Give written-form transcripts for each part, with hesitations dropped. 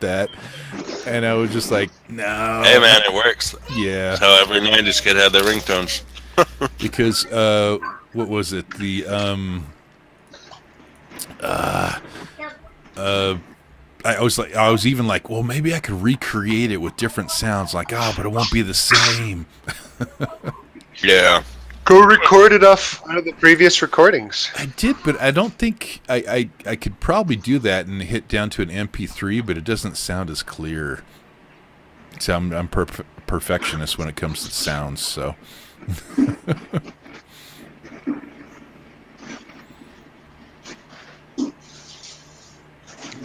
that. And I was just like, no. Hey man, it works. Yeah. That's how every 90s kid had their ringtones. Because what was it? The I was even like, well, maybe I could recreate it with different sounds. Like, but it won't be the same. Yeah. Go record it off one of the previous recordings. I did, but I don't think I could probably do that and hit down to an MP3, but it doesn't sound as clear. So I'm perfectionist when it comes to sounds, so.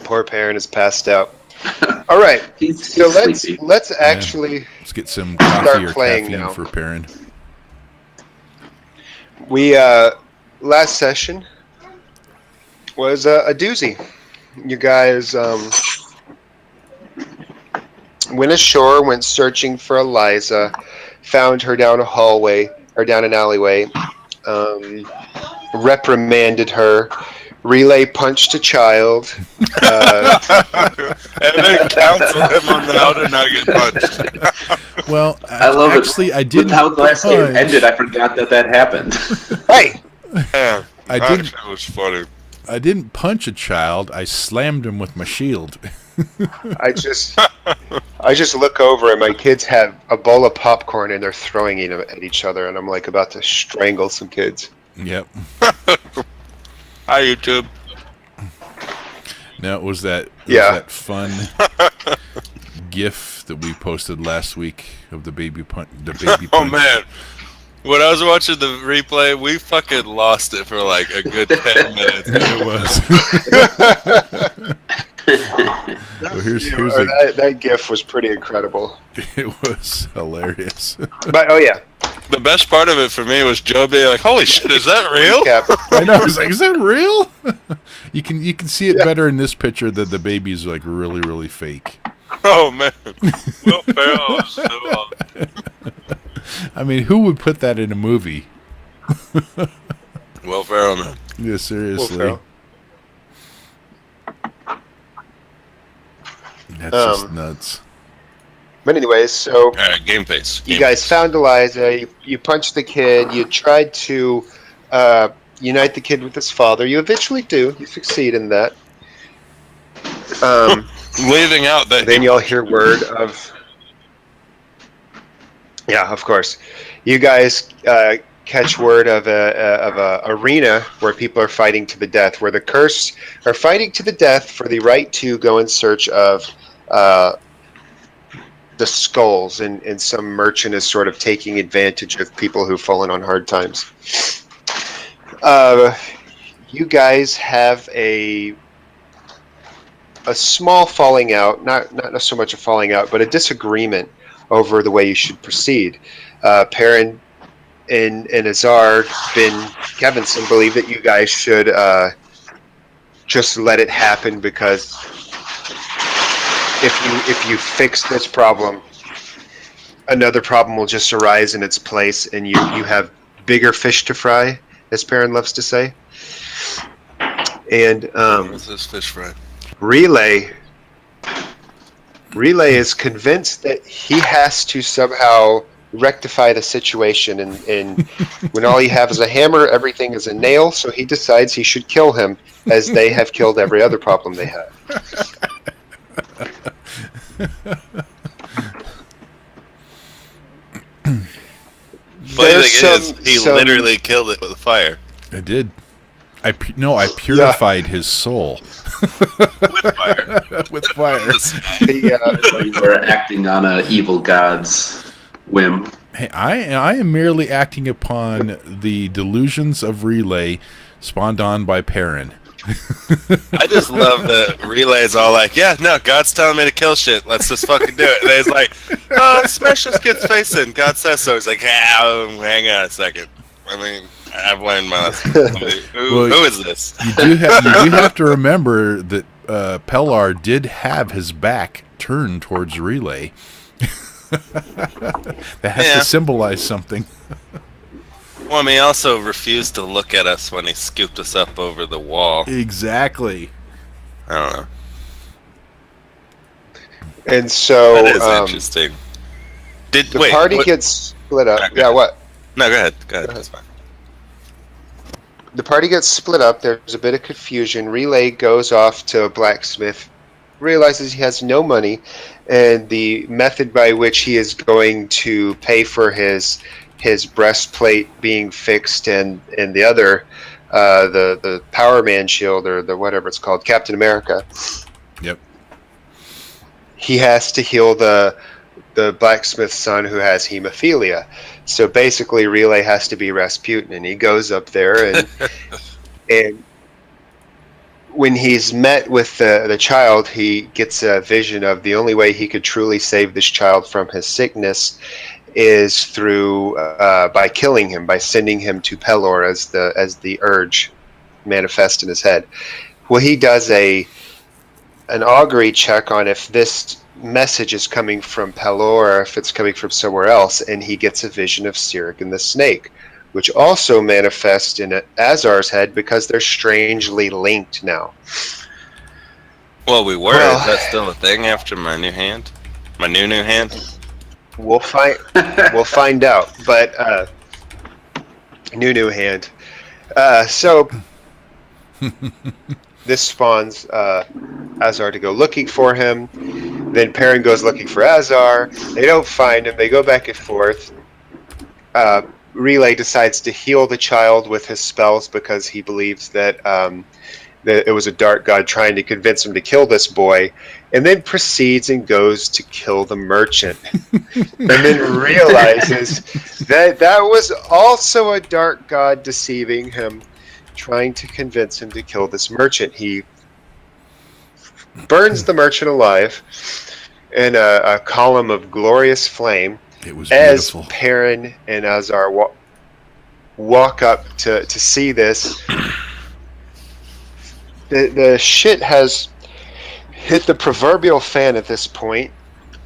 Poor parent is passed out. All right, so let's actually let's get some coffee or caffeine now. for Perrin. We last session was a doozy. You guys went ashore, went searching for Eliza, found her down a hallway or down an alleyway, reprimanded her. Relay punched a child. And then counseled him on how to not get punched. Well, I love actually, I didn't. With how the last game ended, I forgot that happened. Hey! Yeah, I didn't. That was funny. I didn't punch a child. I slammed him with my shield. I just look over and my kids have a bowl of popcorn and they're throwing it at each other, and I'm like about to strangle some kids. Yep. Hi, YouTube. Now, was that fun GIF that we posted last week of the baby punch? Oh man, when I was watching the replay, we fucking lost it for like a good 10 minutes. It was. Well, that GIF was pretty incredible. It was hilarious. But the best part of it for me was Joe being like, "Holy shit, is that real?" I know. I was like, "Is that real?" You can see it better in this picture that the baby's like really, really fake. Oh man, Will Ferrell was so awesome. I mean, who would put that in a movie? Will Ferrell, man. Yeah, seriously. Will Ferrell. That's just nuts. But anyways, so Game face. You guys found Eliza. You punched the kid. You tried to unite the kid with his father. You eventually do. You succeed in that. Leaving out that. Then you'll hear word of. Yeah, of course. You guys catch word of a arena where people are fighting to the death, where the Curse are fighting to the death for the right to go in search of the skulls, and some merchant is sort of taking advantage of people who've fallen on hard times. You guys have a small falling out, not so much a falling out, but a disagreement over the way you should proceed. Perrin and Azar Ben Kevinson believe that you guys should just let it happen, because if you fix this problem, another problem will just arise in its place, and you have bigger fish to fry, as Perrin loves to say. And What's this fish fry? Relay is convinced that he has to somehow rectify the situation, and when all you have is a hammer, everything is a nail, so he decides he should kill him, as they have killed every other problem they have. Funny thing is, he literally killed it with fire. I did. I purified his soul. With fire. With fire. So you were acting on an evil god's whim. Hey, I am merely acting upon the delusions of Relay spawned on by Perrin. I just love that Relay's all like, yeah, no, God's telling me to kill shit. Let's just fucking do it. And he's like, smash this kid's face in. God says so. He's like, hang on a second. I mean, I've learned my lesson. Who is this? You do have to remember that Pellar did have his back turned towards Relay. That has to symbolize something. Well, I mean, he also refused to look at us when he scooped us up over the wall. Exactly. I don't know. And so That is interesting. The party gets split up. No, Yeah, what? No, go ahead. That's fine. The party gets split up. There's a bit of confusion. Relay goes off to a blacksmith, realizes he has no money, and the method by which he is going to pay for his breastplate being fixed and the other the Power Man shield or the whatever it's called, Captain America. Yep. He has to heal the blacksmith's son who has hemophilia. So basically, Relay has to be Rasputin, and he goes up there, and when he's met with the child, he gets a vision of the only way he could truly save this child from his sickness is through by killing him, by sending him to Pelor as the urge manifest in his head. Well, he does an augury check on if this message is coming from Pelor or if it's coming from somewhere else, and he gets a vision of Cyric and the snake, which also manifests in Azar's head because they're strangely linked now. Well, we were. Is that still a thing after my new hand? My new hand? We'll find out. But new hand. So this spawns Azar to go looking for him. Then Perrin goes looking for Azar. They don't find him. They go back and forth. Relay decides to heal the child with his spells because he believes that it was a dark god trying to convince him to kill this boy, and then proceeds and goes to kill the merchant. And then realizes that was also a dark god deceiving him, trying to convince him to kill this merchant. He burns the merchant alive in a column of glorious flame. It was as beautiful. Perrin and Azar walk up to see this. The shit has hit the proverbial fan at this point.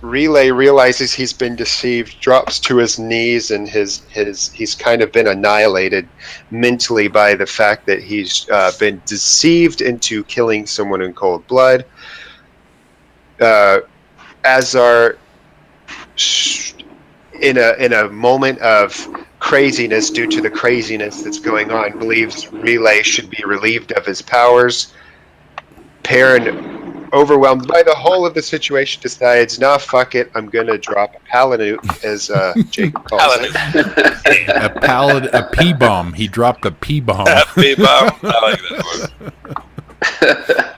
Relay realizes he's been deceived, drops to his knees, and he's kind of been annihilated mentally by the fact that he's been deceived into killing someone in cold blood. Azar, in a moment of craziness due to the craziness that's going on, believes Relay should be relieved of his powers. Perrin, overwhelmed by the whole of the situation, decides, nah, fuck it, I'm gonna drop a paladin, as Jacob calls it. A P-bomb. He dropped a P-bomb. P-bomb. I like that one.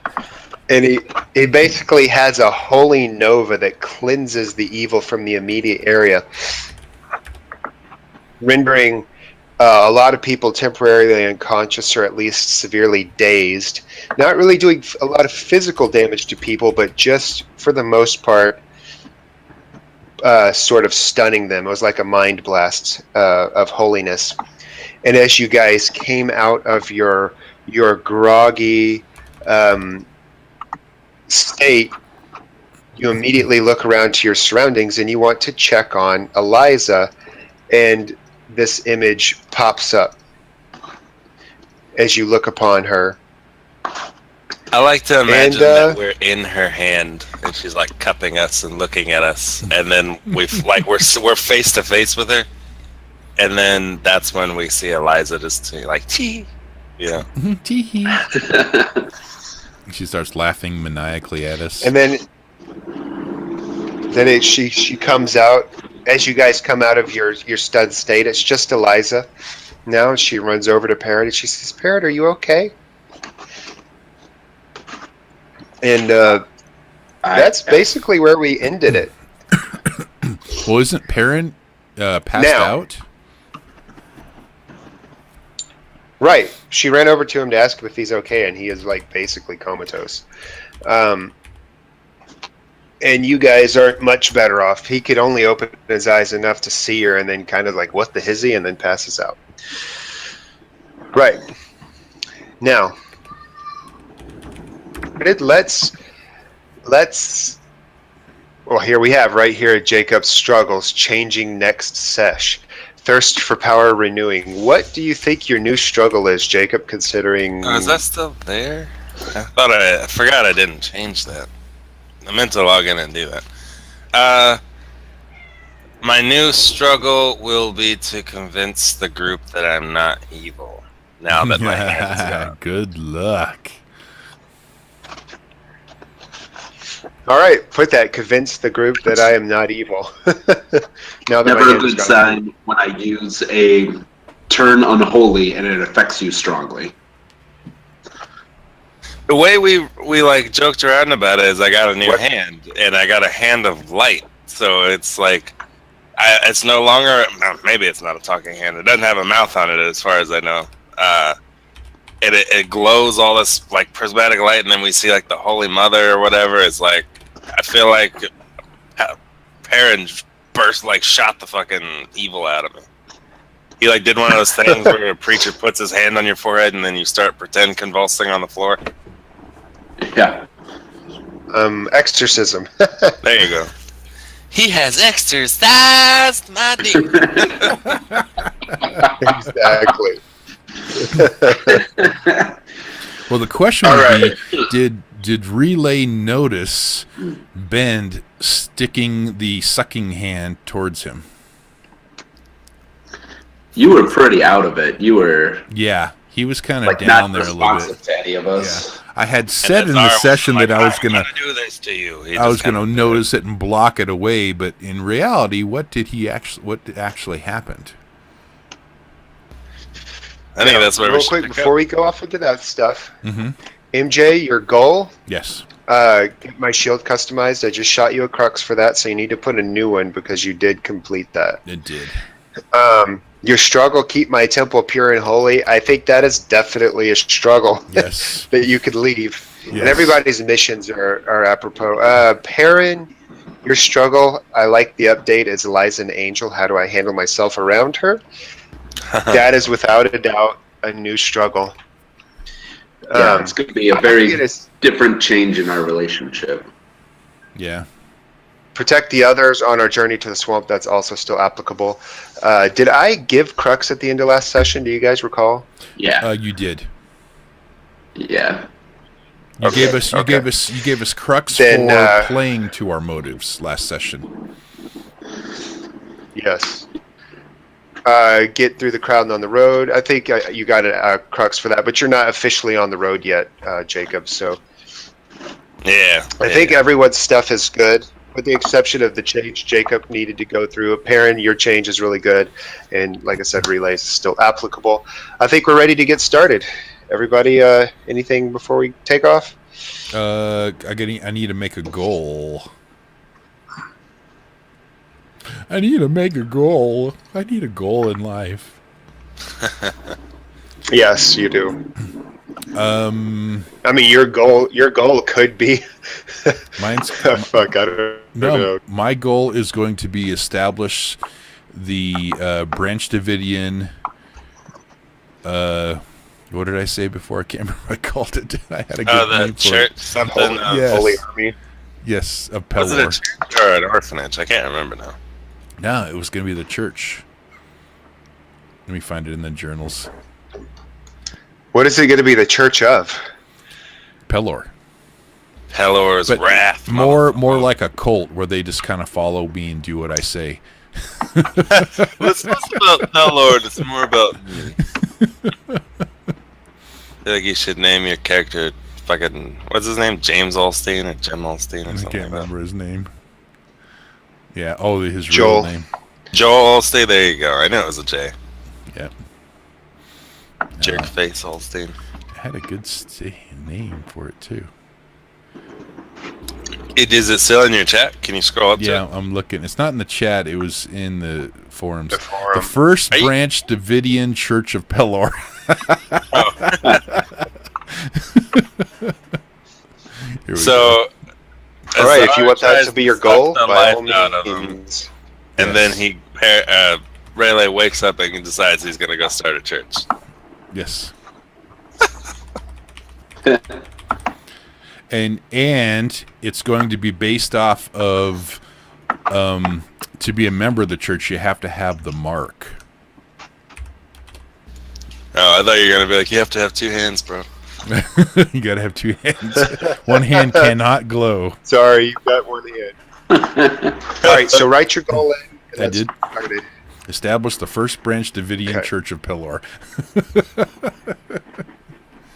And he basically has a holy nova that cleanses the evil from the immediate area, rendering a lot of people temporarily unconscious or at least severely dazed. Not really doing a lot of physical damage to people, but just for the most part, sort of stunning them. It was like a mind blast of holiness. And as you guys came out of your groggy state, you immediately look around to your surroundings and you want to check on Eliza, and this image pops up as you look upon her. I like to imagine that we're in her hand and she's like cupping us and looking at us, and then we're face to face with her, and then that's when we see Eliza just like tee, yeah, Tee-hee. She starts laughing maniacally at us. And then she comes out. As you guys come out of your stud state, it's just Eliza. Now she runs over to Parrot and she says, Parrot, are you okay? And that's basically where we ended it. Well, isn't Perrin passed out? Right. She ran over to him to ask him if he's okay, and he is like basically comatose. And you guys aren't much better off. He could only open his eyes enough to see her and then kind of like, what the hizzy, and then passes out. Right. Now, let's well, here we have right here Jacob's struggles, changing next sesh. Thirst for power renewing. What do you think your new struggle is, Jacob, considering... Oh, is that still there? I forgot I didn't change that. I meant to log in and do that. My new struggle will be to convince the group that I'm not evil. Now that my hand's gone. Good luck. All right, put that. Convince the group that I am not evil. Now that Never my a hand is good gone. sign when I use a turn unholy and it affects you strongly. The way we like joked around about it is I got a new What? hand, and I got a hand of light. So it's like, it's no longer, maybe it's not a talking hand. It doesn't have a mouth on it as far as I know. It glows all this like prismatic light, and then we see like the Holy Mother or whatever. It's like, I feel like Perrin shot the fucking evil out of me. He like did one of those things where a preacher puts his hand on your forehead and then you start pretend convulsing on the floor. Yeah. Exorcism. There you go. He has exercised my demon. Exactly. Well, the question would be, did Relay notice Bend sticking the sucking hand towards him? You were pretty out of it. You were Yeah, he was kind of like down not there a little responsive bit. to any of us. Yeah. I had said in the session that I was gonna do this to you. notice it and block it away, but in reality, what actually happened? I think that's where real we should quick pick before up. we go off into that stuff. Mm-hmm. MJ, your goal. Yes. Get my shield customized. I just shot you a Crux for that, so you need to put a new one because you did complete that. It did. Your struggle, keep my temple pure and holy. I think that is definitely a struggle. Yes. That you could leave. Yes. And everybody's missions are apropos. Perrin, your struggle, I like the update as Eliza an angel. How do I handle myself around her? That is without a doubt a new struggle. Yeah, it's going to be a very different change in our relationship. Yeah. Protect the others on our journey to the swamp. That's also still applicable. Did I give Crux at the end of last session? Do you guys recall? Yeah. You did. Yeah. You gave us Crux Then, for playing to our motives last session. Yes. Get through the crowd and on the road. I think you got a Crux for that, but you're not officially on the road yet, Jacob. So Yeah. I think everyone's stuff is good, with the exception of the change Jacob needed to go through. Perrin, your change is really good, and like I said, relays is still applicable. I think we're ready to get started. Everybody, anything before we take off? I need to make a goal. I need to make a goal. I need a goal in life. Yes, you do. I mean, your goal could be. Mine's Fuck, I don't know. My goal is going to be establish the Branch Davidian. What did I say before? I can't remember what I called it. I had a good name for church it. something. Yes. Holy Army. Yes, of Was it a Pelor. church or an orphanage? I can't remember now. No, it was going to be the church. Let me find it in the journals. What is it going to be the church of? Pelor. Pelor's But wrath. more like a cult where they just kind of follow me and do what I say. It's less about Pelor. It's more about me. I feel like you should name your character fucking, what's his name? James Olstein or Jim Olstein or I something can't like that. remember his name. Yeah, his Joel. real name. Joel Olstein, there you go. I knew it was a J. Yeah. Jerkface Olstein. I had a good name for it, too. Is it still in your chat? Can you scroll up to Yeah, it? I'm looking. It's not in the chat. It was in the forums. The forum. The First Are you- Branch Davidian Church of Pelor. Here we go. So, All right, if you want that tries to be your suck goal, the by all life out of him, means. and Yes. then Rayleigh wakes up and decides he's going to go start a church. Yes. and it's going to be based off of to be a member of the church, you have to have the mark. Oh, I thought you were going to be like, you have to have two hands, bro. You gotta have two hands. One hand cannot glow. Sorry, you've got one hand. All right, so write your goal in. And I did. Started. Establish the first branch Davidian Okay. Church of Pelor.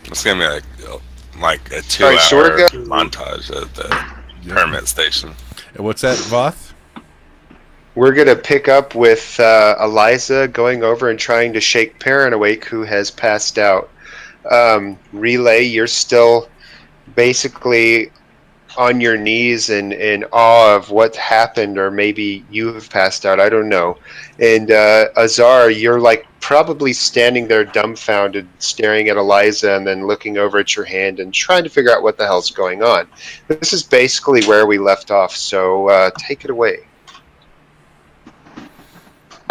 It's gonna be like a 2 All right, so hour we're good. montage at the permit station. And what's that, Voth? We're going to pick up with Eliza going over and trying to shake Perrin awake, who has passed out. Relay, you're still basically on your knees in awe of what happened, or maybe you have passed out. I don't know. And Azar, you're like probably standing there dumbfounded, staring at Eliza and then looking over at your hand and trying to figure out what the hell's going on. This is basically where we left off, so take it away.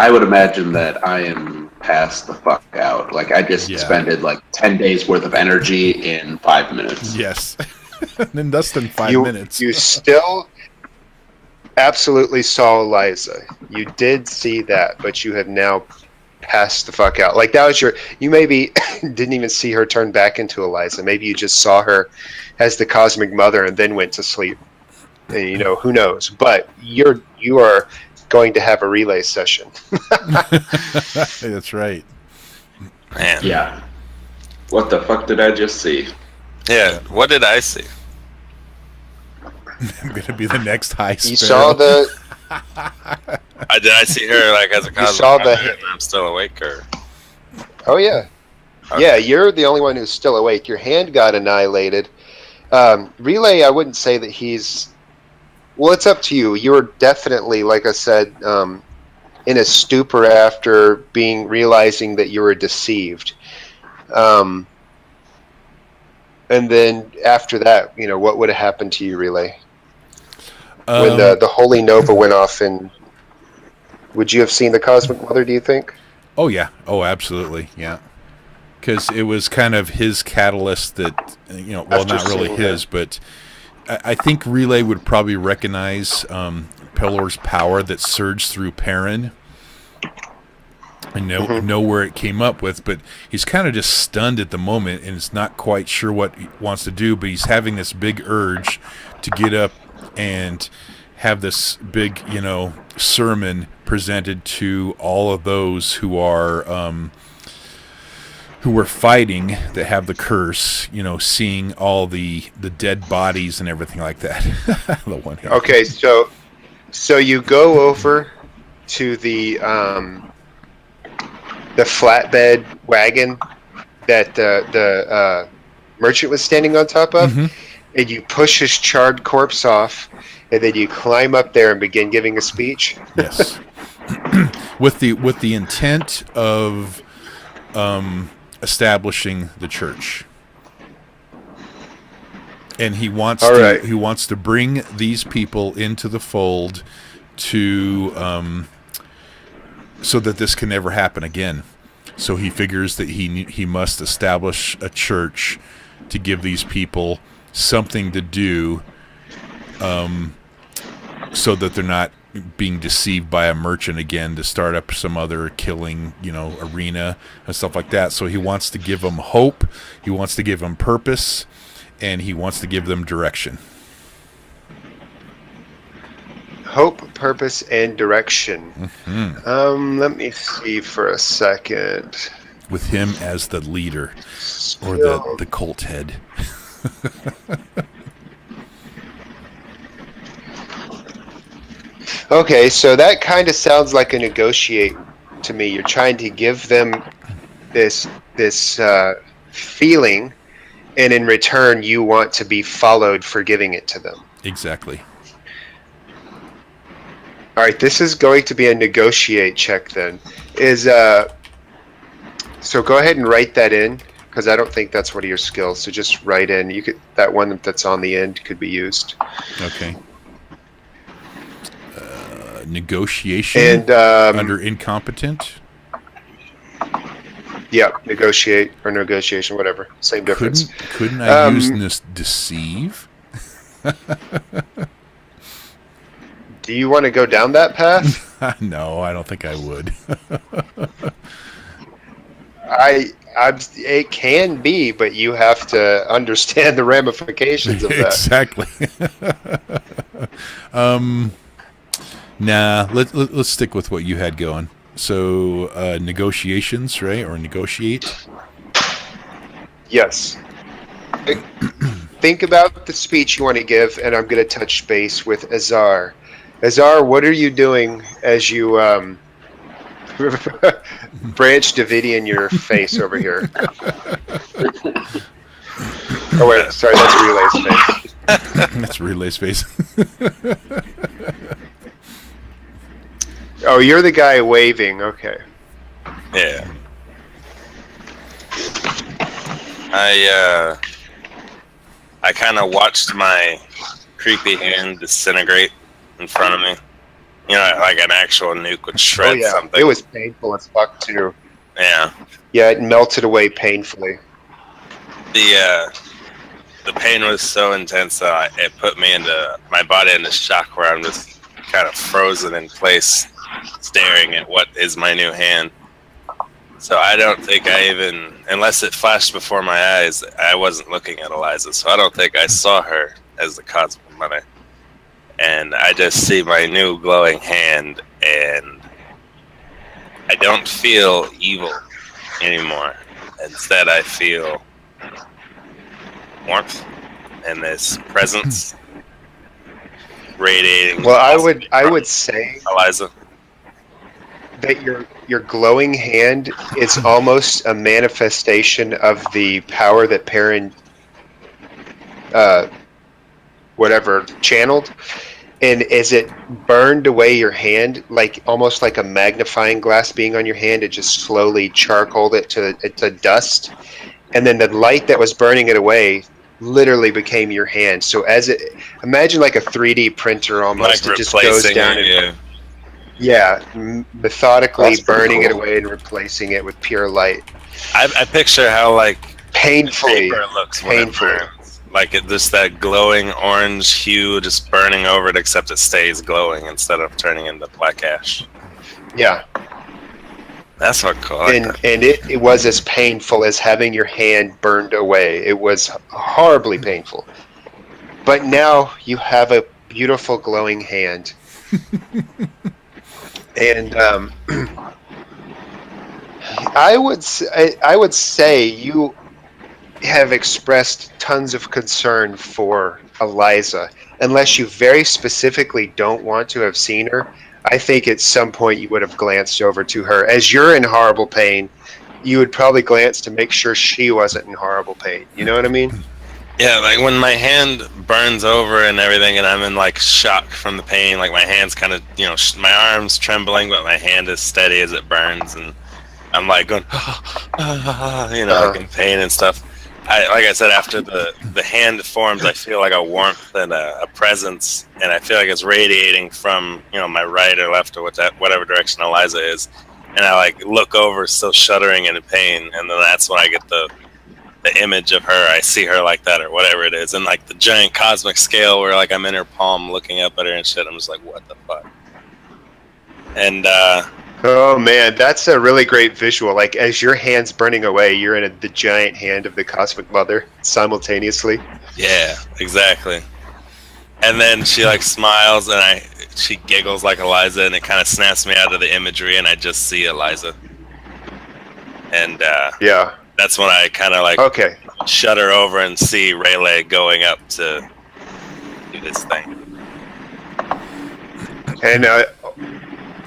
I would imagine that I am passed the fuck out. Like, I just expended like 10 days worth of energy in 5 minutes. Yes. In less than 5 minutes. You still absolutely saw Eliza. You did see that, but you have now passed the fuck out. Like, that was you maybe didn't even see her turn back into Eliza. Maybe you just saw her as the cosmic mother and then went to sleep. And, you know, who knows? But you are going to have a relay session. That's right. Man. Yeah. What the fuck did I just see? Yeah, what did I see? I'm gonna be the next high You sparrow. saw the Did I see her like as a cosmic saw the- mother and I'm still awake, or? Oh yeah. Okay. Yeah, you're the only one who's still awake. Your hand got annihilated. Relay, I wouldn't say that he's... Well, it's up to you. You're definitely, like I said, in a stupor after realizing that you were deceived. And then after that, you know, what would have happened to you, Relay? When the Holy Nova went off, and would you have seen the Cosmic Mother, do you think? Oh, yeah. Oh, absolutely. Yeah. Because it was kind of his catalyst that, you know, well, After not really seeing his, but I think Relay would probably recognize Pelor's power that surged through Perrin and know where it came up with, but he's kind of just stunned at the moment and is not quite sure what he wants to do, but he's having this big urge to get up and have this big, you know, sermon presented to all of those who are fighting, that have the curse, you know, seeing all the dead bodies and everything like that. The one here. Okay, so you go over to the flatbed wagon that the merchant was standing on top of, and you push his charred corpse off, and then you climb up there and begin giving a speech. Yes. with the intent of establishing the church. And he wants to bring these people into the fold to so that this can never happen again. So he figures that he must establish a church to give these people something to do, so that they're not being deceived by a merchant again to start up some other killing, you know, arena and stuff like that. So he wants to give them hope, he wants to give them purpose, and he wants to give them direction. Hope, purpose, and direction. Let me see for a second. With him as the leader, or the cult head. Okay, so that kind of sounds like a negotiate to me. You're trying to give them this feeling, and in return, you want to be followed for giving it to them. Exactly. All right, this is going to be a negotiate check then. So go ahead and write that in, because I don't think that's one of your skills. So just write in. You could, that one that's on the end could be used. Okay. Negotiation And under incompetent. yeah, negotiate or negotiation, whatever, same difference. Couldn't I use this deceive? Do you want to go down that path? No, I don't think I would. it can be, but you have to understand the ramifications of that. Exactly. Nah, let's stick with what you had going. So, negotiations, right? Or negotiate? Yes. Think about the speech you want to give, and I'm going to touch base with Azar. Azar, what are you doing as you Branch Davidian your face over here? Oh wait, sorry, that's Relay's face. That's Relay's face. Oh, you're the guy waving. Okay. Yeah. I kind of watched my creepy hand disintegrate in front of me. You know, like an actual nuke would shred something. It was painful as fuck too. Yeah. Yeah, it melted away painfully. The pain was so intense that it put me into my body into shock, where I'm just kind of frozen in place, staring at what is my new hand. So I don't think I even, unless it flashed before my eyes, I wasn't looking at Eliza. So I don't think I saw her as the Cosmic Mother. And I just see my new glowing hand, and I don't feel evil anymore. Instead, I feel warmth and this presence radiating. Well, I would say, Eliza, that your glowing hand is almost a manifestation of the power that Perrin channeled, and as it burned away your hand, like almost like a magnifying glass being on your hand, it just slowly charcoaled it to dust, and then the light that was burning it away literally became your hand. So imagine like a 3D printer almost. like it just goes down methodically burning it away and replacing it with pure light. I picture how like Painfully. paper looks when it burns. Like just that glowing orange hue just burning over it, except it stays glowing instead of turning into black ash. Yeah. That's what cool. And it was as painful as having your hand burned away. It was horribly painful. But now you have a beautiful glowing hand. And I would say you have expressed tons of concern for Eliza, unless you very specifically don't want to have seen her. I think at some point you would have glanced over to her. As you're in horrible pain, you would probably glance to make sure she wasn't in horrible pain. You know what I mean? Yeah, like when my hand burns over and everything, and I'm in like shock from the pain, like my hand's kind of, my arm's trembling, but my hand is steady as it burns, and I'm like going, like in pain and stuff. Like I said, after the hand forms, I feel like a warmth and a presence, and I feel like it's radiating from my right or left or whatever direction Eliza is, and I like look over, still shuddering and in pain, and then that's when I get the image of her. I see her like that or whatever it is, and like the giant cosmic scale where like I'm in her palm looking up at her and shit. I'm just like, what the fuck? And oh man, that's a really great visual. Like as your hand's burning away, you're in the giant hand of the Cosmic Mother simultaneously. Yeah, exactly. And then she like smiles and she giggles like Eliza, and it kind of snaps me out of the imagery, and I just see Eliza. And yeah, that's when I kind of like shudder over and see Rayleigh going up to do this thing. And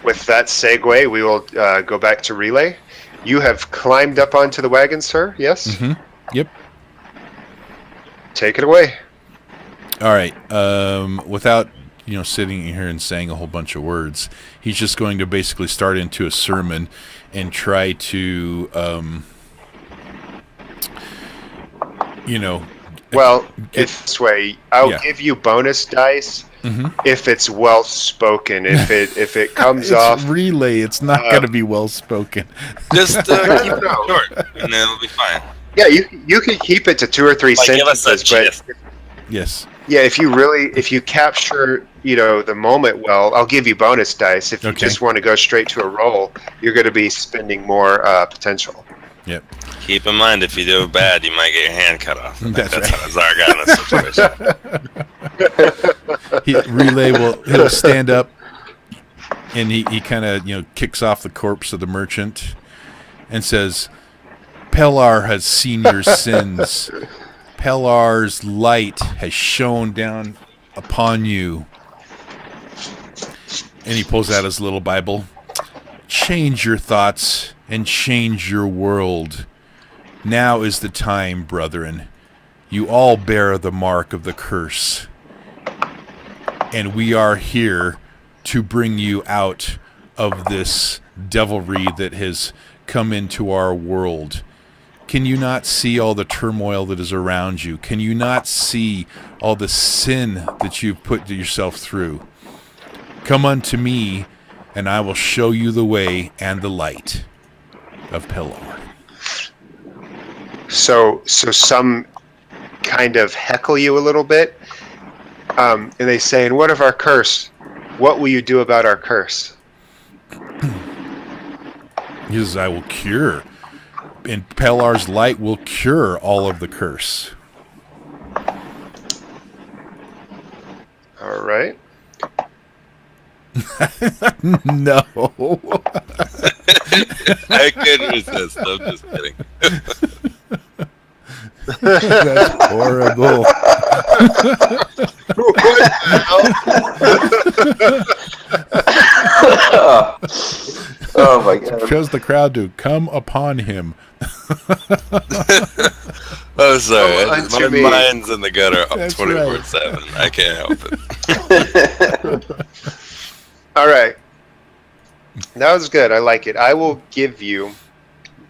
with that segue, we will go back to Relay. You have climbed up onto the wagon, sir? Yes? Mm-hmm. Yep. Take it away. All right. Without sitting here and saying a whole bunch of words, he's just going to basically start into a sermon and try to, Well, this way, I'll give you bonus dice. Mm-hmm. If it's well spoken, if it comes it's off Relay, it's not going to be well spoken. Just keep it short, and then it'll be fine. Yeah, you can keep it to 2 or 3 sentences, but yes, yeah, if you capture the moment well, I'll give you bonus dice. If you just want to go straight to a roll, you're going to be spending more potential. Yep. Keep in mind, if you do bad, you might get your hand cut off. That's right. how Azar got in this situation. Relay he'll stand up, and he kind of kicks off the corpse of the merchant, and says, "Pelar has seen your sins. Pelar's light has shone down upon you." And he pulls out his little Bible. "Change your thoughts and change your world. Now is the time, brethren. You all bear the mark of the curse. And we are here to bring you out of this devilry that has come into our world. Can you not see all the turmoil that is around you? Can you not see all the sin that you've put yourself through? Come unto me, and I will show you the way and the light of Pelar." So some kind of heckle you a little bit, and they say, "And what of our curse? What will you do about our curse?" He says, "I will cure, and Pelar's light will cure all of the curse." All right. No. I couldn't resist. I'm just kidding. That's horrible. Oh my god. Chose the crowd to come upon him. Oh, sorry. Oh, unto My me. mind's in the gutter That's 24/7. I can't help it. All right. That was good. I like it. I will give you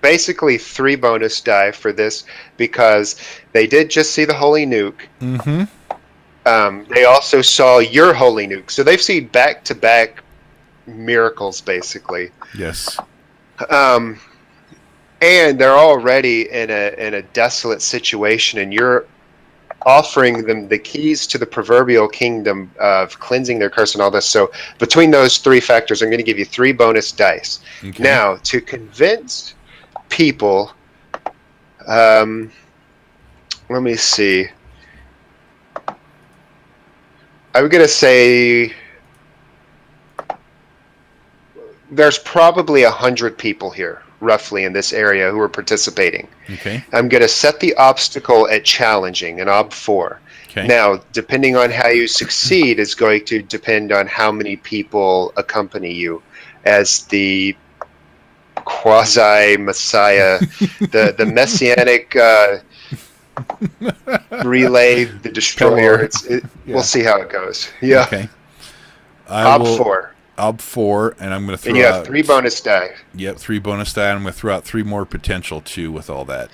basically 3 bonus die for this because they did just see the holy nuke. Mm-hmm. They also saw your holy nuke. So they've seen back-to-back miracles, basically. Yes. And they're already in a desolate situation, and you're offering them the keys to the proverbial kingdom of cleansing their curse and all this. So between those 3 factors, I'm going to give you 3 bonus dice. Okay. Now, to convince people, let me see. I'm going to say there's probably 100 people here, roughly, in this area who are participating. Okay. I'm going to set the obstacle at challenging, an ob 4. Okay. Now, depending on how you succeed is going to depend on how many people accompany you as the quasi-messiah, the messianic relay, the destroyer. Yeah. We'll see how it goes. Yeah. Okay. Ob 4. Ob 4, and I'm going to throw And you have out 3 bonus die. Yep, 3 bonus die, and I'm going to throw out 3 more potential, too, with all that.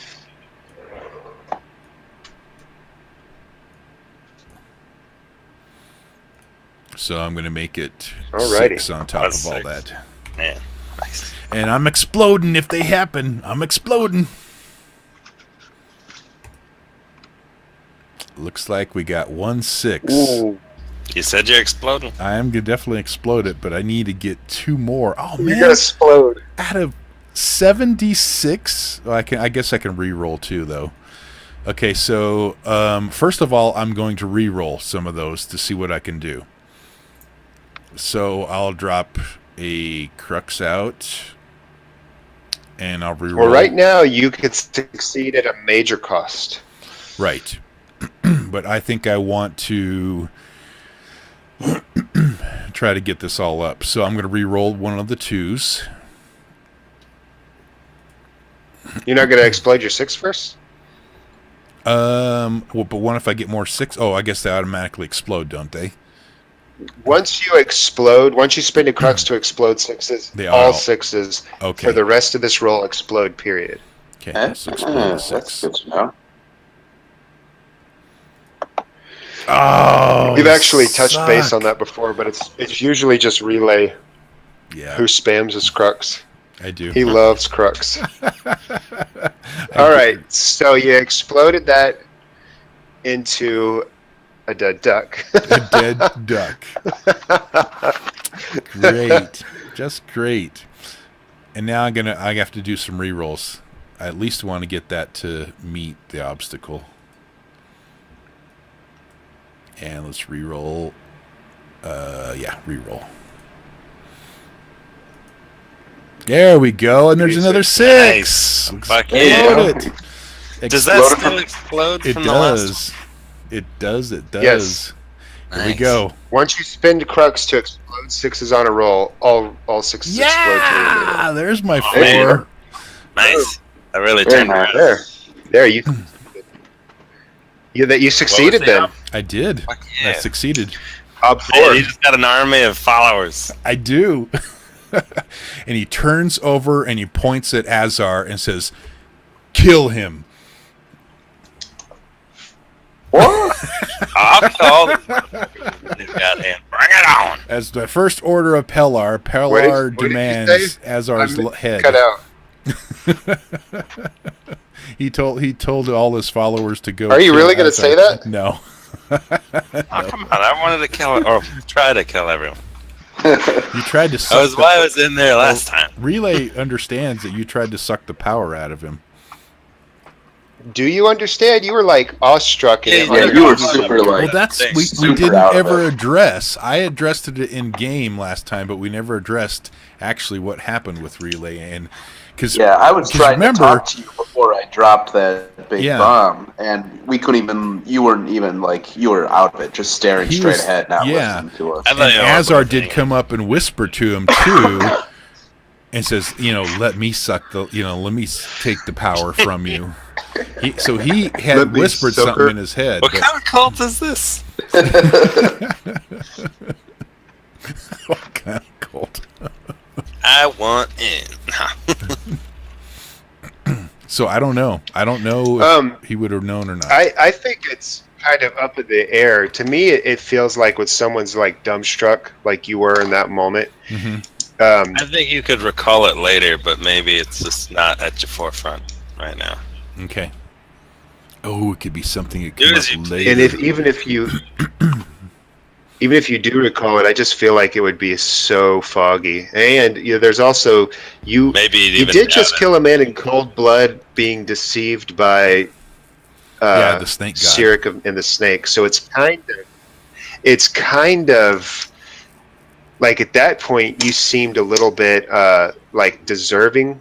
So I'm going to make it Alrighty. 6 on top That's of all 6. that. Man, nice. And I'm exploding if they happen. I'm exploding. Looks like we got 1 6. Ooh. You said you're exploding. I am going to definitely explode it, but I need to get 2 more. Oh, You're man. going to explode. Out of 76, I guess I can re-roll too, though. Okay, so first of all, I'm going to re-roll some of those to see what I can do. So I'll drop a Crux out, and I'll re-roll. Well, right now, you could succeed at a major cost. Right. But I think I want to try to get this all up. So I'm going to re-roll one of the 2s. You're not going to explode your 6 first? Well, but what if I get more 6? Oh, I guess they automatically explode, don't they? Once you explode, once you spend a Crux to explode 6s, They all all- 6s Okay. for the rest of this roll explode, period. Okay, so explode the That's 6. good to know. Oh, We've actually touched suck. base on that before, but it's usually just Relay Yeah, who spams his Crux. I do. He loves Crux. All right, so you exploded that into a dead duck. A dead duck. Great, just great. And now I have to do some re-rolls. I at least want to get that to meet the obstacle. And let's re-roll. Re-roll. There we go, and there's another 6. Nice. Fuck yeah. Does that Explode still explode It from the last does. It does. It does. Yes. Here we Nice. go. Once you spend Crux to explode 6s on a roll, all 6s explode. Yeah, there's my 4. There you go. Nice. I really Very turned nice. around. There, you succeeded What was then. I did. Fuck I yeah. succeeded. Man, Absorb. you just got an army of followers. I do. And he turns over and he points at Azar and says, "Kill him." What? I'll call. Goddamn, bring it on. As the first order of Pellar, What did you demands say? Azar's I'm head. Cut out. He told all his followers to go. Are you kill really going to Azar. say that? No. Oh, come on. I wanted to kill or try to kill everyone. You tried to That suck was why I was in there last time. Relay understands that you tried to suck the power out of him. Do you understand? You were like awestruck. Yeah, and Yeah, under- you were super Well, like. that's we super didn't out of ever it. address. I addressed it in game last time, but we never addressed actually what happened with Relay. And because Yeah, I was trying remember, to talk to you before I dropped that big Yeah. bomb, and we couldn't even. You weren't even like you were out of it, just staring He straight was- ahead, not yeah. listening to us. I and thought you were Azar both did hanging. come up and whisper to him too, and says, "Let me suck the, let me take the power from you." So he Let had me whispered suck something her. in his head. What but- kind of cult is this? what kind of cult? I want in. So I don't know. I don't know if he would have known or not. I think it's kind of up in the air. To me, it feels like when someone's like dumbstruck, like you were in that moment. Mhm. I think you could recall it later, but maybe it's just not at your forefront right now. Okay. Oh, it could be something that Dude, comes you- up later. And even if you do recall it, I just feel like it would be so foggy. And there's also Maybe you'd you even did just doubt it. kill a man in cold blood, being deceived by the snake god. Sirik and the snake. So it's kind of like at that point you seemed a little bit like deserving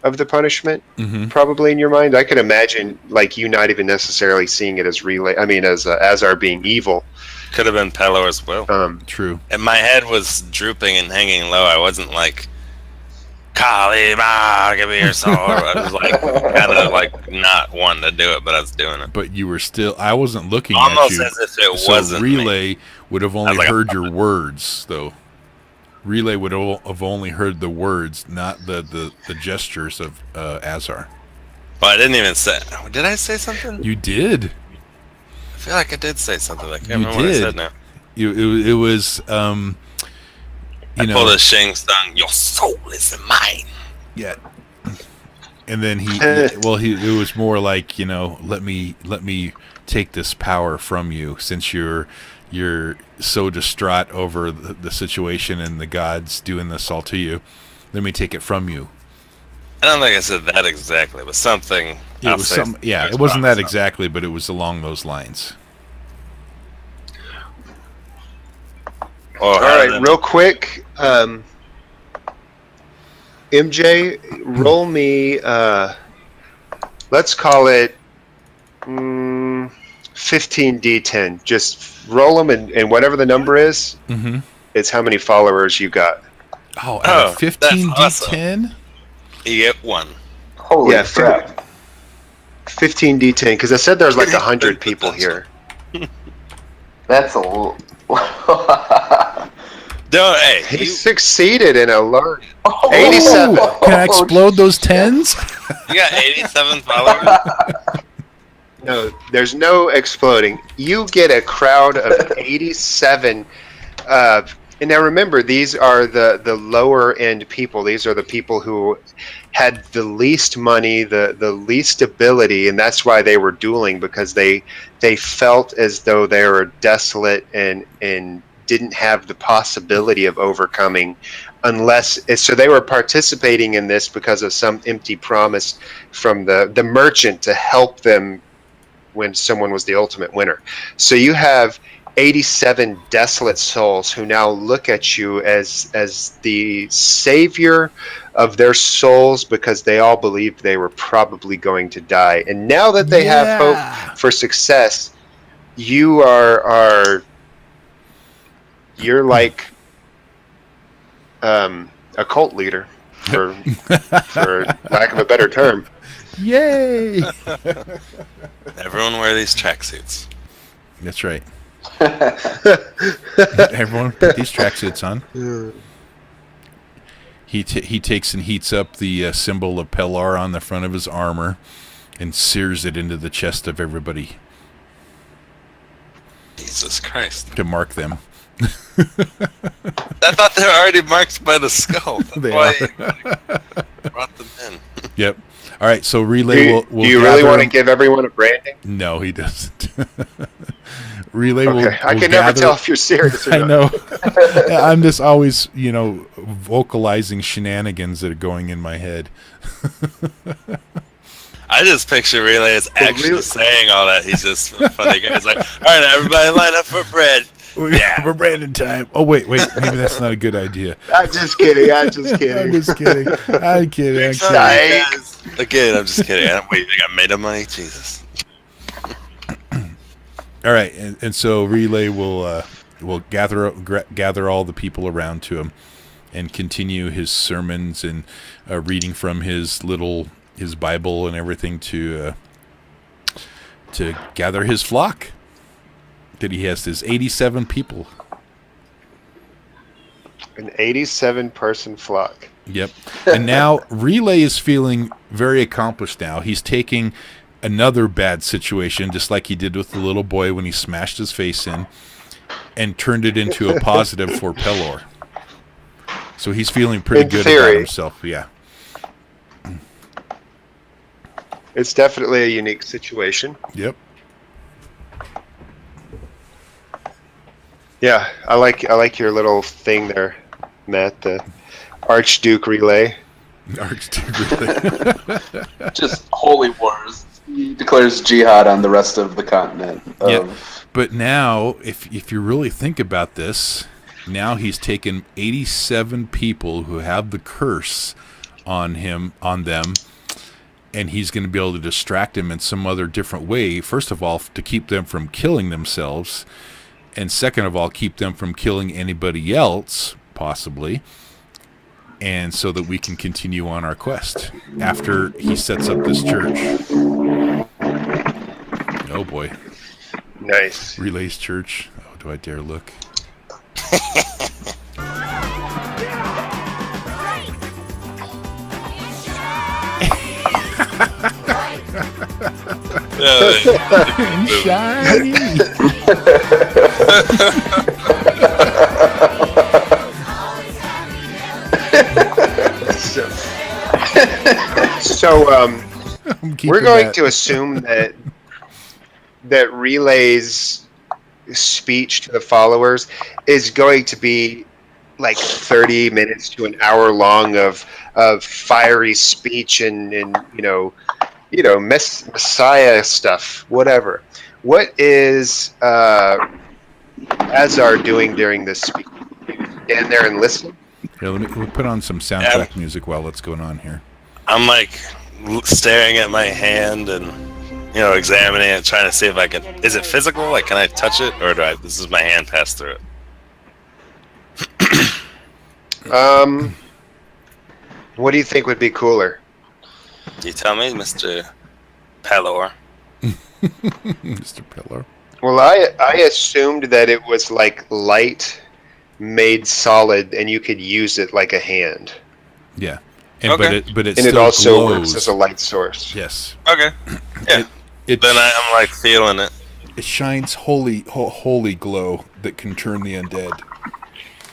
of the punishment, Mhm. probably in your mind. I could imagine like you not even necessarily seeing it as as Azar being evil. Could have been Pello as well. True. And my head was drooping and hanging low. I wasn't like, Kalima, give me your sword. I was like, kind of like not wanting to do it, but I was doing it. But you were still. I wasn't looking Almost at you. as if it So wasn't me. Relay would have only was like, heard your words, though. Relay would have only heard the words, not the gestures of Azar. Well, I didn't even say. Did I say something? You did. I feel like I did say something. I can't You remember what I did. said now. It was I pulled a Shang Tsung. Your soul is mine. yeah. And then it was more like, let me take this power from you, since you're so distraught over the situation and the gods doing this all to you. Let me take it from you. I don't think I said that exactly, but something. It I'll was say some, yeah, there's it wasn't that probably exactly, but it was along those lines. something. Or All right, real quick, MJ, roll me. Let's call it 15d10. Just roll them, and whatever the number is, Mm-hmm. it's how many followers you got. Oh, Oh, 15 that's D10? You get one. Holy Yeah, crap! 15d10, because I said there's like 100 people here. That's a little. Don't. Hey, He you succeeded in a learn. Oh, 87. Can I explode those tens? got 87 followers. No, there's no exploding. You get a crowd of 87. And now remember, these are the lower end people. These are the people who had the least money, the least ability, and that's why they were dueling, because they felt as though they were desolate and didn't have the possibility of overcoming unless. So they were participating in this because of some empty promise from the merchant to help them when someone was the ultimate winner. So you have 87 desolate souls who now look at you as the savior of their souls because they all believed they were probably going to die. And now that they have hope for success, you're like a cult leader, for lack of a better term. Yay! Everyone wear these tracksuits. That's right. Everyone put these tracksuits on. He takes and heats up the symbol of Pelar on the front of his armor and sears it into the chest of everybody. Jesus Christ. To mark them. I thought they were already marked by the skull. That's why he brought them in. Yep. All right, so Relay will do you really want to give everyone a branding? No, he doesn't. Relay will I can never tell if you're serious or not. I know. I'm just always, vocalizing shenanigans that are going in my head. I just picture Relay as actually saying all that. He's just a funny guy. He's like, all right, everybody line up for bread. Yeah, we're branding time. Oh, wait. Maybe that's not a good idea. I'm just kidding. I'm kidding. Again, I'm just kidding. Wait, they got made of money? Jesus. All right, and so Relay will gather all the people around to him and continue his sermons and reading from his Bible and everything to gather his flock. That he has his 87 people. An 87-person flock. Yep. And now Relay is feeling very accomplished now. He's taking another bad situation, just like he did with the little boy when he smashed his face in, and turned it into a positive for Pelor. So he's feeling pretty good about himself. Yeah. It's definitely a unique situation. Yep. Yeah, I like your little thing there, Matt. The Archduke Relay. Archduke Relay. Just holy wars. He declares jihad on the rest of the continent. Yeah. But now, if you really think about this, now he's taken 87 people who have the curse on them, and he's going to be able to distract them in some other different way. First of all, to keep them from killing themselves. And second of all, keep them from killing anybody else, possibly, and so that we can continue on our quest after he sets up this church. Oh, boy. Nice. Relay's church. Oh, do I dare look? Shiny. So we're going to assume that Relay's speech to the followers is going to be like 30 minutes to an hour long of fiery speech and Messiah stuff, whatever. What is Azar doing during this speech? Stand there and listen? Here, we'll put on some soundtrack music while it's going on here. I'm like staring at my hand and examining it, trying to see if I can. Is it physical? Like, can I touch it, or this is my hand pass through it? What do you think would be cooler? You tell me, Mr. Pelor. Mr. Pelor. Well, I assumed that it was like light made solid, and you could use it like a hand. Yeah, but it also glows. works as a light source. Yes. Okay. Yeah. Then I'm like feeling it. It shines holy glow that can turn the undead.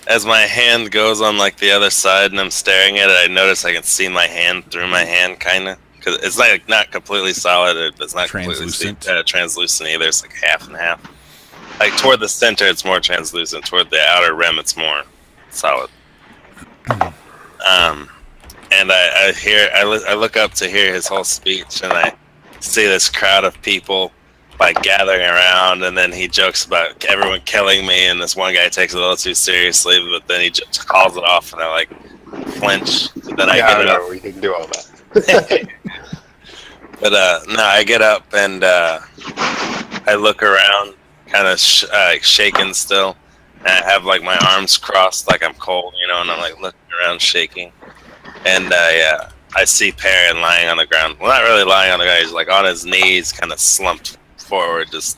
As my hand goes on like the other side and I'm staring at it, I notice I can see my hand through my hand, kind of. Because it's like not completely solid, but it's not translucent. Completely translucent either. It's like half and half. Like toward the center, it's more translucent. Toward the outer rim, it's more solid. And I look up to hear his whole speech, and I see this crowd of people like gathering around, and then he jokes about everyone killing me, and this one guy takes it a little too seriously, but then he just calls it off, and I like flinch. So then I get up. We can do all that. But no, I get up and I look around, kind of shaking still. And I have like my arms crossed, like I'm cold, and I'm like looking around, shaking. And I see Perrin lying on the ground. Well, not really lying on the ground. He's like on his knees, kind of slumped forward, just.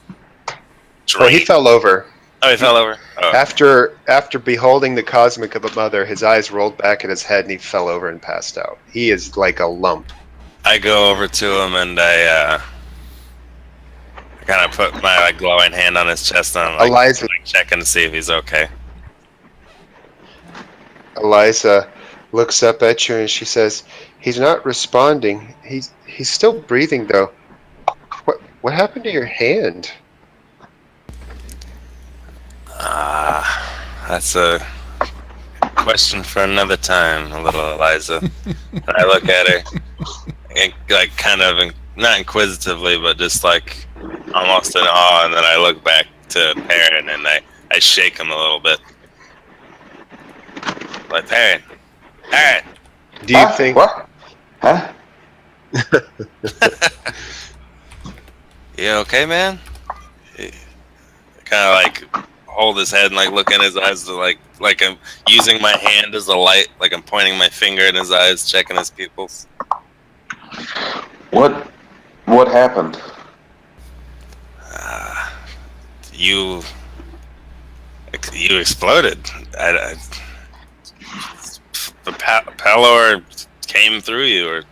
Oh, he fell over. Oh, he fell over. Oh. After beholding the cosmic mother, his eyes rolled back in his head, and he fell over and passed out. He is like a lump. I go over to him and I kind of put my glowing hand on his chest and I'm Eliza, checking to see if he's okay. Eliza looks up at you and she says, "He's not responding. He's still breathing though. What happened to your hand?" That's a question for another time, little Eliza. I look at her and like kind of not inquisitively, but just like almost in awe, and then I look back to Perrin and I shake him a little bit. Like, Perrin. Do you think? What? Huh? You okay, man? Kind of like hold his head and like look in his eyes to like I'm using my hand as a light, like I'm pointing my finger in his eyes, checking his pupils. What happened? You exploded. The Pelor came through you, or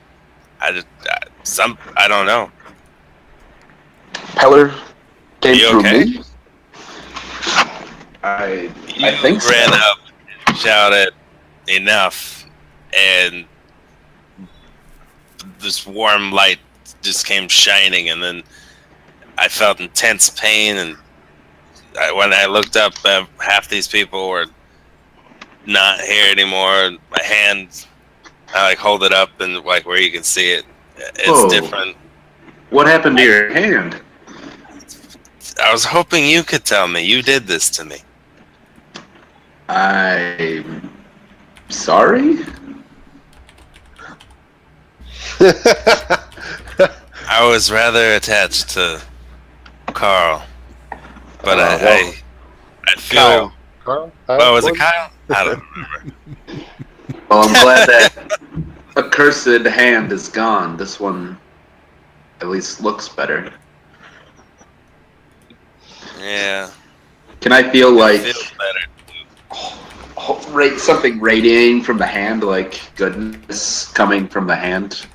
I don't know. Peller came You through okay? me? I You think so. ran up and shouted enough, and this warm light just came shining, and then I felt intense pain, and when I looked up, half these people were not here anymore. My hand, I like hold it up and like where you can see it, it's Whoa. different. What happened to your hand? I was hoping you could tell me. You did this to me. I'm sorry? I was rather attached to Carl, but I feel. Kyle. Carl? Oh, was it Kyle? I don't remember. Well, I'm glad that accursed hand is gone. This one at least looks better. Yeah. Can I feel like It feels better. something radiating from the hand, like goodness coming from the hand?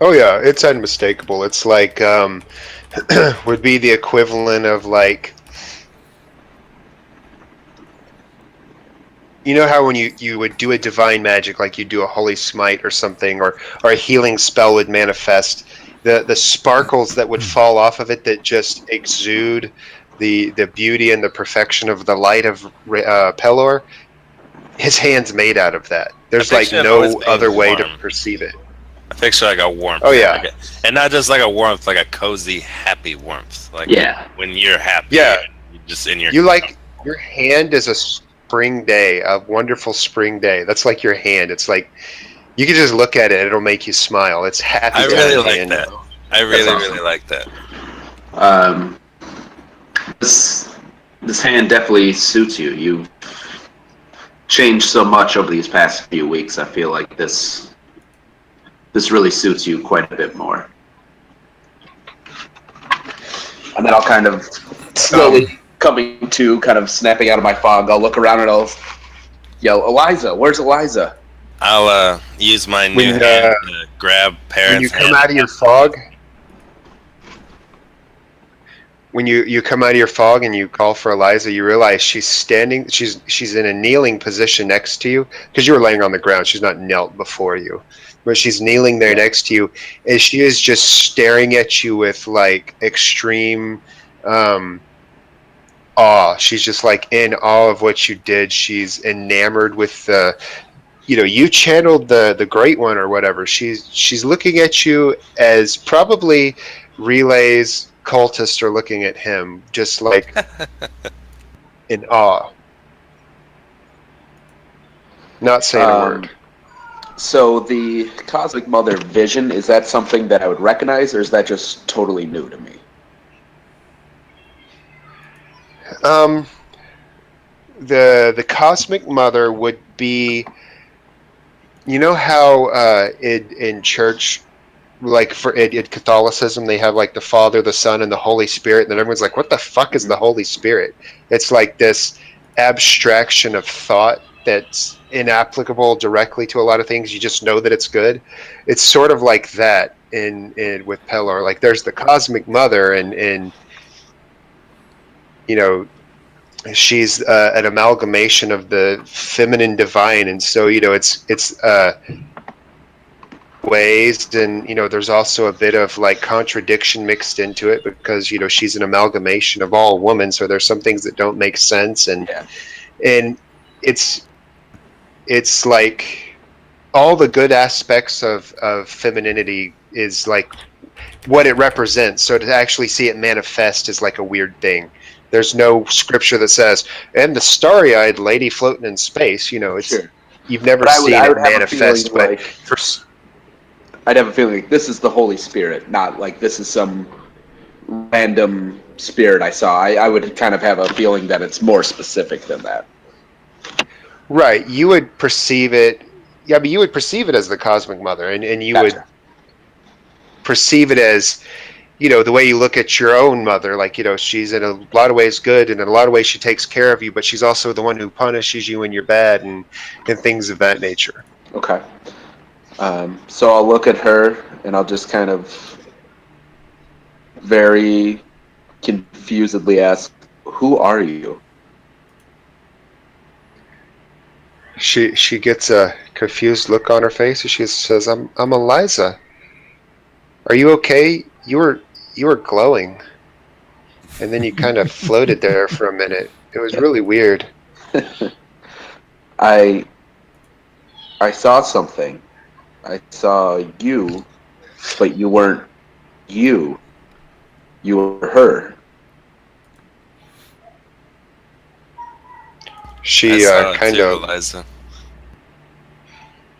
Oh yeah, it's unmistakable. It's like would be the equivalent of like, you know how when you would do a divine magic, like you do a holy smite or something, or a healing spell would manifest, the sparkles that would fall off of it that just exude the beauty and the perfection of the light of Pelor. His hand's made out of that. There's like no other way to perceive it. I picture like a warmth. Oh yeah, like and not just like a warmth, like a cozy, happy warmth. Like when you're happy. Yeah, you're just in your. You like your hand is a spring day, a wonderful spring day. That's like your hand. It's like you can just look at it; it'll make you smile. It's happy. I really like hand. that. I really like that. This hand definitely suits you. You've changed so much over these past few weeks. I feel like this really suits you quite a bit more. And then I'll kind of slowly coming to, kind of snapping out of my fog. I'll look around and I'll yell, "Eliza, where's Eliza?" I'll use my new hand to grab Perrin's when you come hand. out of your fog. When you come out of your fog and you call for Eliza, you realize she's standing. She's in a kneeling position next to you, because you were laying on the ground. She's not knelt before you, but she's kneeling there next to you, and she is just staring at you with like extreme awe. She's just like in awe of what you did. She's enamored with the, you channeled the Great One or whatever. She's looking at you as probably Relay's cultists are looking at him, just like in awe. Not saying a word. So the Cosmic Mother vision, is that something that I would recognize, or is that just totally new to me? The Cosmic Mother would be, how in church, like in Catholicism, they have like the Father, the Son, and the Holy Spirit, and then everyone's like, "What the fuck is the Holy Spirit?" It's like this abstraction of thought that's inapplicable directly to a lot of things. You just know that it's good. It's sort of like that in with Pelor. Like there's the Cosmic Mother, and she's an amalgamation of the feminine divine, and so it's ways, and there's also a bit of like contradiction mixed into it because she's an amalgamation of all women, so there's some things that don't make sense, and it's like all the good aspects of femininity is like what it represents, so to actually see it manifest is like a weird thing. There's no scripture that says, and the starry-eyed lady floating in space, it's Sure. you've never I would seen it have manifest, but like, I'd have a feeling like this is the Holy Spirit, not like this is some random spirit I saw. I would kind of have a feeling that it's more specific than that. Right. You would perceive it. Yeah, but you would perceive it as the Cosmic Mother, and you would perceive it as, the way you look at your own mother. Like, she's in a lot of ways good, and in a lot of ways she takes care of you, but she's also the one who punishes you when you're bad, and things of that nature. Okay. So I'll look at her, and I'll just kind of very confusedly ask, "Who are you?" She gets a confused look on her face, and she says, "I'm Eliza. Are you okay? You were glowing." And then you kind of floated there for a minute. It was really weird. I saw something. I saw you, but you weren't you. You were her. She kind of Eliza.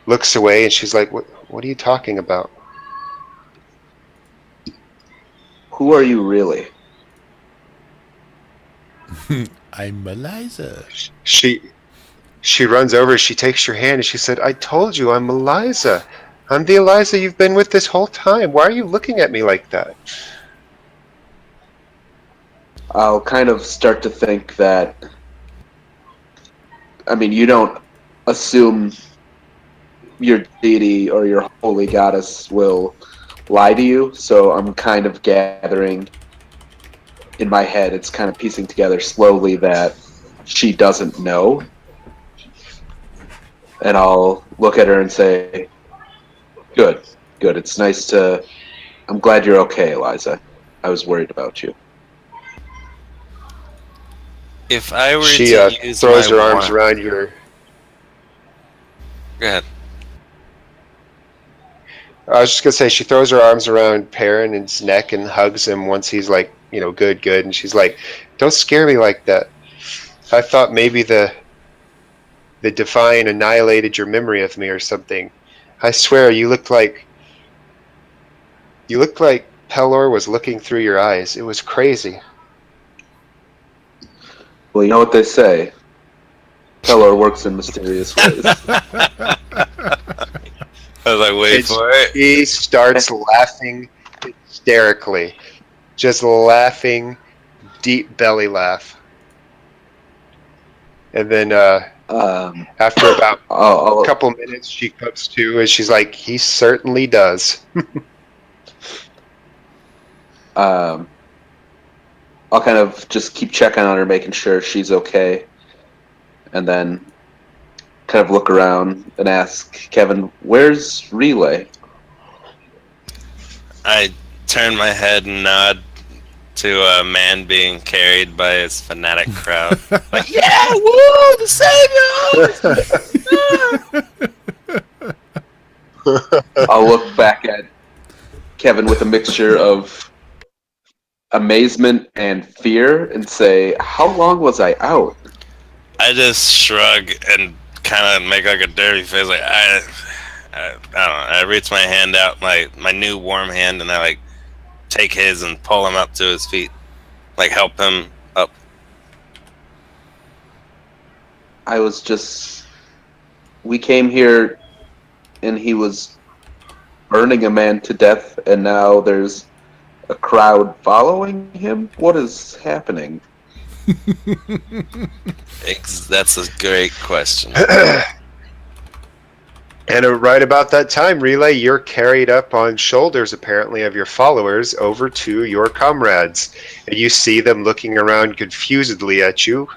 looks away, and she's like, "What are you talking about?" Who are you really? I'm Eliza. She runs over, she takes your hand, and she said, "I told you I'm Eliza. I'm the Eliza you've been with this whole time. Why are you looking at me like that?" I'll kind of start to think that, I mean, you don't assume your deity or your holy goddess will lie to you, so I'm kind of gathering in my head, it's kind of piecing together slowly that she doesn't know. And I'll look at her and say, good. It's nice to... I'm glad you're okay, Eliza. I was worried about you. If I were she to use throws my her arms wand... around your... Go ahead. I was just going to say, she throws her arms around Perrin's neck and hugs him once he's like, good. And she's like, "Don't scare me like that. I thought maybe the divine annihilated your memory of me or something. I swear, you looked like Pelor was looking through your eyes. It was crazy." Well, you know what they say. Pelor works in mysterious ways. I was like, wait for it. He starts laughing hysterically. Just laughing, deep belly laugh. And then after about a couple minutes, she comes to, and she's like, "He certainly does." I'll kind of just keep checking on her, making sure she's okay. And then kind of look around and ask, "Kevin, where's Relay?" I turn my head and nod to a man being carried by his fanatic crowd. Like, yeah, woo, the savior! I'll look back at Kevin with a mixture of amazement and fear and say, how long was I out? I just shrug and kind of make like a dirty face. Like, I don't know. I reach my hand out, my new warm hand, and I like take his and pull him up to his feet. Like, help him up. We came here and he was burning a man to death, and now there's a crowd following him? What is happening? That's a great question. And right about that time, Relay, you're carried up on shoulders, apparently, of your followers over to your comrades. And you see them looking around confusedly at you.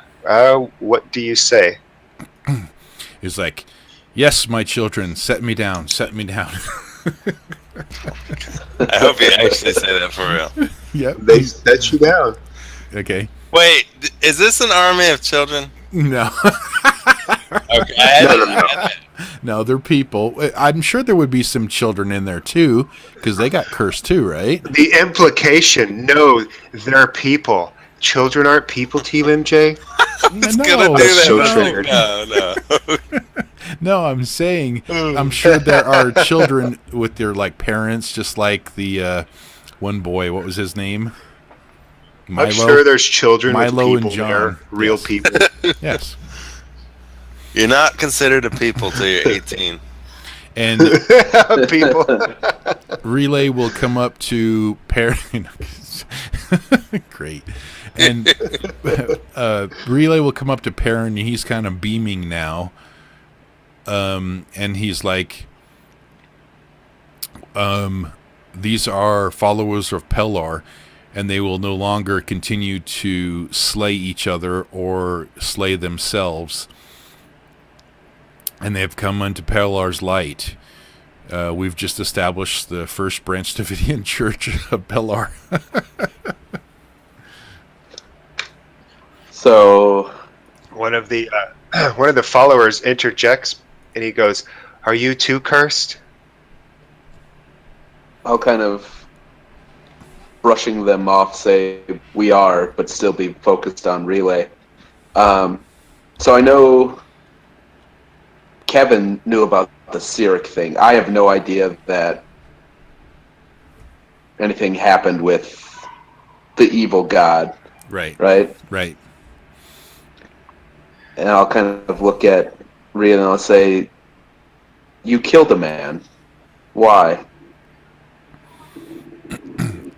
What do you say? He's like, yes, my children, set me down, set me down. I hope you actually say that for real. Yep. They set you down. Okay. Wait, is this an army of children? No. Okay. No, they're people. I'm sure there would be some children in there, too, because they got cursed, too, right? The implication, no, they're people. Children aren't people to you, MJ? It's No, gonna do that. so triggered. No. No, I'm saying I'm sure there are children with their parents, just like the one boy. What was his name? Milo. I'm sure there's children Milo with and people John. there, real Yes. people. Yes. You're not considered a people till you're 18. And People. Relay will come up to parent. Great. And Relay will come up to Perrin, and he's kind of beaming now. And he's like, these are followers of Pellar, and they will no longer continue to slay each other or slay themselves. And they have come unto Pellar's light. We've just established the first Branch Davidian Church of Pellar. So One of the followers interjects, and he goes, "Are you too cursed?" I'll kind of brushing them off, say we are, but still be focused on Relay. So I know Kevin knew about the Cyric thing. I have no idea that anything happened with the evil god, Right. right? Right. And I'll kind of look at Rhea and I'll say, you killed a man. Why?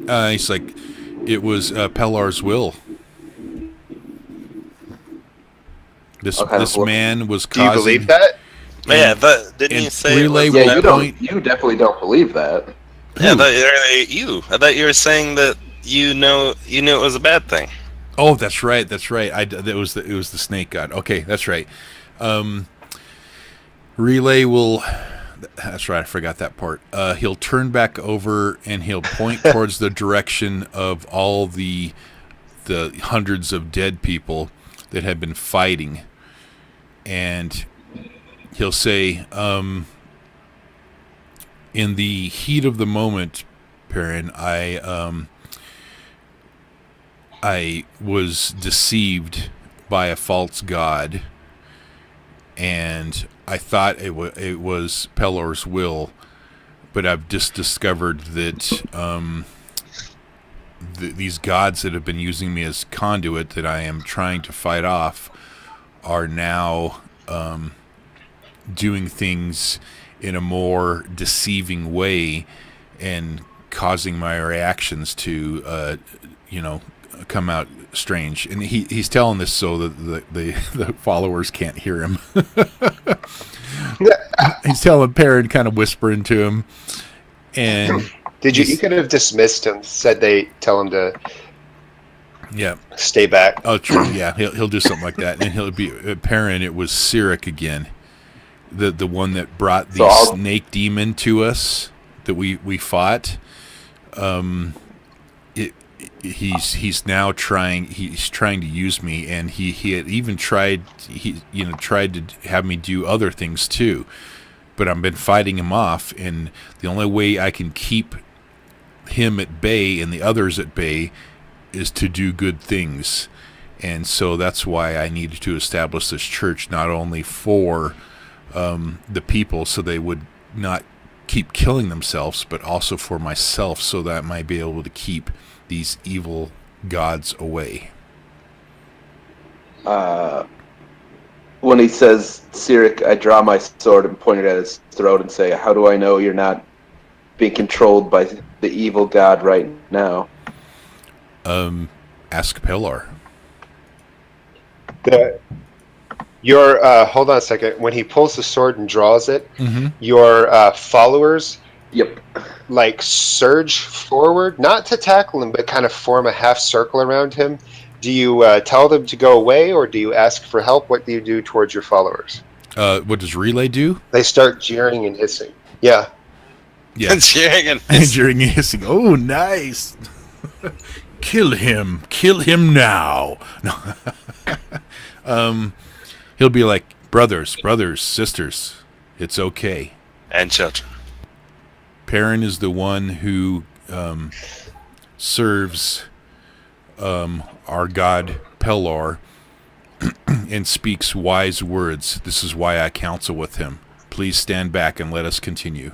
He's like, it was Pellar's will. This man was Do you causing... believe that? Yeah, but didn't you say Relay it was will Yeah, that- you definitely don't believe that. Yeah, I thought you were saying that you knew it was a bad thing. Oh, that's right. That's right. It was the snake god. Okay, that's right. Relay will. That's right. I forgot that part. He'll turn back over and he'll point towards the direction of all the hundreds of dead people that have been fighting, and he'll say, "In the heat of the moment, Perrin, I was deceived by a false god, and I thought it was Pellar's will, but I've just discovered that these gods that have been using me as conduit that I am trying to fight off are now doing things in a more deceiving way and causing my reactions to, come out strange." And he's telling this so that the followers can't hear him. He's telling Perrin, kind of whispering to him, and You could have dismissed him, said they tell him to stay back. Oh, true. Yeah, he'll do something like that, and he'll be Perrin. It was Cyric again, the one that brought the snake demon to us that we fought. he's now trying to use me, and he had even tried to have me do other things too, but I've been fighting him off, and the only way I can keep him at bay and the others at bay is to do good things. And so that's why I needed to establish this church, not only for the people so they would not keep killing themselves, but also for myself so that I might be able to keep these evil gods away. When he says, Cyric, I draw my sword and point it at his throat and say, how do I know you're not being controlled by the evil god right now? Ask Pilar. Hold on a second. When he pulls the sword and draws it, your followers, like surge forward, not to tackle him, but kind of form a half circle around him. Do you tell them to go away, or do you ask for help? What do you do towards your followers? What does Relay do? They start jeering and hissing. Yeah. Jeering and hissing. Jeering and hissing. Oh, nice. Kill him now. He'll be like, brothers, sisters, it's okay. And children. Perrin is the one who serves our god Pelor and speaks wise words. This is why I counsel with him. Please stand back and let us continue.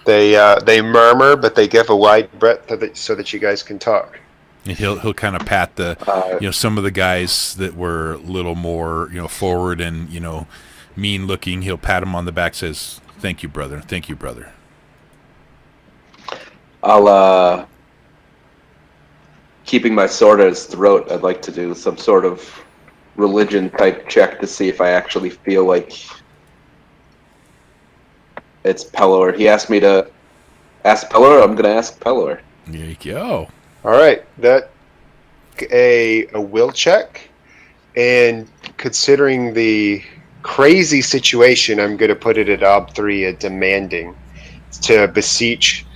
They murmur, but they give a wide breadth so that you guys can talk. And he'll kind of pat the some of the guys that were a little more forward and mean looking. He'll pat him on the back, says, "Thank you, brother. Thank you, brother." I'll keeping my sword at his throat. I'd like to do some sort of religion type check to see if I actually feel like it's Pelor. He asked me to ask Pelor. I'm going to ask Pelor. There you go. All right, that a will check, and considering the crazy situation, I'm going to put it at ob3, a demanding, to beseech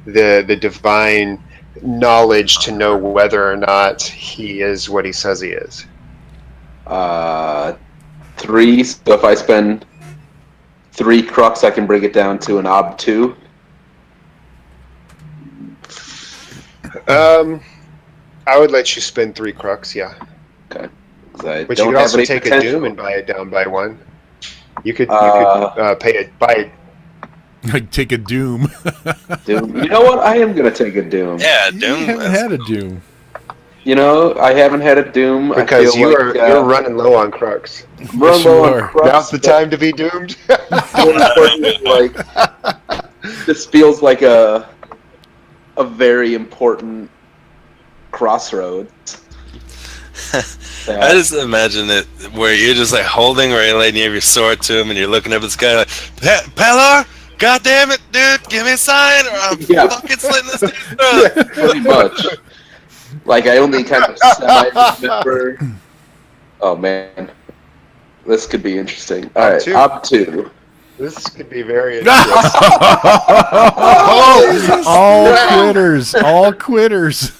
the divine knowledge to know whether or not he is what he says he is. 3. So if I spend 3 Crux, I can bring it down to an ob2. I would let you spend 3 Crux, yeah. Okay. But you could also take a Doom and buy it down by 1. You could pay it, buy it. Like take a Doom. Doom. You know what? I am gonna take a Doom. Yeah, Doom. You haven't had a Doom. I haven't had a Doom because you're running low on Crux. Run low on Crux. Now's the time to be doomed. This feels like a very important crossroads. I just imagine it where you're just like holding Rayleigh and you have your sword to him and you're looking up at this guy like, Pelor, god damn it, dude, give me a sign or I'm fucking slitting this dude's throat. Pretty much. Like I only kind of semi-remember. Oh man. This could be interesting. Alright, ob2. This could be very interesting. All quitters.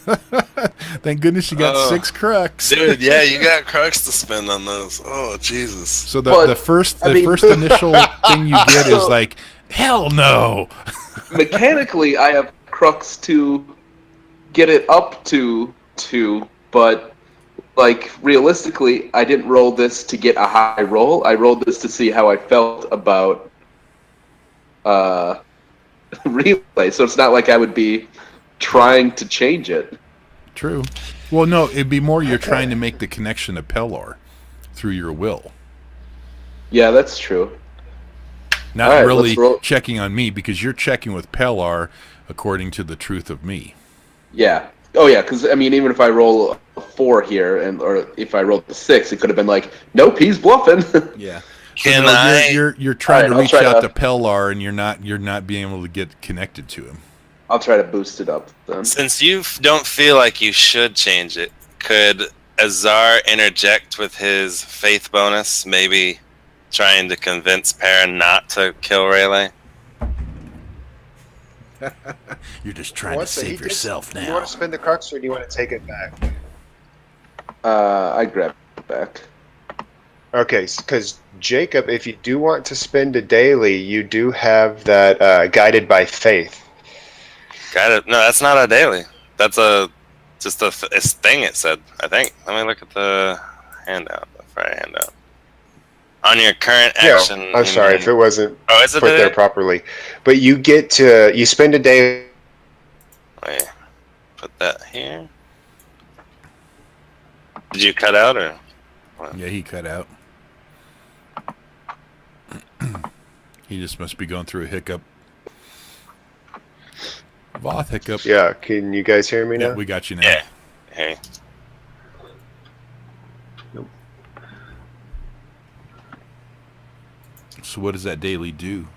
Thank goodness you got 6 Crux. Dude, yeah, you got Crux to spend on those. Oh, Jesus. So the first initial thing you get is like, hell no. Mechanically, I have Crux to get it up to 2, but like realistically, I didn't roll this to get a high roll. I rolled this to see how I felt about relay. So it's not like I would be trying to change it. True. Well, no, it'd be more you're trying to make the connection to Pelor through your will. Yeah, that's true. Not really checking on me because you're checking with Pelor according to the truth of me. Yeah. Oh yeah, because I mean, even if I roll a 4 here, or if I rolled a 6, it could have been like, nope, he's bluffing. Yeah. You're trying to reach out to Pelor, and you're not being able to get connected to him. I'll try to boost it up then. Since you don't feel like you should change it, could Azar interject with his faith bonus, maybe trying to convince Perrin not to kill Rayleigh? You're just trying to save yourself Do you now. want to spend the crux, or do you want to take it back? I grab it back. Okay, because Jacob, if you do want to spend a daily, you do have that guided by faith. Got it. No, that's not a daily. That's just a thing. It said. I think. Let me look at the handout. The Friday handout. On your current action. Yeah, I'm sorry if it wasn't is it put there properly. But you spend a day. Wait, put that here. Did you cut out or? What? Yeah, he cut out. He just must be going through a hiccup. Voth hiccup. Yeah, can you guys hear me now? Yeah, we got you now. Yeah. Hey. So what does that daily do?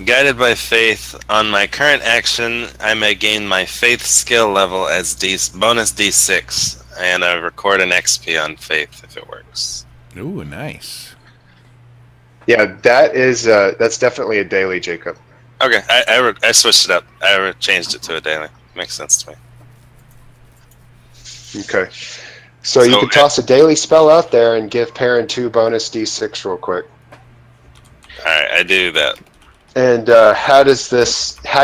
Guided by faith, on my current action, I may gain my faith skill level as bonus D6, and I record an XP on faith if it works. Ooh, nice. Yeah, that's definitely a daily, Jacob. Okay, I switched it up. I changed it to a daily. Makes sense to me. Okay. So you could toss a daily spell out there and give Perrin 2 bonus D6 real quick. Alright, I do that. And how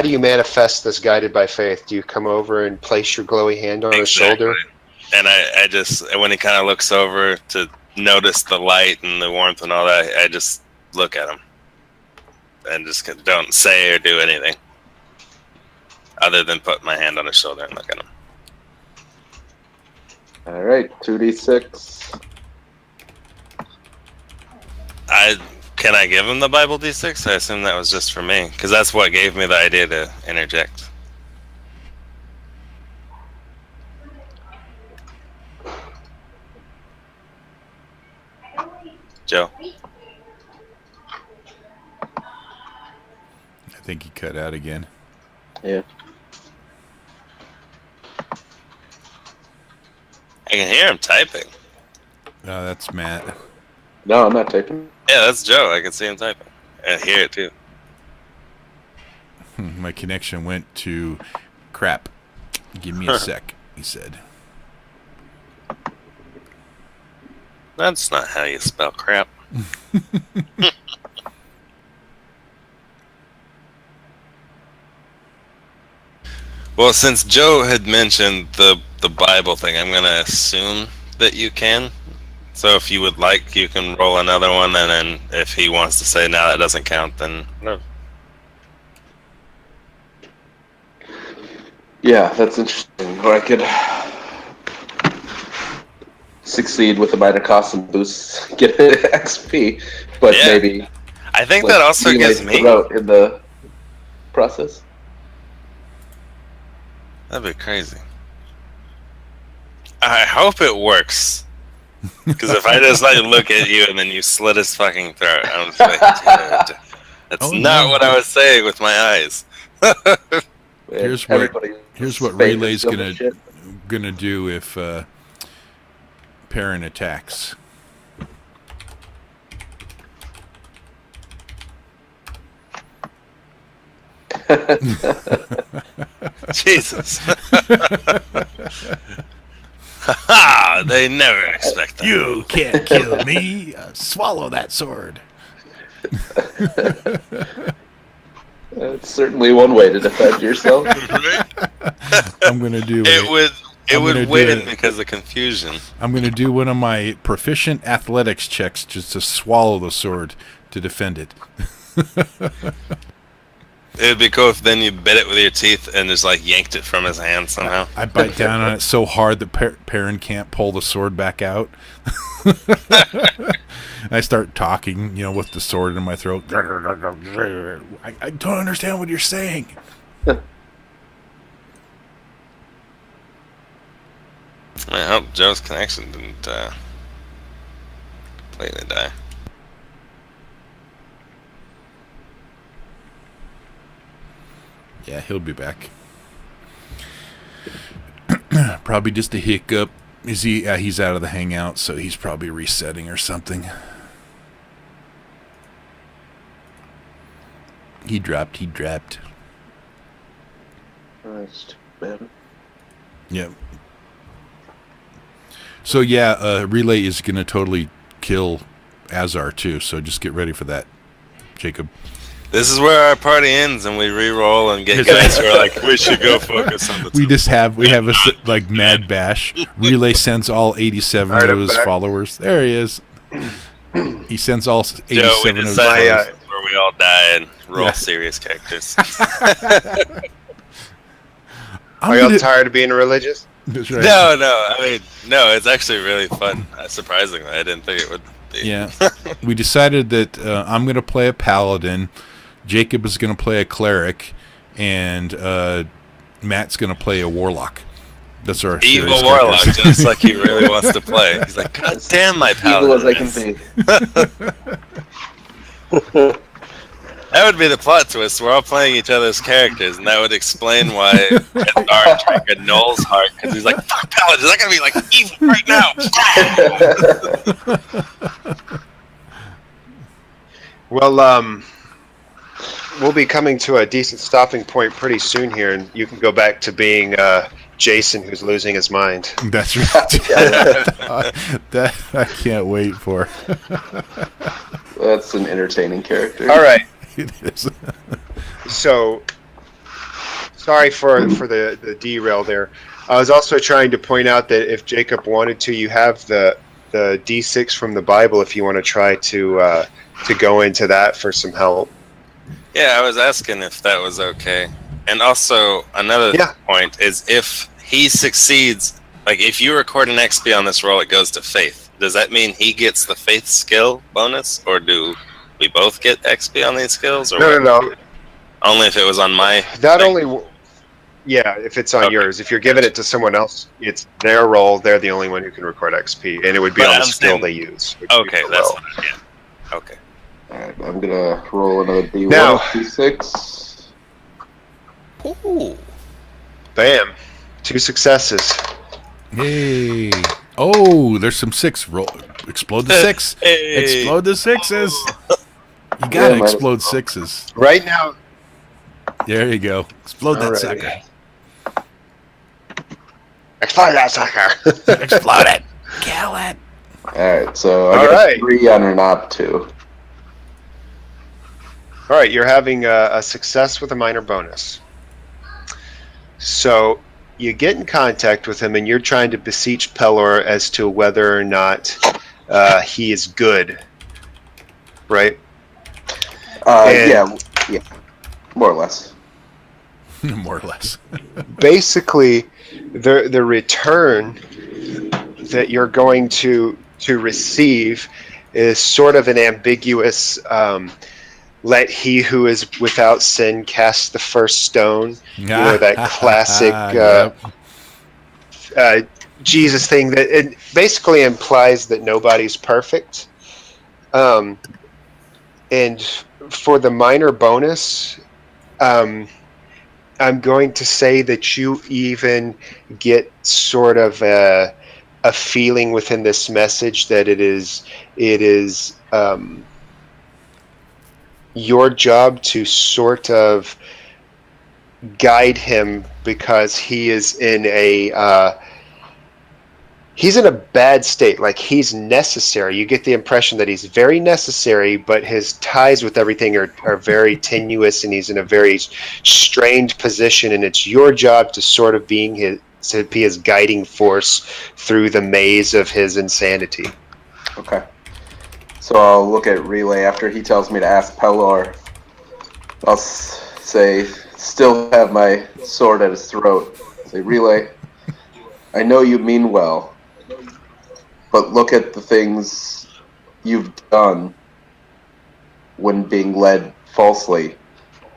do you manifest this guided by faith? Do you come over and place your glowy hand on his shoulder? And I just, when he kind of looks over to notice the light and the warmth and all that, I just look at him. And just don't say or do anything. Other than put my hand on his shoulder and look at him. Alright, 2d6. Can I give him the Bible D6? I assume that was just for me. Because that's what gave me the idea to interject. Joe? I think he cut out again. Yeah. I can hear him typing. Oh, that's Matt. No, I'm not typing. Yeah, that's Joe. I can see him typing. I hear it too. My connection went to crap. Give me a sec, he said. That's not how you spell crap. Well, since Joe had mentioned the Bible thing, I'm going to assume that you can. So if you would like, you can roll another one, and then if he wants to say, no, that doesn't count, then no. Yeah, that's interesting. Or I could succeed with a minor cost and boost, get an XP, but Yeah. maybe I think that also gives me... route in the process. That'd be crazy. I hope it works. Because if I just look at you and then you slit his fucking throat, I'm just like, dude, that's not what I was saying with my eyes. Here's what Relay's gonna do if Perrin attacks. Jesus. Ha! They never expect that. You can't kill me. Swallow that sword. That's certainly one way to defend yourself. I'm gonna do It would win because of confusion. I'm gonna do one of my proficient athletics checks just to swallow the sword to defend it. It would be cool if then you bit it with your teeth and just yanked it from his hand somehow. I bite down on it so hard that Perrin can't pull the sword back out. I start talking, with the sword in my throat. I don't understand what you're saying. I hope Joe's connection didn't completely die. Yeah, he'll be back. Probably just a hiccup. Is he? He's out of the Hangout, so he's probably resetting or something. He dropped. That's too bad. Yeah. So yeah, Relay is going to totally kill Azar too. So just get ready for that, Jacob. This is where our party ends, and we re-roll and get guys who are like, we should go focus on the We have a like mad bash. Relay sends all 87 of his followers. There he is. He sends all 87 Joe, we of his decided followers. where we all die and roll serious characters. Are y'all tired of being religious? That's right. No, it's actually really fun. Surprisingly, I didn't think it would be. Yeah. We decided that I'm going to play a paladin, Jacob is going to play a cleric, and Matt's going to play a warlock. That's our evil warlock, just like he really wants to play. He's like, God damn my paladin. Evil as I can be. That would be the plot twist. We're all playing each other's characters, and that would explain why Azar drank a Knoll's heart, because he's like, fuck paladins, I gotta be like evil right now. Well, we'll be coming to a decent stopping point pretty soon here, and you can go back to being Jason, who's losing his mind. That's right. That I can't wait for. That's an entertaining character. All right. It is. So, sorry for the derail there. I was also trying to point out that if Jacob wanted to, you have the D6 from the Bible if you want to try to go into that for some help. Yeah, I was asking if that was okay. And also, another point is if he succeeds, like if you record an XP on this roll, it goes to Faith. Does that mean he gets the Faith skill bonus, or do we both get XP on these skills? Or No. Only if it was on my... if it's on yours. If you're giving it to someone else, it's their roll. They're the only one who can record XP, and it would be on the skill they use. Okay, that's what I get. Okay. Alright, I'm gonna roll another D1, now, D6. Ooh. Bam. 2 successes. Hey. Oh, there's some 6. Roll. Explode the 6. Hey. Explode the 6s. You gotta explode 6s. Right now. There you go. Explode that sucker. Explode that sucker. Explode it. Kill it. Alright, so I got 3 on an op 2. All right, you're having a success with a minor bonus. So you get in contact with him, and you're trying to beseech Pelor as to whether or not he is good, right? Yeah, more or less. More or less. Basically, the return that you're going to receive is sort of an ambiguous. Let he who is without sin cast the first stone. You know, that classic Jesus thing that it basically implies that nobody's perfect. And for the minor bonus, I'm going to say that you even get sort of a feeling within this message that it is your job to sort of guide him, because he is in a bad state. Like, he's necessary. You get the impression that he's very necessary, but his ties with everything are very tenuous, and he's in a very strained position, and it's your job to sort of be his guiding force through the maze of his insanity. Okay. So I'll look at Relay after he tells me to ask Pelor. I'll say, still have my sword at his throat. Say, Relay, I know you mean well, but look at the things you've done when being led falsely.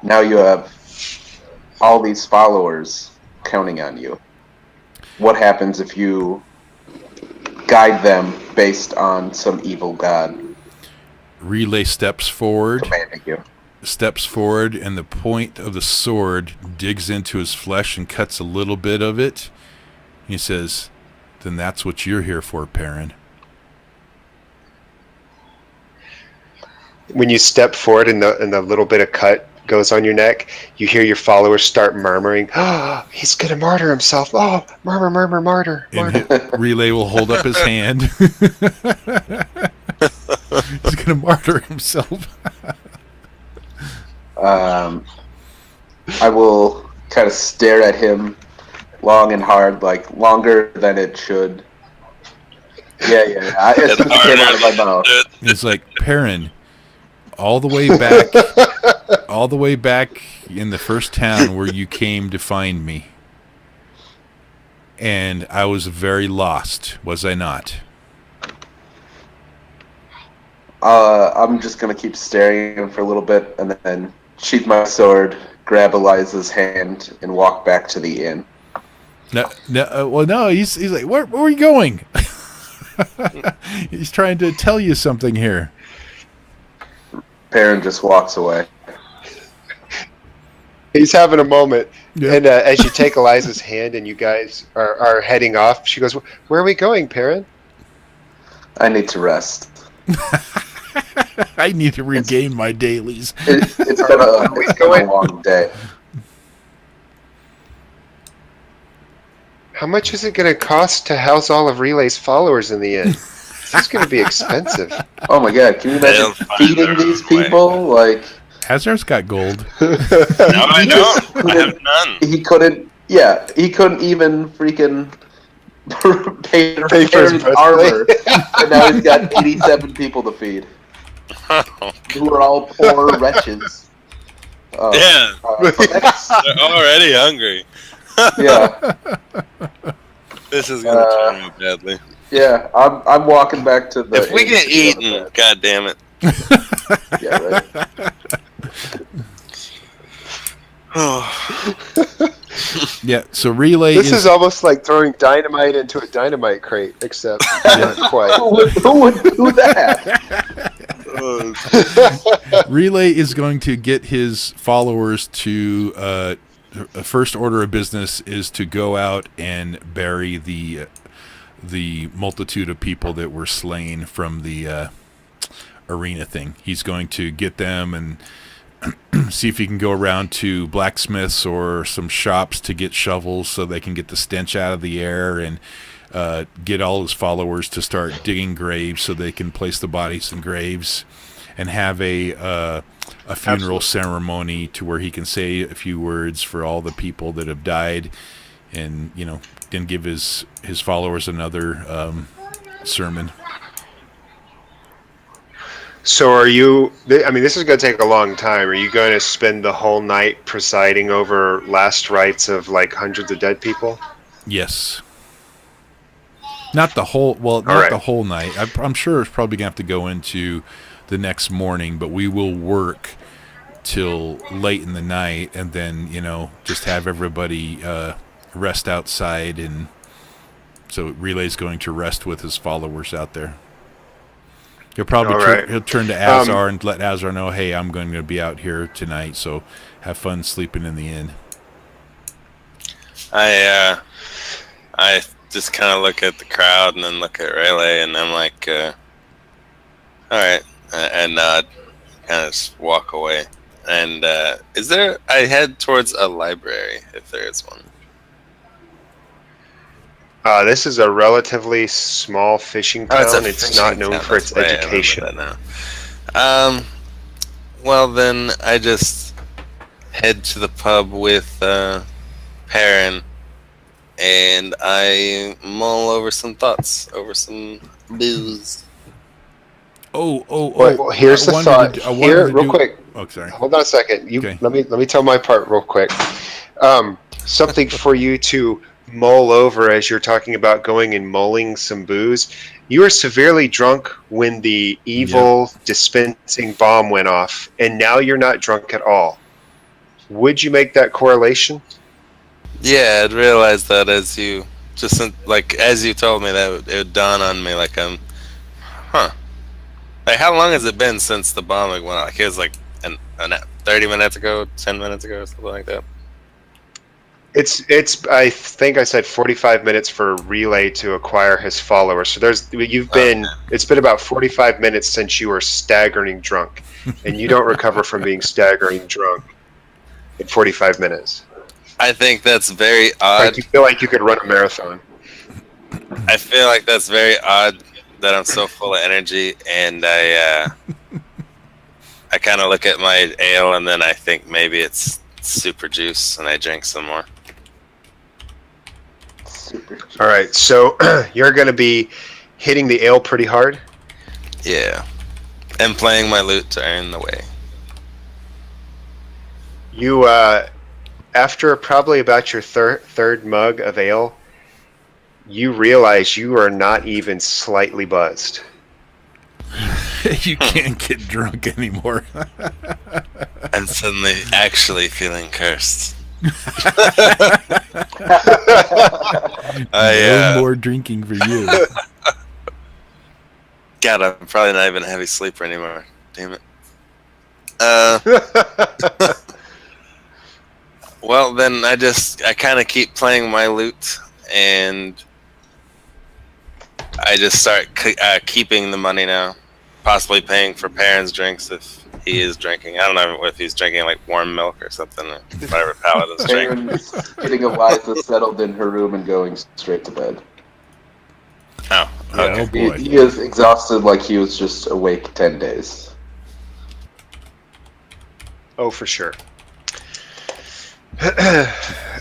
Now you have all these followers counting on you. What happens if you guide them based on some evil god? Relay steps forward. Commanding you. Steps forward, and the point of the sword digs into his flesh and cuts a little bit of it. He says, "Then that's what you're here for, Perrin." When you step forward and the little bit of cut goes on your neck, you hear your followers start murmuring, "Oh, he's gonna martyr himself! Oh, martyr, martyr, martyr, martyr!" And Relay will hold up his hand. He's gonna martyr himself. I will kind of stare at him long and hard, like longer than it should. Yeah. It came out of my mouth. It's like, Perrin, all the way back in the first town where you came to find me. And I was very lost, was I not? I'm just gonna keep staring at him for a little bit, and then sheath my sword, grab Eliza's hand, and walk back to the inn. No. He's like, where are you going? He's trying to tell you something here. Perrin just walks away. He's having a moment, Yeah. and as you take Eliza's hand and you guys are heading off, she goes, "Where are we going, Perrin?" I need to rest. I need to regain my dailies. It's been a long day. How much is it going to cost to house all of Relay's followers in the inn? This is going to be expensive. Oh my god, can you imagine feeding these people? Like, Hazard's got gold. No, I don't. I have none. he couldn't even freaking pay for Pay for his his breastplate. armor. And now he's got 87 people to feed, who are all poor wretches. Yeah, they're already hungry. Yeah. This is gonna turn out badly. Yeah, I'm walking back to the. If we get eaten, god damn it. Yeah, right. Yeah, so Relay This is almost like throwing dynamite into a dynamite crate, except not quite. Who would do that? Relay is going to get his followers to first order of business is to go out and bury the multitude of people that were slain from the arena thing. He's going to get them and see if he can go around to blacksmiths or some shops to get shovels so they can get the stench out of the air, and get all his followers to start digging graves so they can place the bodies in graves, and have a funeral ceremony to where he can say a few words for all the people that have died, and then give his followers another sermon. So are you, I mean, this is going to take a long time. Are you going to spend the whole night presiding over last rites of like hundreds of dead people? Yes. Not the whole, right. the whole night. I'm sure it's probably going to have to go into the next morning, but we will work till late in the night, and then, just have everybody rest outside, and so Relay's going to rest with his followers out there. He'll probably he'll turn to Azar and let Azar know, hey, I'm going to be out here tonight, so have fun sleeping in the inn. I just kind of look at the crowd and then look at Relay, and I'm like, all right, and nod, kind of just walk away. And I head towards a library, if there is one. This is a relatively small fishing town. It's not known for its education. Well, then I just head to the pub with Perrin, and I mull over some thoughts, over some booze. Well, here's the thought. Here, real quick. Oh, sorry. Hold on a second. Okay. Let me tell my part real quick. Something for you to mull over as you're talking about going and mulling some booze. You were severely drunk when the evil dispensing bomb went off, and now you're not drunk at all. Would you make that correlation? Yeah, I'd realize that as you told me that, it would dawn on me like like how long has it been since the bombing went off? Like it was like 30 minutes ago, 10 minutes ago, something like that. It's I think I said 45 minutes for Relay to acquire his followers. So it's been about 45 minutes since you were staggering drunk, and you don't recover from being staggering drunk. in 45 minutes. I think that's very odd. Like you feel like you could run a marathon. I feel like that's very odd that I'm so full of energy, and I kind of look at my ale, and then I think maybe it's super juice, and I drink some more. All right, so you're going to be hitting the ale pretty hard. Yeah, and playing my lute to earn the way. You, after probably about your third mug of ale, you realize you are not even slightly buzzed. You can't get drunk anymore. And suddenly actually feeling cursed. No more drinking for you. God, I'm probably not even a heavy sleeper anymore. Damn it. Well, then I kind of keep playing my lute, and I just start keeping the money now. Possibly paying for Perrin's drinks if he is drinking. I don't know if he's drinking like warm milk or something. Or whatever Paladin's drinking. Perrin's getting Eliza settled in her room and going straight to bed. Oh, okay. Oh boy. He is exhausted like he was just awake 10 days. Oh, for sure.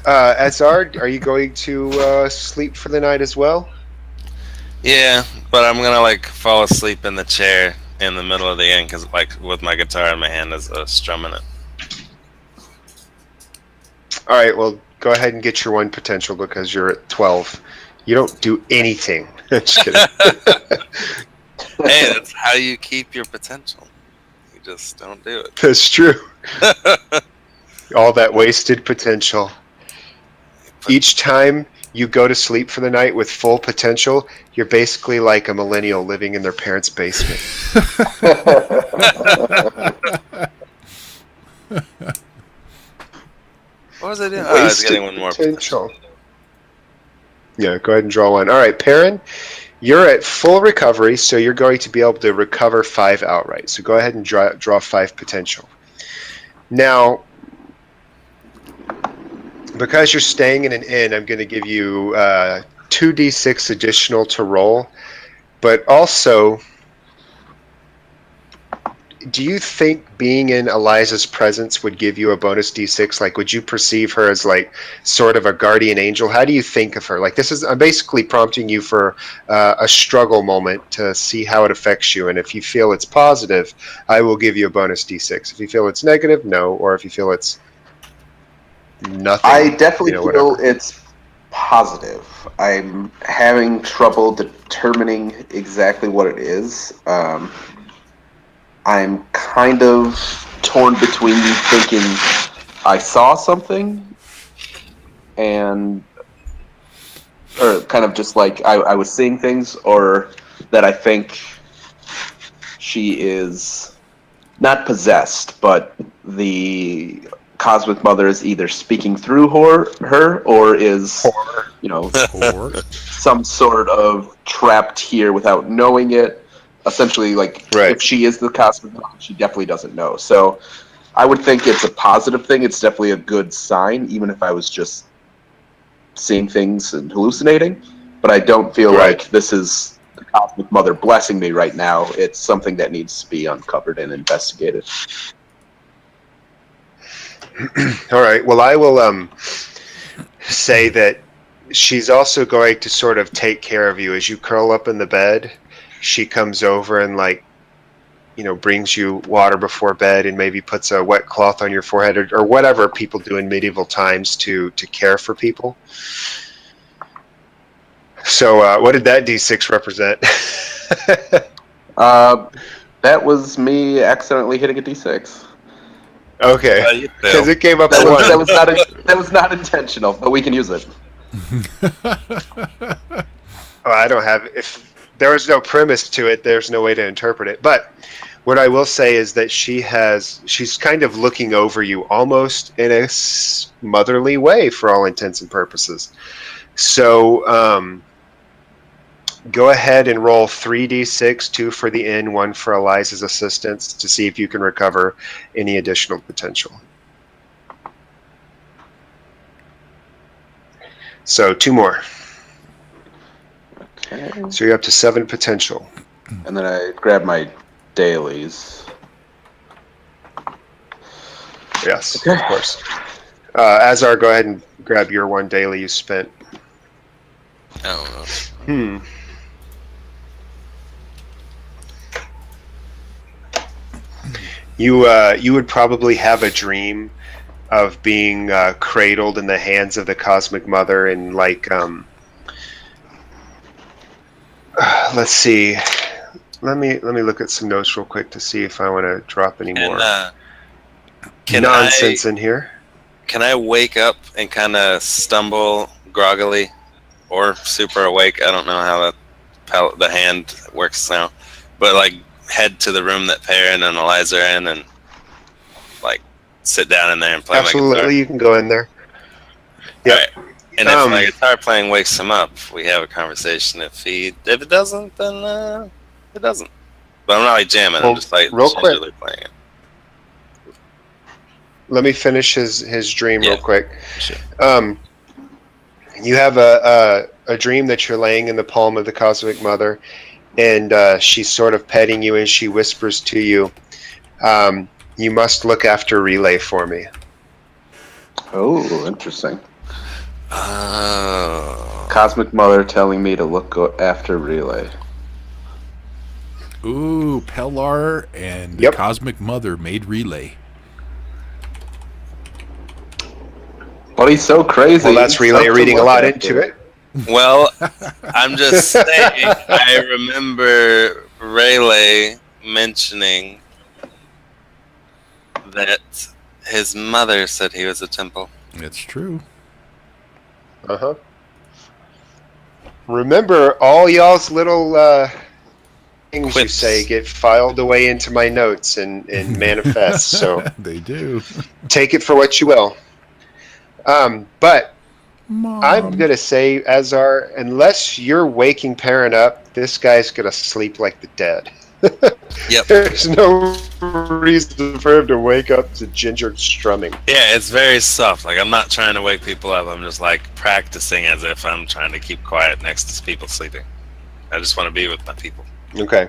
Azard, are you going to sleep for the night as well? Yeah, but I'm gonna like fall asleep in the chair in the middle of the inn, because like with my guitar in my hand as strumming it. All right, well, go ahead and get your one potential because you're at 12. You don't do anything. Just kidding. Hey, that's how you keep your potential. You just don't do it. That's true. All that wasted potential. Each time you go to sleep for the night with full potential, you're basically like a millennial living in their parents' basement. What was I doing? I was getting one more potential. Yeah, go ahead and draw one. All right, Perrin, you're at full recovery, so you're going to be able to recover 5 outright. So go ahead and draw 5 potential. Now, because you're staying in an inn, I'm going to give you 2d6 additional to roll. But also, do you think being in Eliza's presence would give you a bonus d6? Like, would you perceive her as like sort of a guardian angel? How do you think of her? Like, I'm basically prompting you for a struggle moment to see how it affects you. And if you feel it's positive, I will give you a bonus d6. If you feel it's negative, no. Or if you feel it's nothing. I definitely feel whatever. it's positive. I'm having trouble determining exactly what it is. I'm kind of torn between thinking I saw something or kind of just like I was seeing things, or that I think she is not possessed, but the Cosmic Mother is either speaking through her or is, some sort of trapped here without knowing it. Essentially, like, Right. If she is the Cosmic Mother, she definitely doesn't know. So I would think it's a positive thing. It's definitely a good sign, even if I was just seeing things and hallucinating. But I don't feel like this is the Cosmic Mother blessing me right now. It's something that needs to be uncovered and investigated. All right. Well, I will say that she's also going to sort of take care of you as you curl up in the bed. She comes over and brings you water before bed and maybe puts a wet cloth on your forehead or whatever people do in medieval times to care for people. So what did that D6 represent? That was me accidentally hitting a D6. Okay, because it came up that one. That was not intentional, but we can use it. I don't have. If there was no premise to it, there's no way to interpret it. But what I will say is that she's kind of looking over you almost in a motherly way for all intents and purposes. So go ahead and roll 3d6, 2 for the inn, 1 for Eliza's assistance, to see if you can recover any additional potential. So 2 more. Okay. So you're up to 7 potential. And then I grab my dailies. Yes, Okay. of course. Azar, go ahead and grab your 1 daily you spent. I don't know. You would probably have a dream of being cradled in the hands of the Cosmic Mother and like let's see. Let me look at some notes real quick to see if I want to drop any more Can nonsense in here. Can I wake up and kind of stumble groggily, or super awake? I don't know how the hand works now, but like head to the room that Perrin and Eliza are in, and like sit down in there and play my guitar. Absolutely, you can go in there. Yeah. Right. And if my guitar playing wakes him up, we have a conversation. If it doesn't, then it doesn't. But I'm not like jamming. Well, I'm just like real quick. gingerly playing it. Let me finish his dream real quick. Sure. You have a dream that you're laying in the palm of the Cosmic Mother, and she's sort of petting you, and she whispers to you, "You must look after Relay for me." Oh, interesting. Oh. Cosmic Mother telling me to look after Relay. Ooh, Pellar and the Yep. Cosmic Mother made Relay. But he's so crazy. Well, that's Relay reading a lot into it. Well, I'm just saying, I remember Rayleigh mentioning that his mother said he was a temple. That's true. Uh-huh. Remember, all y'all's little things you Quips. say get filed away into my notes and manifest, so They do. take it for what you will. But Mom. I'm going to say, Azar, unless you're waking Perrin up, this guy's going to sleep like the dead. Yep. There's no reason for him to wake up to ginger strumming. Yeah, it's very soft. Like, I'm not trying to wake people up. I'm just like practicing as if I'm trying to keep quiet next to people sleeping. I just want to be with my people. Okay.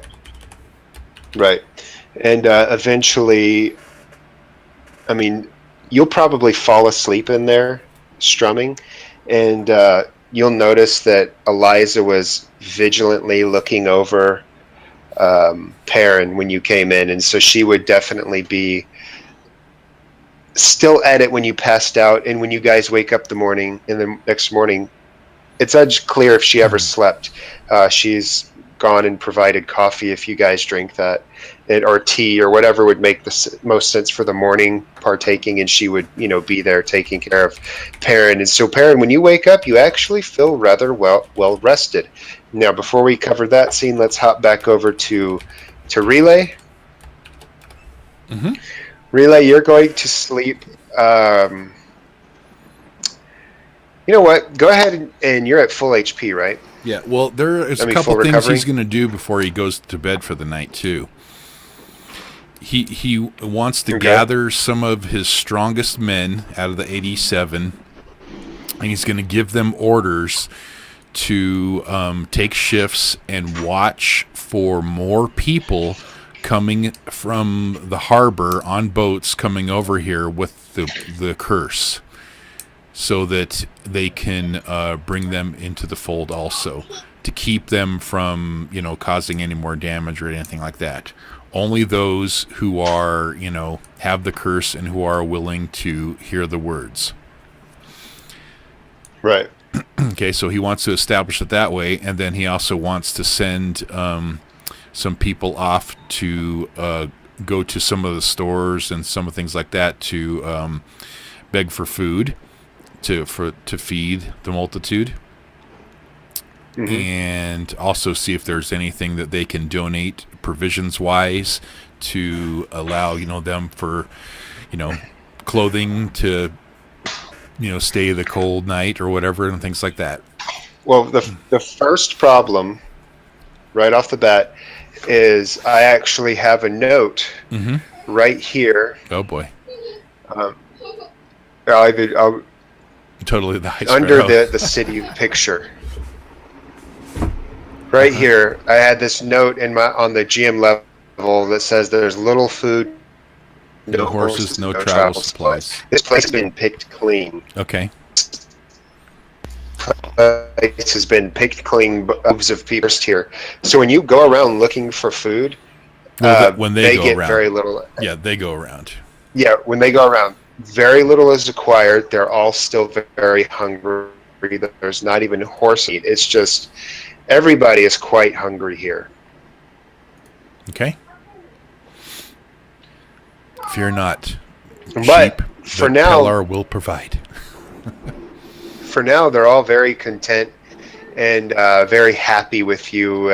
Right. And eventually, I mean, you'll probably fall asleep in there strumming, and you'll notice that Eliza was vigilantly looking over Perrin when you came in, and so she would definitely be still at it when you passed out, and when you guys wake up in the next morning, it's unclear if she ever slept. She's gone and provided coffee if you guys drink that, or tea, or whatever would make the most sense for the morning partaking, and she would, be there taking care of Perrin. And so, Perrin, when you wake up, you actually feel rather well rested. Now, before we cover that scene, let's hop back over to Relay. Mm-hmm. Relay, you're going to sleep. You know what? Go ahead and you're at full HP, right? Yeah, well, there is a full couple things recovery? he's going to do before he goes to bed for the night, too. He wants to gather some of his strongest men out of the 87, and he's going to give them orders to take shifts and watch for more people coming from the harbor on boats coming over here with the curse, so that they can bring them into the fold also, to keep them from, causing any more damage or anything like that. Only those who are, have the curse and who are willing to hear the words. Right. Okay, so he wants to establish it that way, and then he also wants to send some people off to go to some of the stores and some of things like that to beg for food to feed the multitude. Mm-hmm. And also see if there's anything that they can donate provisions wise to allow them for clothing to stay the cold night or whatever, and things like that. Well, the first problem right off the bat is I actually have a note right here. Oh boy. Totally the high under sparrow. the city picture. Right here, I had this note on the GM level that says there's little food, No horses, no travel supplies. This place has been picked clean. Okay. It has been picked clean of people here. So when you go around looking for food, When they go get around. very little. Yeah, they go around. Yeah, when they go around, very little is acquired. They're all still very hungry. There's not even horse meat. It's just everybody is quite hungry here. Okay. Fear not. But Sheep, for the now, Pelar will provide. for now, they're all very content and very happy with you.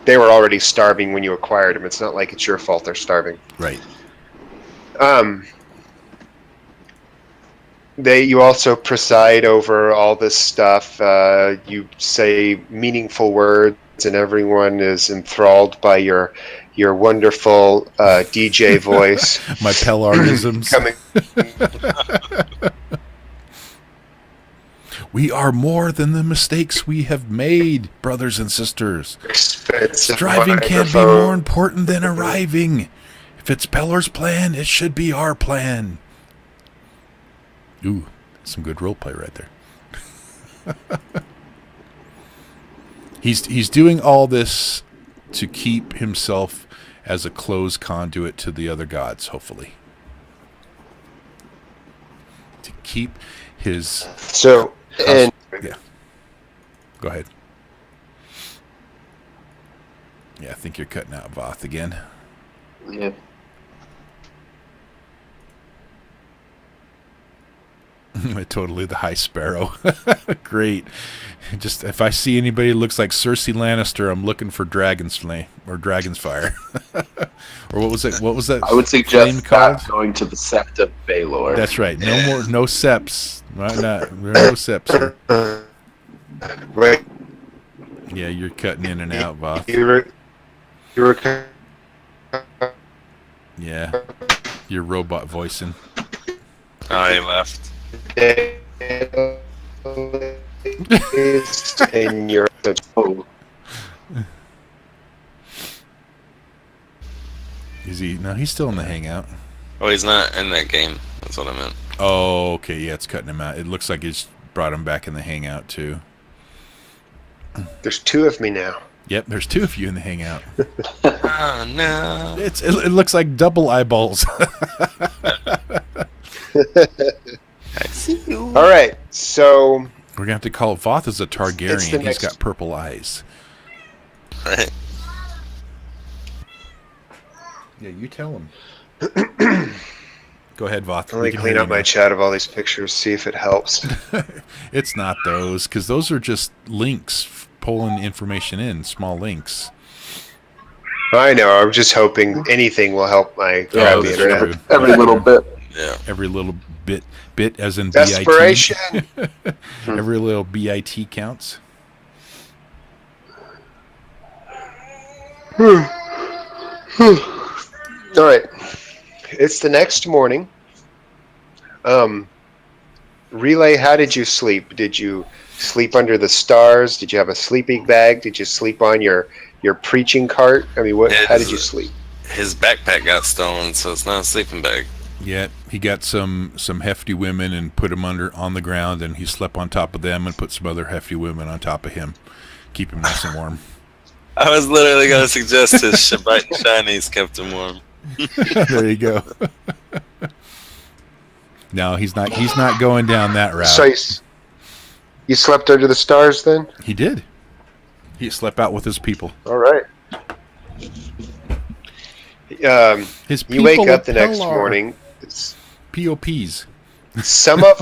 They were already starving when you acquired them. It's not like it's your fault they're starving. Right. You also preside over all this stuff. You say meaningful words, and everyone is enthralled by your wonderful DJ voice. My Pelarisms. We are more than the mistakes we have made, brothers and sisters. Striving can't be more important than arriving. If it's Pellar's plan, it should be our plan. Ooh, some good roleplay right there. He's doing all this to keep himself as a closed conduit to the other gods, hopefully. To keep his... And yeah. Go ahead. Yeah, I think you're cutting out Voth again. Yeah. Totally the High Sparrow. Great. Just if I see anybody who looks like Cersei Lannister, I'm looking for Dragon's Flame or Dragon's Fire. Or what was it? What was that? I would suggest not going to the Sept of Baelor. That's right. No seps. There are no seps here. Right. Yeah, you're cutting in and out, Voth. You were Yeah. You're robot voicing. Oh, he left. in your Is he? No, he's still in the Hangout. Oh, he's not in that game. That's what I meant. Oh, okay. Yeah, it's cutting him out. It looks like it's brought him back in the Hangout, too. There's two of me now. Yep, there's two of you in the Hangout. Oh, no. It looks like double eyeballs. I see you. All right, so We're going to have to call Voth as a It's Targaryen. the He's next- got purple eyes. Right. Yeah, you tell him. Go ahead, Voth. let We me can clean hear up you my now. chat of all these pictures, see if it helps. It's not those, because those are just links pulling information in, small links. I know. I'm just hoping anything will help my crappy that's internet. true. Every little bit. Yeah. Every little bit as in Desperation. BIT. Every little BIT counts. All right. It's the next morning. Relay, how did you sleep? Did you sleep under the stars? Did you have a sleeping bag? Did you sleep on your preaching cart? I mean, how did you sleep? His backpack got stolen, so it's not a sleeping bag. Yeah, he got some hefty women and put them on the ground, and he slept on top of them and put some other hefty women on top of him. Keep him nice and warm. I was literally going to suggest his Shabbat Shinies kept him warm. There you go. No, he's not going down that route. So you slept under the stars then? He did. He slept out with his people. All right. His people You wake up of the next Pelar. morning. POPs. Some of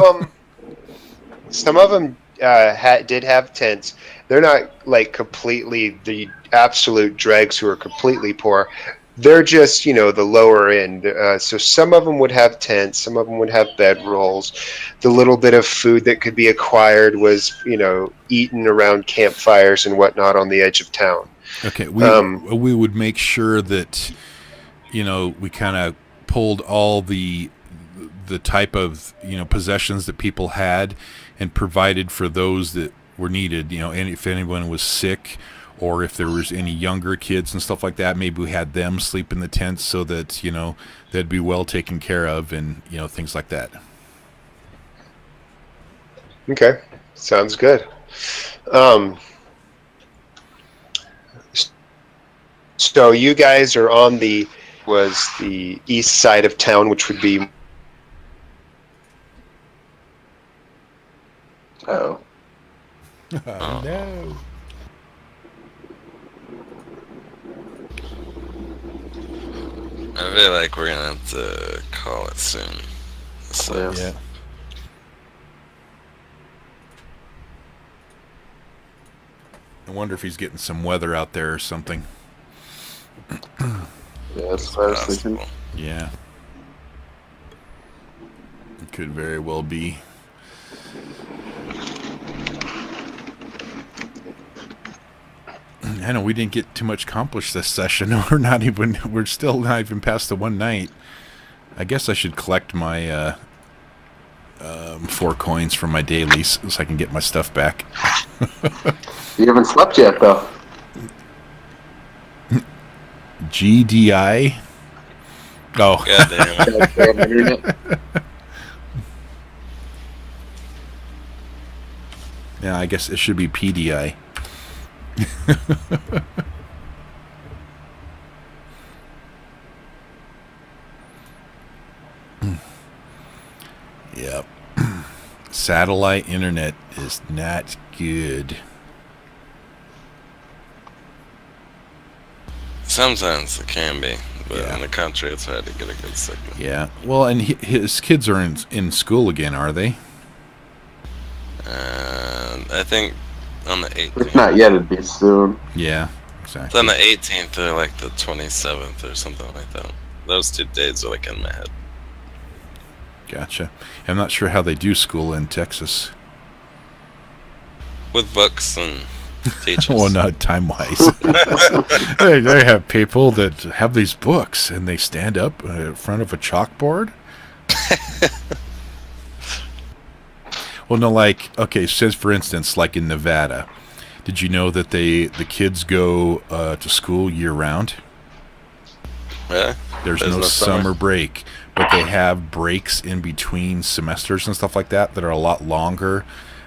them did have tents. They're not like completely the absolute dregs who are completely poor. They're just, the lower end. So some of them would have tents. Some of them would have bedrolls. The little bit of food that could be acquired was, eaten around campfires and whatnot on the edge of town. Okay, we would make sure that, we kind of pulled all the the type of possessions that people had, and provided for those that were needed. And if anyone was sick, or if there was any younger kids and stuff like that, maybe we had them sleep in the tents so that they'd be well taken care of, and things like that. Okay, sounds good. So you guys are on the east side of town, which would be. Oh. Oh no. I feel like we're gonna have to call it soon. So. Yeah. I wonder if he's getting some weather out there or something. Yeah, that's what I was thinking. Yeah. It could very well be. I know we didn't get too much accomplished this session. We're still not even past the one night. I guess I should collect my 4 coins from my dailies so I can get my stuff back. You haven't slept yet, though. GDI? Oh. Goddamn. Yeah, I guess it should be PDI. Yep. Satellite internet is not good. Sometimes it can be, but Yeah. in the country it's hard to get a good signal. Yeah. Well, and his kids are in school again, are they? I think on the 18th. If not yet, it'd be soon. Yeah, It's exactly. on the 18th or like the 27th or something like that. Those 2 dates are like in my head. Gotcha. I'm not sure how they do school in Texas. With books and teachers. Well, not time-wise. They have people that have these books, and they stand up in front of a chalkboard. Well, no, okay, says for instance, like in Nevada, did you know that the kids go to school year-round? Yeah? There's no summer break, but they have breaks in between semesters and stuff like that are a lot longer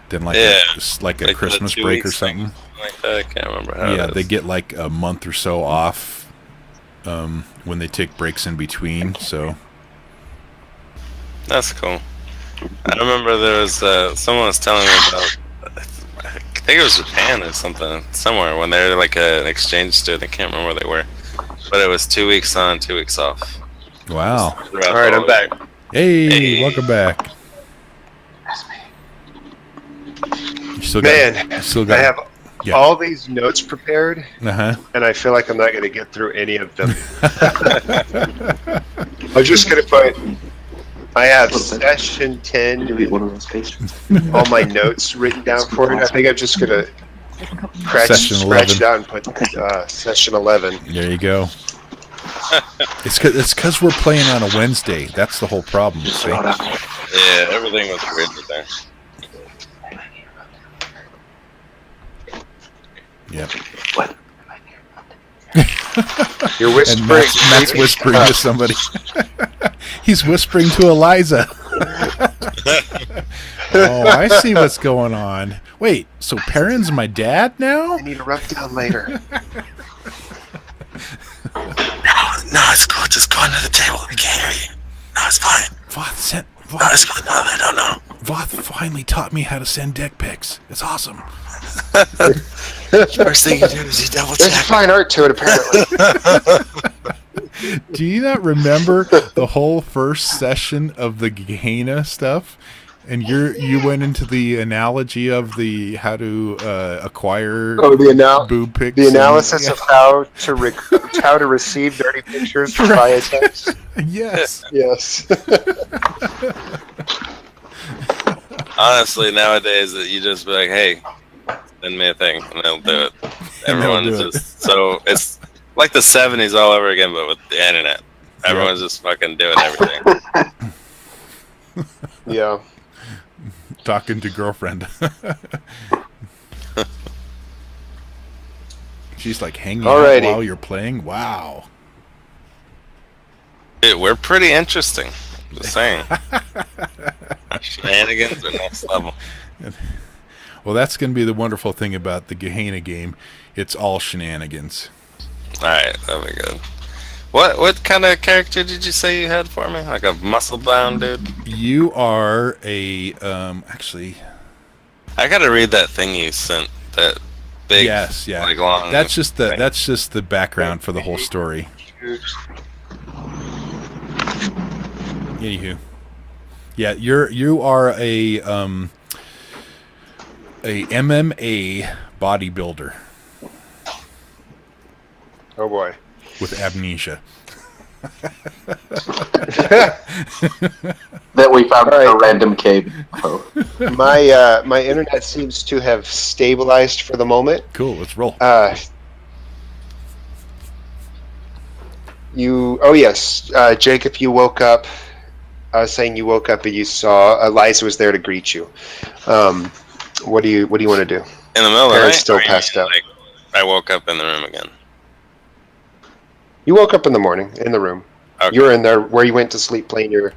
than like a Like Christmas the 2 break or weeks thing, something. like that. I can't remember how Yeah, it they is. get like a month or so off when they take breaks in between. So That's cool. I remember there was someone was telling me about. I think it was Japan or something somewhere when they were like an exchange student. I can't remember where they were, but it was 2 weeks on, 2 weeks off. wow. Throughout All right, the I'm whole back. Hey, Hey. welcome back. You still Man, you still I got. have Yeah. all these notes prepared, Uh-huh. and I feel like I'm not going to get through any of them. I'm just going to put. I have session 10, Maybe eat one of those pastries. all my notes written down for it. I think I'm just going to Session scratch 11. it out and put session 11. There you go. It's because we're playing on a Wednesday. That's the whole problem. See? Yeah, everything was weird with there. Yep. What? You're And whispering. Matt's whispering to somebody. He's whispering to Eliza. Oh, I see what's going on. Wait, so Perrin's my dad now? I need to rub down later. No, it's cool. Just go under the table. We can't hear you. No, it's fine. Voth It's cool. No, they don't know. Voth finally taught me how to send dick pics. It's awesome. First thing you do is you double There's check. fine art to it, apparently. Do you not remember the whole first session of the Gehenna stuff? And you went into the analogy of the how to acquire boob pics. The analysis of how to receive dirty pictures via text. Yes. Yes. Honestly, nowadays you just be like, "Hey, send me a thing," and they'll do it. Everyone's do it. just so it's like the '70s all over again, but with the internet. Everyone's just fucking doing everything. Yeah. Talking to girlfriend. She's like hanging out Alrighty. while you're playing. Wow. Dude, we're pretty interesting. Just saying. Our shenanigans are next level. Well, that's going to be the wonderful thing about the Gehenna game. It's all shenanigans. Alright, that'll be good. What kind of character did you say you had for me? Like a muscle-bound dude? You are a actually. I gotta read that thing you sent. That big, Yes, yeah. like long. That's just thing. the background for the whole story. Anywho, yeah, you are a MMA bodybuilder Oh boy. with amnesia. That we found All in a right. random cave. Oh. My internet seems to have stabilized for the moment. Cool. Let's roll. Oh yes, Jacob, you woke up. I was saying you woke up and you saw Eliza was there to greet you. What do you want to do? In the middle of the night? Parents still Or you passed mean, out. like, I woke up in the room again. You woke up in the morning in the room. Okay. You were in there where you went to sleep playing your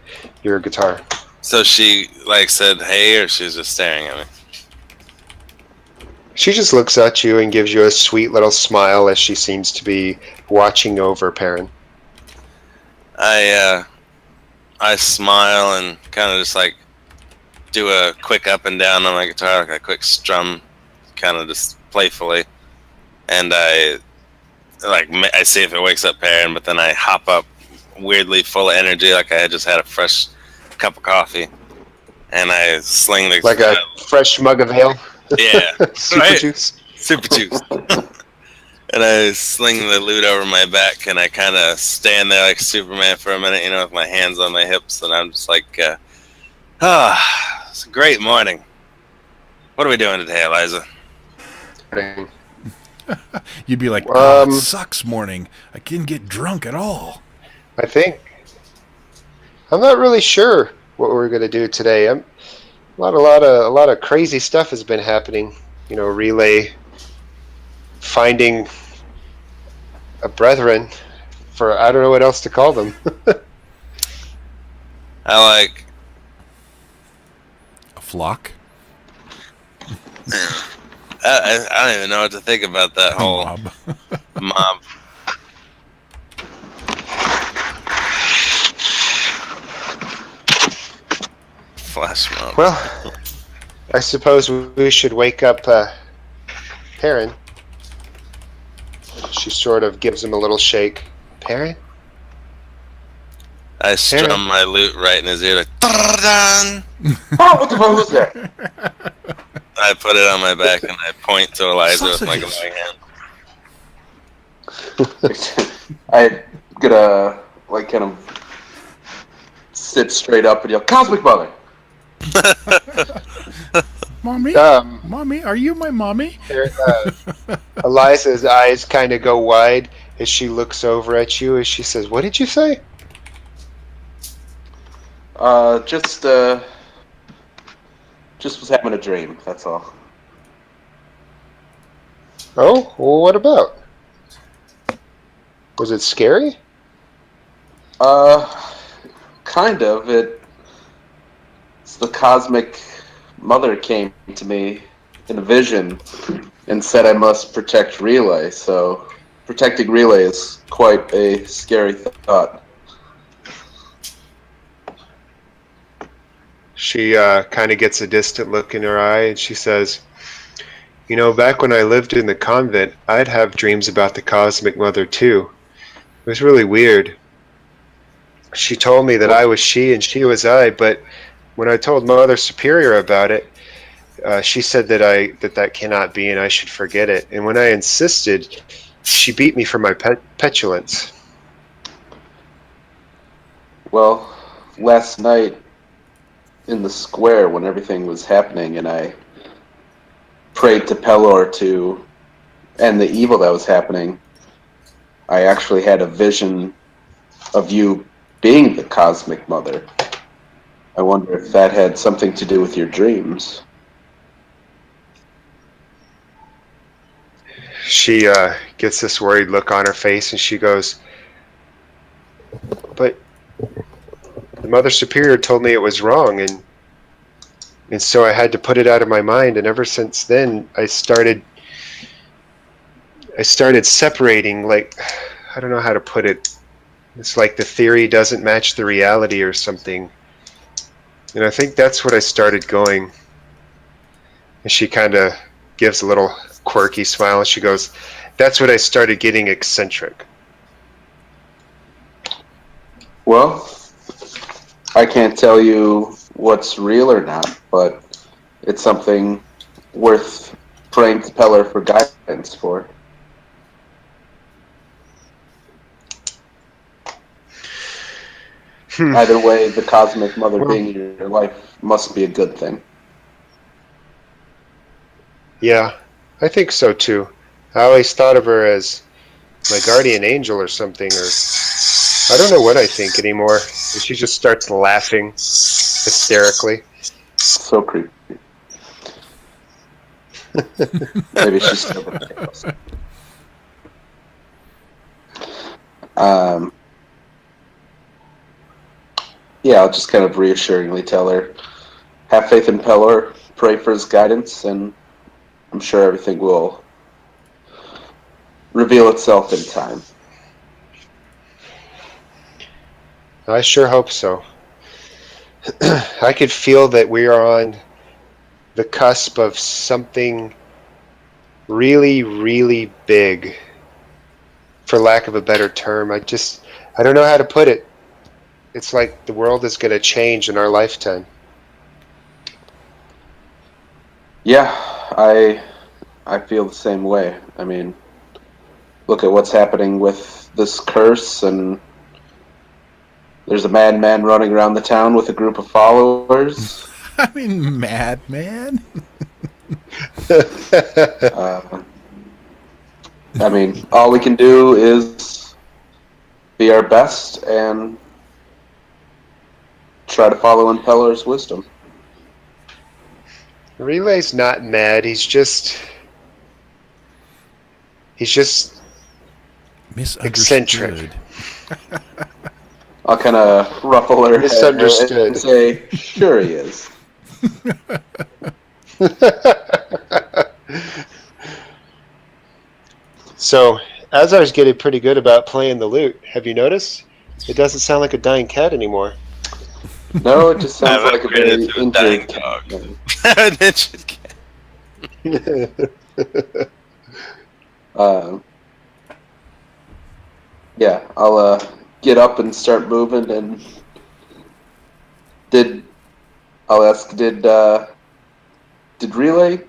guitar. So she like said hey, or she's just staring at me? She just looks at you and gives you a sweet little smile as she seems to be watching over Perrin. I smile and kind of just like do a quick up and down on my guitar, like a quick strum, kind of just playfully, and I see if it wakes up Perrin, but then I hop up weirdly full of energy, like I had just had a fresh cup of coffee, and I sling the Like a fresh mug of ale. yeah, Super right? juice. Super juice. And I sling the lute over my back, and I kind of stand there like Superman for a minute, you know, with my hands on my hips, and I'm just like, it's a great morning. What are we doing today, Eliza? You'd be like, it sucks morning. I didn't get drunk at all. I think. I'm not really sure what we're going to do today. A lot of crazy stuff has been happening. You know, Relay finding a brethren for I don't know what else to call them. I like A flock? I don't even know what to think about that whole Mob. mob. Flash mob. Well, I suppose we should wake up Perrin. She sort of gives him a little shake. Perrin? I strum my lute right in his ear, like, "Dun." Oh, what the fuck was that? I put it on my back and I point to Eliza with my Sausages. glowing hand. I'm gonna like kind of sit straight up and yell, "Cosmic Mother!" Mommy? Mommy, are you my mommy? Eliza's eyes kind of go wide as she looks over at you as she says, "What did you say?" Just was having a dream. That's all. Oh, well, what about? Was it scary? Kind of. It's the Cosmic Mother came to me in a vision and said I must protect Relay. So protecting Relay is quite a scary thought. She kind of gets a distant look in her eye and she says, "You know, back when I lived in the convent, I'd have dreams about the Cosmic Mother too. It was really weird. She told me that I was she and she was I, but when I told Mother Superior about it, she said that that cannot be and I should forget it. And when I insisted, she beat me for my petulance." Well, last night in the square when everything was happening and I prayed to Pelor to end the evil that was happening, I actually had a vision of you being the Cosmic Mother. I wonder if that had something to do with your dreams. She gets this worried look on her face, and she goes, "But the Mother Superior told me it was wrong, and so I had to put it out of my mind. And ever since then, I started separating. Like, I don't know how to put it. It's like the theory doesn't match the reality or something. And I think that's what I started going." And she kind of gives a little quirky smile, and she goes, "That's what I started getting eccentric." Well, I can't tell you what's real or not, but it's something worth praying to Peller for guidance for. Either way, the Cosmic Mother being in your life must be a good thing. Yeah, I think so too. I always thought of her as my guardian angel or something, or I don't know what I think anymore. And she just starts laughing hysterically. So creepy. Maybe she's still ridiculous. Yeah, I'll just kind of reassuringly tell her, have faith in Peller, pray for his guidance, and I'm sure everything will reveal itself in time. I sure hope so. I could feel that we are on the cusp of something really, really big, for lack of a better term. I don't know how to put it. It's like the world is going to change in our lifetime. Yeah, I feel the same way. I mean, look at what's happening with this curse, and there's a madman running around the town with a group of followers. I mean, madman. I mean, all we can do is be our best and try to follow in Peller's wisdom. Relay's not mad. He's just eccentric. I'll kind of ruffle her Misunderstood. head and say, sure he is. So, Azar's getting pretty good about playing the lute. Have you noticed? It doesn't sound like a dying cat anymore. No, it just sounds like a very dying injured dog. cat. An injured cat. Yeah, I'll get up and start moving. And I'll ask, did Relay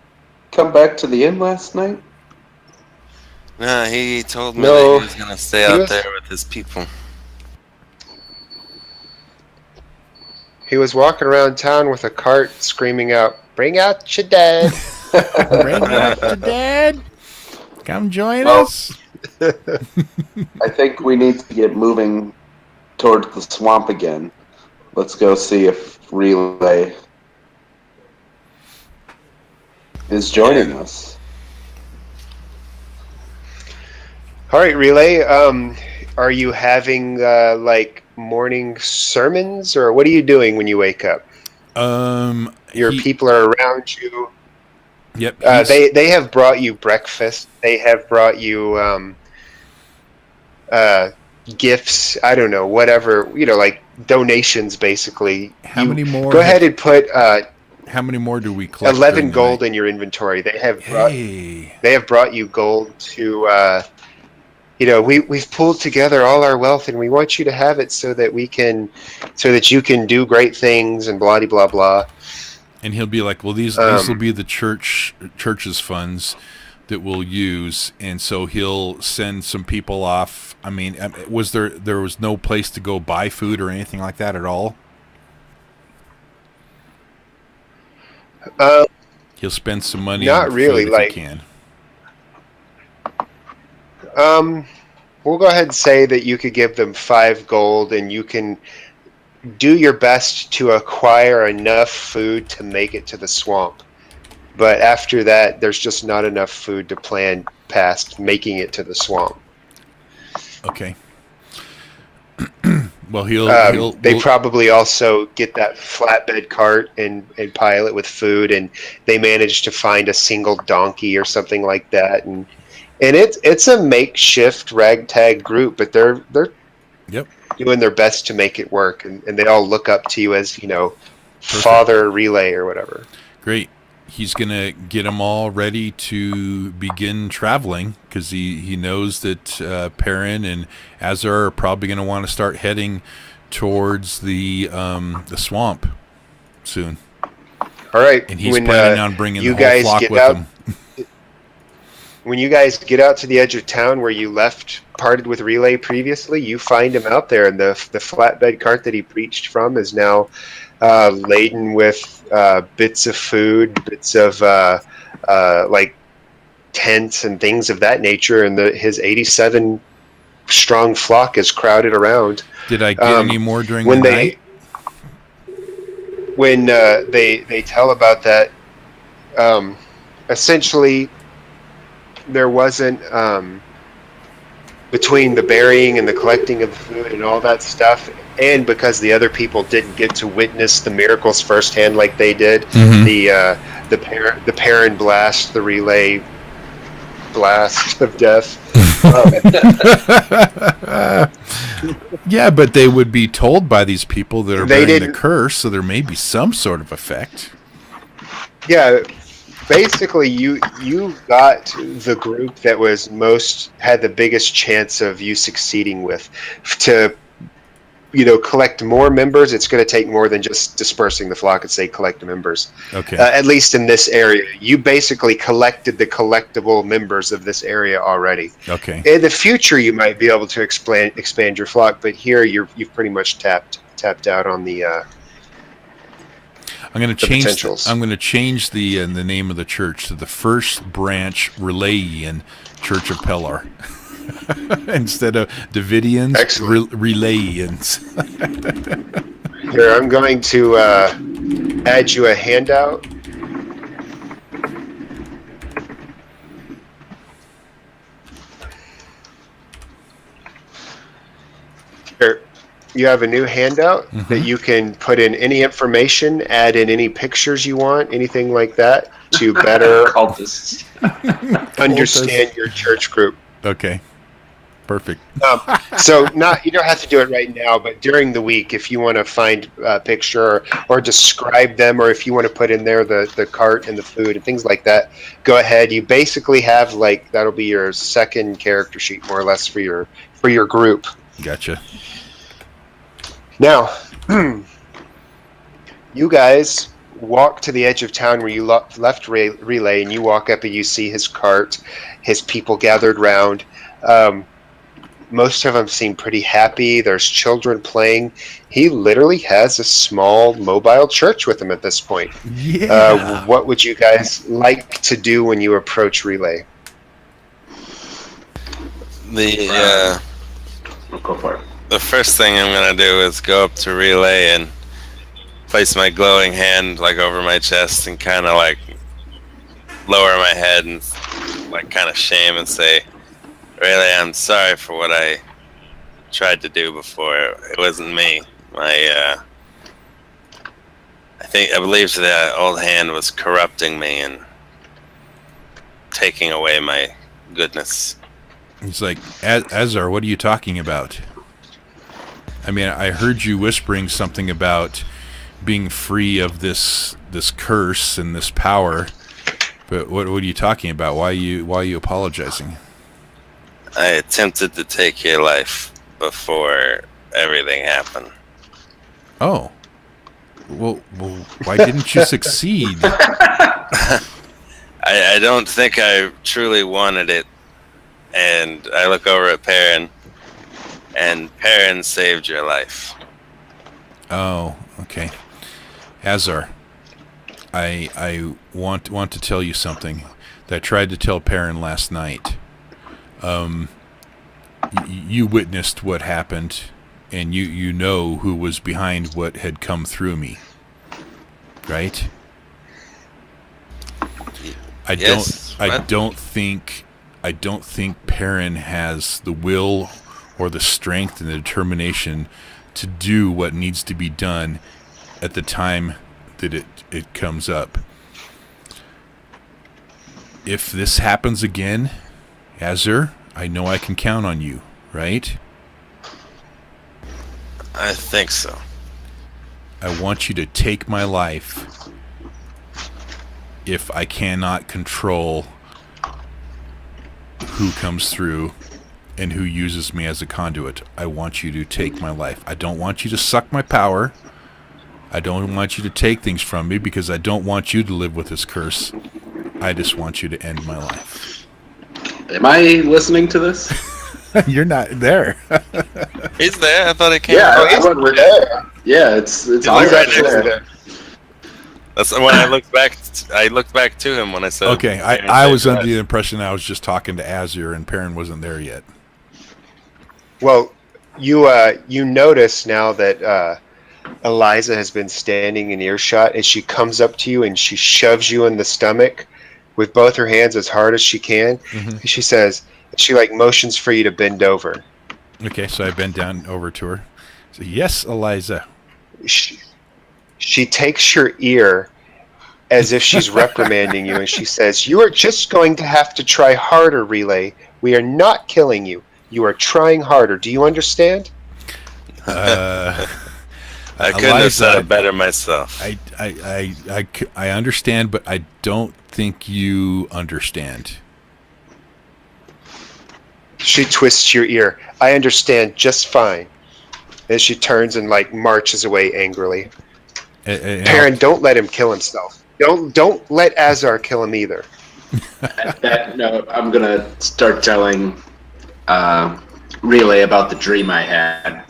come back to the inn last night? No, he told me No, that he was gonna stay he out was- there with his people. He was walking around town with a cart screaming out, "Bring out your dad." Bring out your dad. Come join Well- us. I think we need to get moving towards the swamp again. Let's go see if Relay is joining us. All right, Relay. Are you having like morning sermons, or what are you doing when you wake up? Your people are around you. Yep. They have brought you breakfast. They have brought you gifts. I don't know, whatever, like donations, basically. How many more? Go ahead and put how many more do we collect? 11 gold in your inventory. They have brought you gold to. We've pulled together all our wealth, and we want you to have it so that you can do great things and blah blah blah. And he'll be like, "Well, these will be the church's funds that we'll use," and so he'll send some people off. I mean, was there was no place to go buy food or anything like that at all? He'll spend some money. Not on really, food if like he can. We'll go ahead and say that you could give them 5 gold, and you can do your best to acquire enough food to make it to the swamp. But after that, there's just not enough food to plan past making it to the swamp. Okay. Well, he'll they probably also get that flatbed cart and pile it with food, and they manage to find a single donkey or something like that, and it's a makeshift ragtag group, but they're Yep. doing their best to make it work, and they all look up to you as, Perfect. Father Relay or whatever. Great. He's going to get them all ready to begin traveling because he knows that Perrin and Azar are probably going to want to start heading towards the swamp soon. All right. And he's planning on bringing you the whole guys flock get with out, him. When you guys get out to the edge of town where you parted with Relay previously, you find him out there, and the flatbed cart that he preached from is now laden with bits of food, bits of like tents and things of that nature, and his 87 strong flock is crowded around. Did I get any more during when the night? When they tell about that, essentially there wasn't, between the burying and the collecting of the food and all that stuff, and because the other people didn't get to witness the miracles firsthand like they did, the Perrin blast, the Relay blast of death. Yeah, but they would be told by these people that are They bearing the didn't- curse, so there may be some sort of effect. Yeah, basically you got the group that had the biggest chance of you succeeding with. To collect more members, it's going to take more than just dispersing the flock and say collect members. Okay. At least in this area, you basically collected the collectible members of this area already. Okay. In the future, you might be able to expand your flock, but here you've pretty much tapped out on the. I'm going to change. potentials. I'm going to change the name of the church to the First Branch Relayian Church of Pellar, instead of Davidians. Excellent. Relayians. Here, I'm going to add you a handout. Here, you have a new handout that you can put in any information, add in any pictures you want, anything like that, to better Cultists. understand your church group. Okay. Perfect. So you don't have to do it right now, but during the week, if you want to find a picture or describe them, or if you want to put in there the cart and the food and things like that, go ahead. You basically have that'll be your second character sheet, more or less, for your group. Gotcha. Now, you guys walk to the edge of town where you left Relay, and you walk up and you see his cart, his people gathered round. Most of them seem pretty happy. There's children playing. He literally has a small mobile church with him at this point. Yeah. What would you guys like to do when you approach Relay? Go for it. The first thing I'm gonna do is go up to Relay and place my glowing hand over my chest and kind of lower my head and kind of shame and say, "Relay, I'm sorry for what I tried to do before. It wasn't me. I believe the old hand was corrupting me and taking away my goodness." He's like, Azar, what are you talking about? I mean, I heard you whispering something about being free of this curse and this power, but what are you talking about? Why are you apologizing? I attempted to take your life before everything happened. Oh. Well, why didn't you succeed? I don't think I truly wanted it. And I look over at Perrin, and Perrin saved your life. Oh, okay. Azar, I want to tell you something that I tried to tell Perrin last night. You witnessed what happened and you know who was behind what had come through me, right? I don't think Perrin has the will or the strength and the determination to do what needs to be done at the time that it comes up. If this happens again, Azur, I know I can count on you, right? I think so. I want you to take my life if I cannot control who comes through and who uses me as a conduit. I want you to take my life. I don't want you to suck my power. I don't want you to take things from me because I don't want you to live with this curse. I just want you to end my life. Am I listening to this? You're not there. He's there. I thought he came. Yeah, We're there. Yeah, it's all right He's actually there. That's when I looked back. I looked back to him when I said. Okay, I was under the impression I was just talking to Azur and Perrin wasn't there yet. Well, you notice now that Eliza has been standing in earshot, and she comes up to you and she shoves you in the stomach with both her hands as hard as she can. And she says, she motions for you to bend over. Okay, so I bend down over to her. So, yes, Eliza. She takes your ear as if she's reprimanding you, and she says, "You are just going to have to try harder, Relay. We are not killing you. You are trying harder. Do you understand?" I couldn't have said it better myself. I understand, but I don't think you understand. She twists your ear. "I understand just fine." And she turns and marches away angrily. Perrin, don't let him kill himself. Don't let Azar kill him either. At that note, I'm gonna start telling Relay about the dream I had,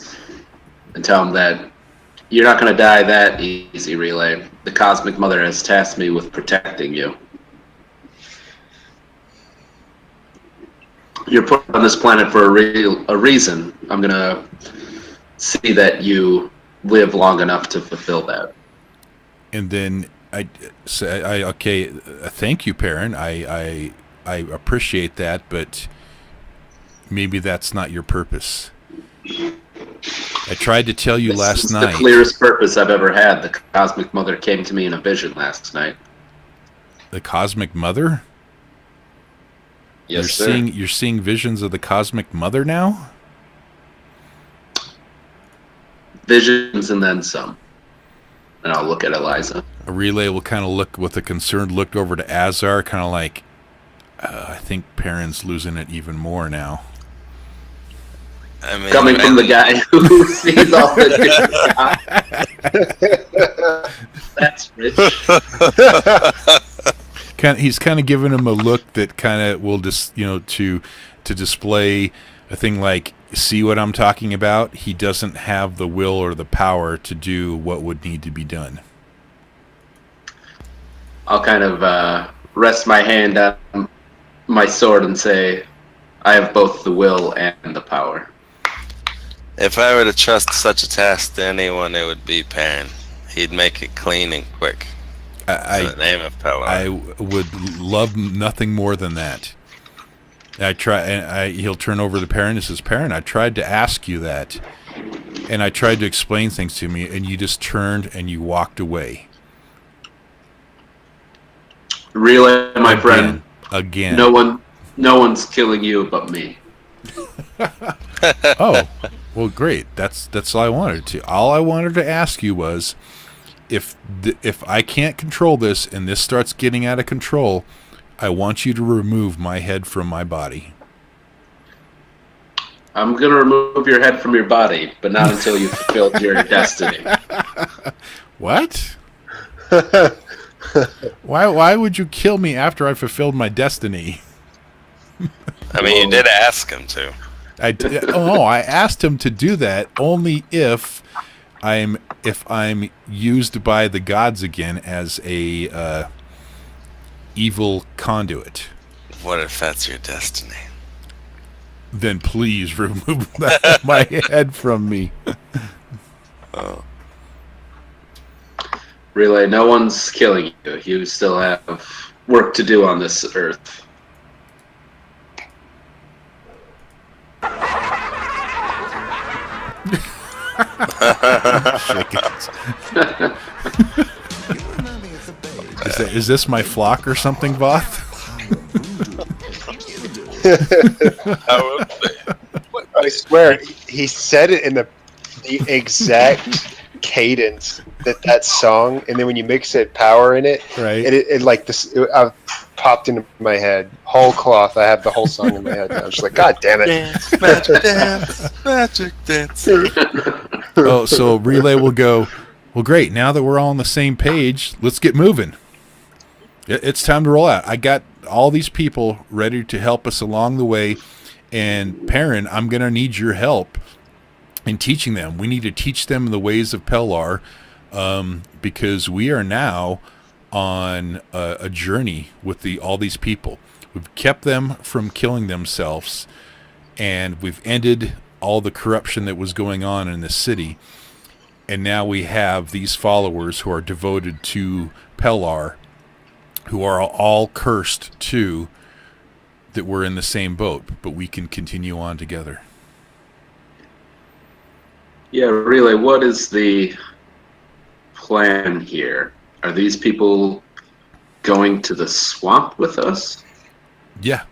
and tell him that you're not gonna die that easy, Relay. The Cosmic Mother has tasked me with protecting you. You're put on this planet for a reason. I'm gonna see that you live long enough to fulfill that. And then I say, okay, thank you, Perrin. I appreciate that, but maybe that's not your purpose. I tried to tell you last night. This is the clearest purpose I've ever had. The Cosmic Mother came to me in a vision last night. The Cosmic Mother? Yes, sir. You're seeing visions of the Cosmic Mother now? Visions and then some. And I'll look at Eliza. A Relay will kind of look with a concerned look over to Azar, kind of like, I think Perrin's losing it even more now. I mean, coming from the guy who sees all the good. That's rich. He's kind of giving him a look that kind of will just, to display a thing like, see what I'm talking about? He doesn't have the will or the power to do what would need to be done. I'll kind of rest my hand on my sword and say, I have both the will and the power. If I were to trust such a task to anyone, it would be Perrin. He'd make it clean and quick. In the name of Pelor. I would love nothing more than that. He'll turn over to Perrin and says, Perrin, I tried to ask you that, and I tried to explain things to me, and you just turned and you walked away. Really, my friend? Again. No one's killing you but me. Oh, well, great. That's all I wanted to. All I wanted to ask you was, if I can't control this and this starts getting out of control, I want you to remove my head from my body. I'm going to remove your head from your body, but not until you've fulfilled your destiny. What? Why would you kill me after I fulfilled my destiny? I mean, you did ask him to. I asked him to do that only if I'm used by the gods again as a evil conduit. What if that's your destiny? then please remove my head from me. Oh. Relay, no one's killing you. You still have work to do on this earth. Is this my flock or something, Voth? I swear, he said it in the exact cadence that song, and then when you mix it, power in it, Right. it like this. Popped into my head, whole cloth. I have the whole song in my head now. I'm just like, God damn it! Magic dance. Oh, so Relay will go, well, great. Now that we're all on the same page, let's get moving. It's time to roll out. I got all these people ready to help us along the way. And Perrin, I'm going to need your help in teaching them. We need to teach them the ways of Pellar, because we are now on a journey with all these people. We've kept them from killing themselves, and we've ended all the corruption that was going on in the city. And now we have these followers who are devoted to Pellar, who are all cursed too, that we're in the same boat, but we can continue on together. Yeah, Relay, what is the plan here? Are these people going to the swamp with us? Yeah.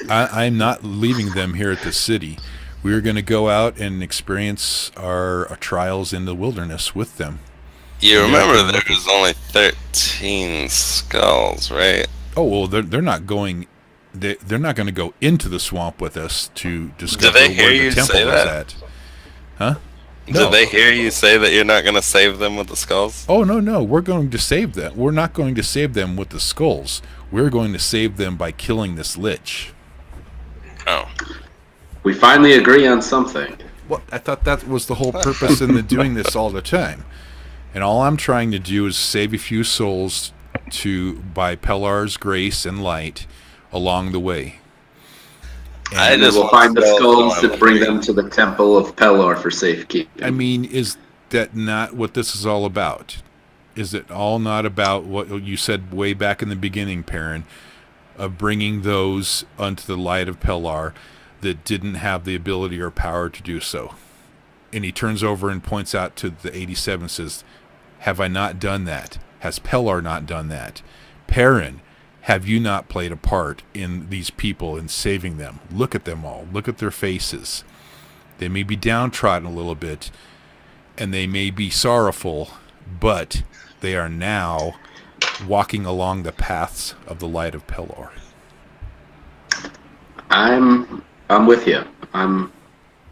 I'm not leaving them here at the city. We're going to go out and experience our trials in the wilderness with them. You remember there was only 13 skulls, right? Oh, well, they're not going. They're not going to go into the swamp with us to discover Did they hear where you the temple say is that? at. Huh? No. Did they hear you say that you're not going to save them with the skulls? Oh, no. We're going to save them. We're not going to save them with the skulls. We're going to save them by killing this lich. Oh. We finally agree on something. Well, I thought that was the whole purpose in doing this all the time. And all I'm trying to do is save a few souls by Pellar's grace and light along the way. And then we'll find the skulls and bring them to the temple of Pellar for safekeeping. I mean, is that not what this is all about? Is it all not about what you said way back in the beginning, Perrin, of bringing those unto the light of Pellar that didn't have the ability or power to do so? And he turns over and points out to the 87 and says, have I not done that? Has Pellar not done that? Perrin, have you not played a part in these people and saving them? Look at them all. Look at their faces. They may be downtrodden a little bit, and they may be sorrowful, but they are now walking along the paths of the light of Pellar. I'm with you.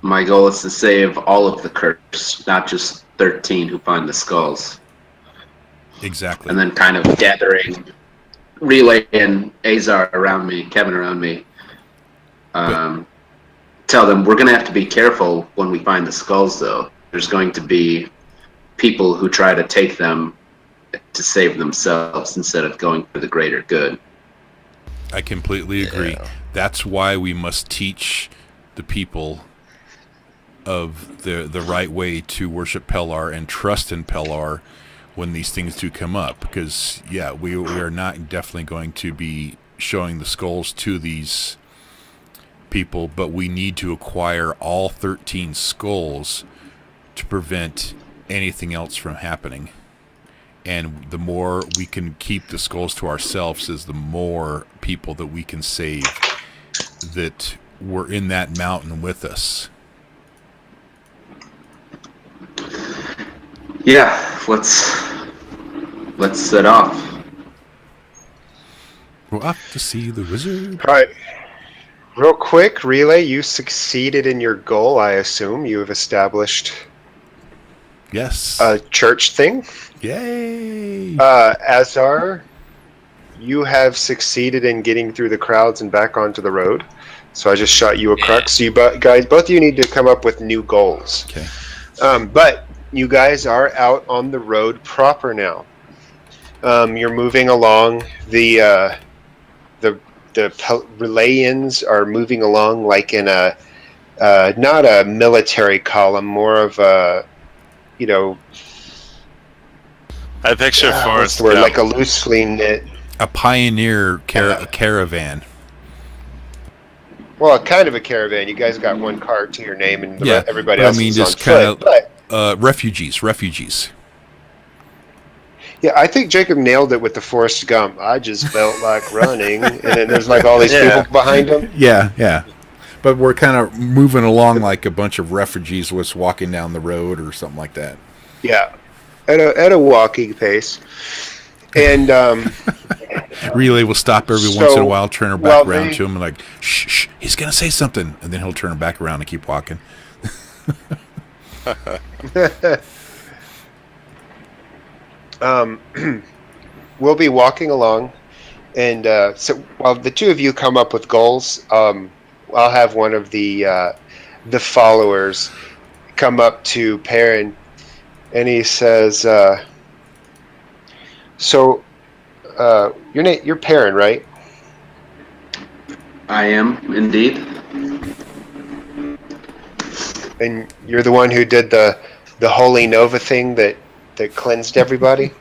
My goal is to save all of the curse, not just 13 who find the skulls. Exactly. And then kind of gathering Relay and Azar around me, Kevin around me. Tell them we're going to have to be careful when we find the skulls, though. There's going to be people who try to take them to save themselves instead of going for the greater good. I completely agree. Yeah. That's why we must teach the people of the right way to worship Pellar and trust in Pellar when these things do come up. Because, yeah, we are not definitely going to be showing the skulls to these people, but we need to acquire all 13 skulls to prevent anything else from happening. And the more we can keep the skulls to ourselves is the more people that we can save that were in that mountain with us. Yeah, let's set off. We're off to see the wizard. All right. Real quick, Relay, you succeeded in your goal, I assume. You have established yes a church thing. Yay! Azar, you have succeeded in getting through the crowds and back onto the road. So I just shot you a crux. So you guys, both of you need to come up with new goals. Okay. But you guys are out on the road proper now. You're moving along the Relayans are moving along like in a not a military column, more of a I picture what's Forrest the word? Gump. Like a loosely knit. A pioneer caravan. Well, kind of a caravan. You guys got one car to your name, and Yeah, everybody but I else mean, is on just kind foot. But of refugees. yeah, I think Jacob nailed it with the Forrest Gump. I just felt like running, and then there's like all these Yeah. people behind him. Yeah. But we're kind of moving along like a bunch of refugees was walking down the road or something like that. Yeah, at a walking pace, and Relay will stop every once in a while, turn her back around to him, and like, shh, he's gonna say something, and then he'll turn her back around and keep walking. We'll be walking along, and so while the two of you come up with goals, I'll have one of the followers come up to Perrin, and he says, "So, you're Perrin, right?" I am indeed. And you're the one who did the Holy Nova thing that cleansed everybody?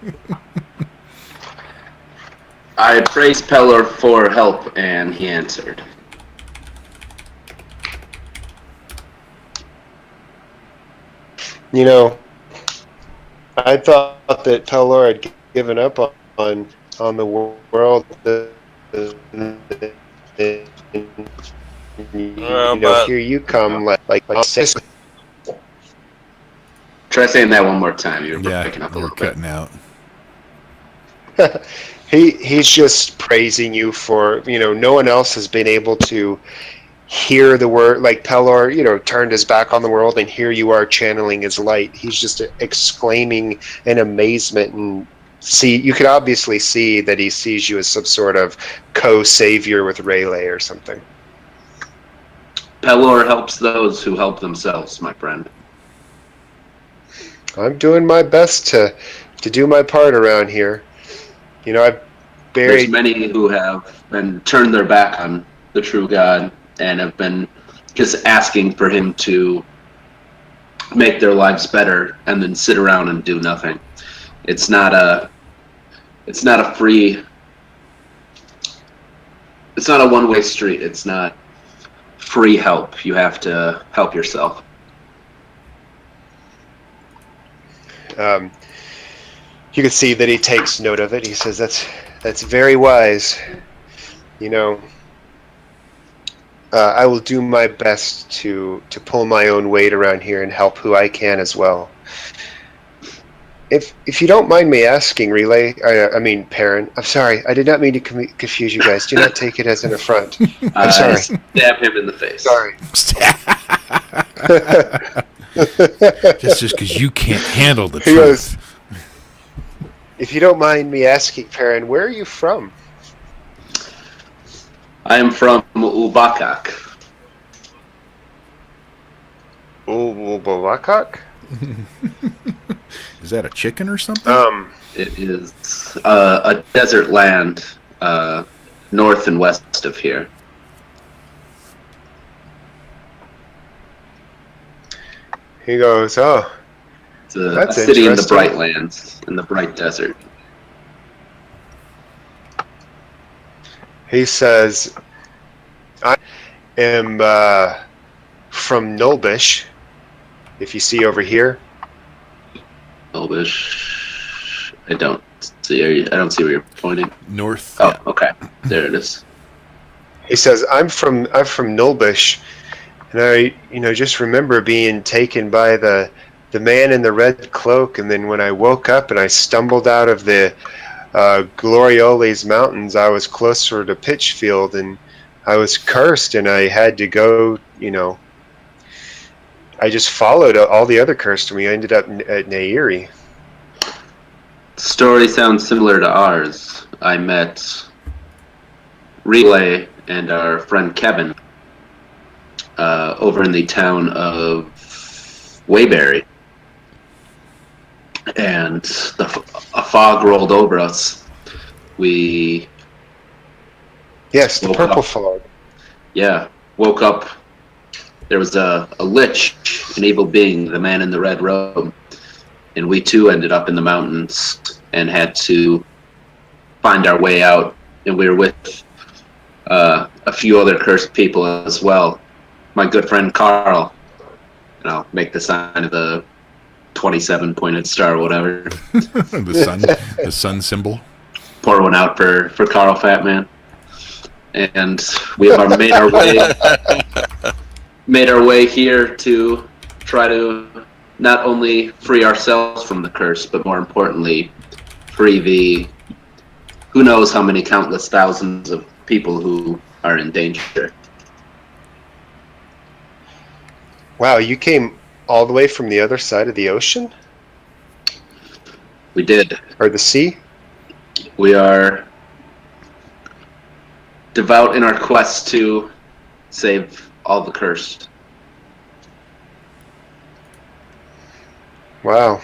I praised Pelor for help, and he answered. You know, I thought that Pelor had given up on the world. Here you come, like Try saying that one more time. You're breaking up a you're little bit. cutting out. He's just praising you for, no one else has been able to hear the word, like Pelor, turned his back on the world, and here you are channeling his light. He's just exclaiming in amazement, and you can obviously see that he sees you as some sort of co-savior with Rayleigh or something. Pelor helps those who help themselves, my friend. I'm doing my best to do my part around here. I've buried... There's many who have been turned their back on the true God and have been just asking for him to make their lives better and then sit around and do nothing. It's not a one-way street. It's not free help. You have to help yourself. You can see that he takes note of it. He says, that's very wise. I will do my best to pull my own weight around here and help who I can as well. If you don't mind me asking, Relay, Perrin, I'm sorry, I did not mean to confuse you guys. Do not take it as an affront. I'm sorry. Stab him in the face. Sorry. Just because you can't handle the He truth. goes, if you don't mind me asking, Perrin, where are you from? I am from Ubakak. Ubakak? Is that a chicken or something? It is a desert land north and west of here. He goes, oh. It's a city in the Bright Lands, in the Bright Desert. He says, I am from Nulbish, if you see over here. Nulbish. I don't see where you're pointing. North. Oh, yeah. Okay. There it is. He says, I'm from Nulbish, and I just remember being taken by the man in the red cloak, and then when I woke up and I stumbled out of the Glorioles Mountains, I was closer to Pitchfield, and I was cursed, and I had to go, I just followed all the other cursed, and we ended up at Nairi. The story sounds similar to ours. I met Relay and our friend Kevin over in the town of Waybury. And a fog rolled over us. We Yes, the Woke purple up. fog. Yeah, woke up. There was a lich, an evil being, the man in the red robe, and we too ended up in the mountains and had to find our way out. And we were with a few other cursed people as well. My good friend Carl, and I'll make the sign of the 27 pointed star, or whatever. the sun symbol. Pour one out for Carl Fatman. And we have made our way here to try to not only free ourselves from the curse, but more importantly, free the who knows how many countless thousands of people who are in danger. Wow, you came all the way from the other side of the ocean? We did. Or the sea? We are devout in our quest to save all the cursed. Wow.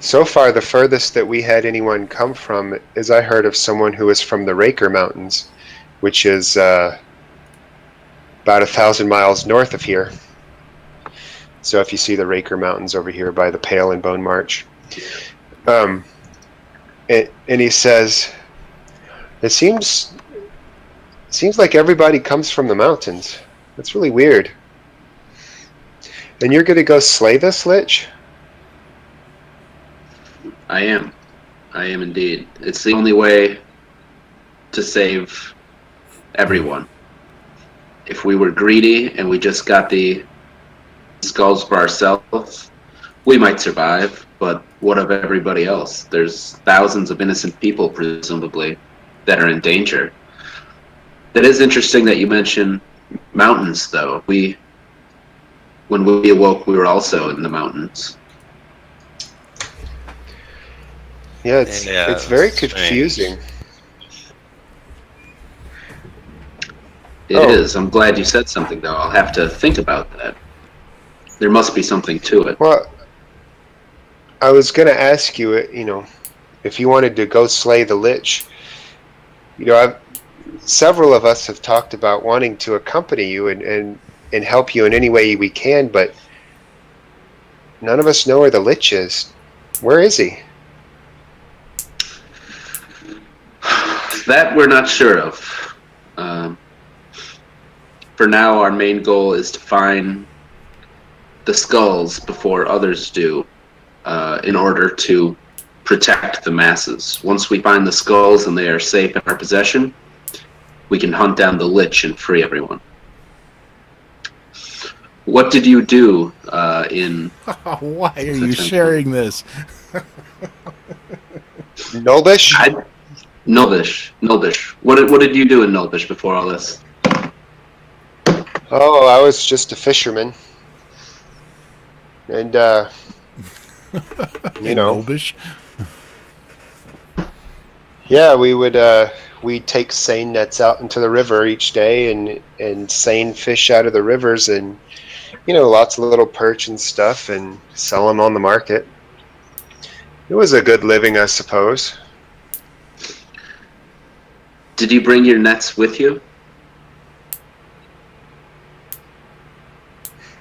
So far, the furthest that we had anyone come from is I heard of someone who was from the Raker Mountains, which is about 1,000 miles north of here. So if you see the Raker Mountains over here by the Pale and Bone March. And he says, it seems like everybody comes from the mountains. That's really weird. And you're going to go slay this lich? I am indeed. It's the only way to save everyone. If we were greedy and we just got the skulls for ourselves, we might survive, but what of everybody else? There's thousands of innocent people, presumably, that are in danger. It is interesting that you mention mountains, though. When we awoke, we were also in the mountains. Yeah, it's very confusing. It is. I'm glad you said something, though. I'll have to think about that. There must be something to it. Well, I was going to ask you, if you wanted to go slay the lich. Several of us have talked about wanting to accompany you and help you in any way we can, but none of us know where the lich is. Where is he? That we're not sure of. For now, our main goal is to find the skulls before others do, in order to protect the masses. Once we find the skulls and they are safe in our possession, we can hunt down the lich and free everyone. What did you do in... Why are you sharing this? Nulbish? Nulbish. What did you do in Nulbish before all this? Oh, I was just a fisherman. And, Nulbish? Yeah, we'd take seine nets out into the river each day and seine fish out of the rivers and, lots of little perch and stuff and sell them on the market. It was a good living, I suppose. Did you bring your nets with you?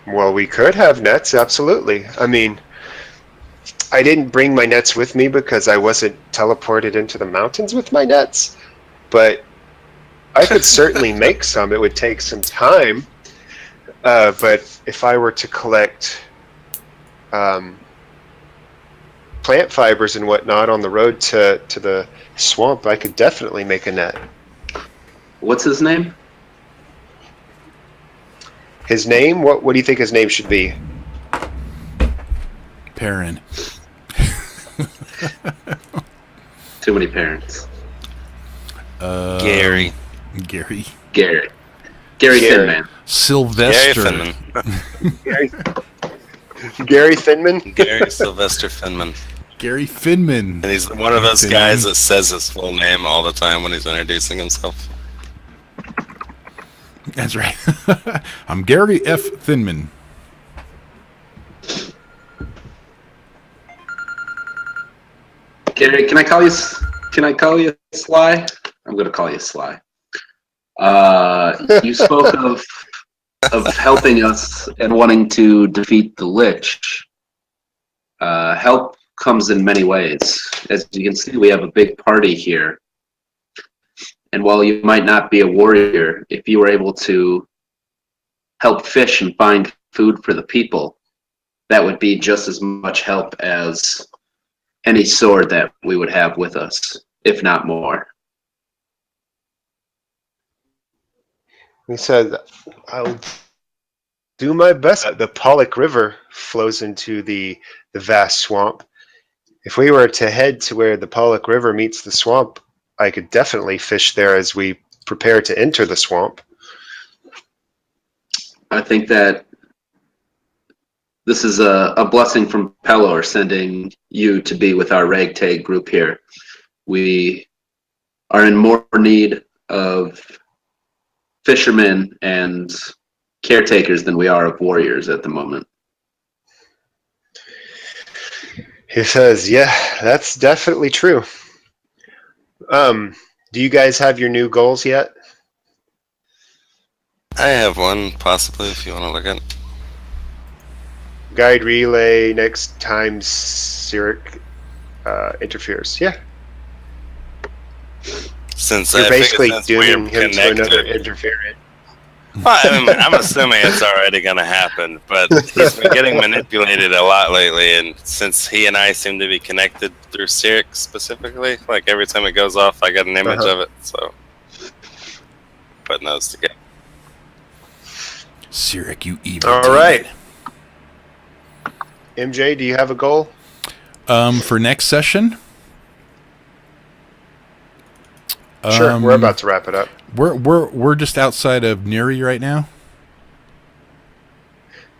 Well, we could have nets, absolutely. I mean, I didn't bring my nets with me because I wasn't teleported into the mountains with my nets, but I could certainly make some. It would take some time, but if I were to collect plant fibers and whatnot on the road to the swamp, I could definitely make a net. What's his name? His name? What do you think his name should be? Perrin. Too many parents. Gary. Gary Thinman. Sylvester. Gary Thinman? Gary Sylvester Finman. Gary Finman. And he's one of those guys that says his full name all the time when he's introducing himself. That's right. I'm Gary F. Thinman. Gary, can I call you Sly? I'm going to call you Sly. You spoke of helping us and wanting to defeat the Lich. Help comes in many ways. As you can see, we have a big party here. And while you might not be a warrior, if you were able to help fish and find food for the people, that would be just as much help as any sword that we would have with us, if not more. He said, I'll do my best. The Pollock River flows into the vast swamp. If we were to head to where the Pollock River meets the swamp, I could definitely fish there as we prepare to enter the swamp. I think that this is a blessing from Pelor sending you to be with our ragtag group here. We are in more need of fishermen and caretakers than we are of warriors at the moment. He says, yeah, that's definitely true. Do you guys have your new goals yet? I have one, possibly, if you want to look at it. Guide relay next time Cyric interferes. Yeah. Since You're I basically figured since dooming we're him to another connected, interference. well, I'm assuming it's already going to happen, but he's been getting manipulated a lot lately, and since he and I seem to be connected through Cyric specifically, like every time it goes off, I get an image of it, so putting those together. Cyric, you evil All demon. right. MJ, do you have a goal? For next session? Sure, we're about to wrap it up. We're just outside of Neri right now.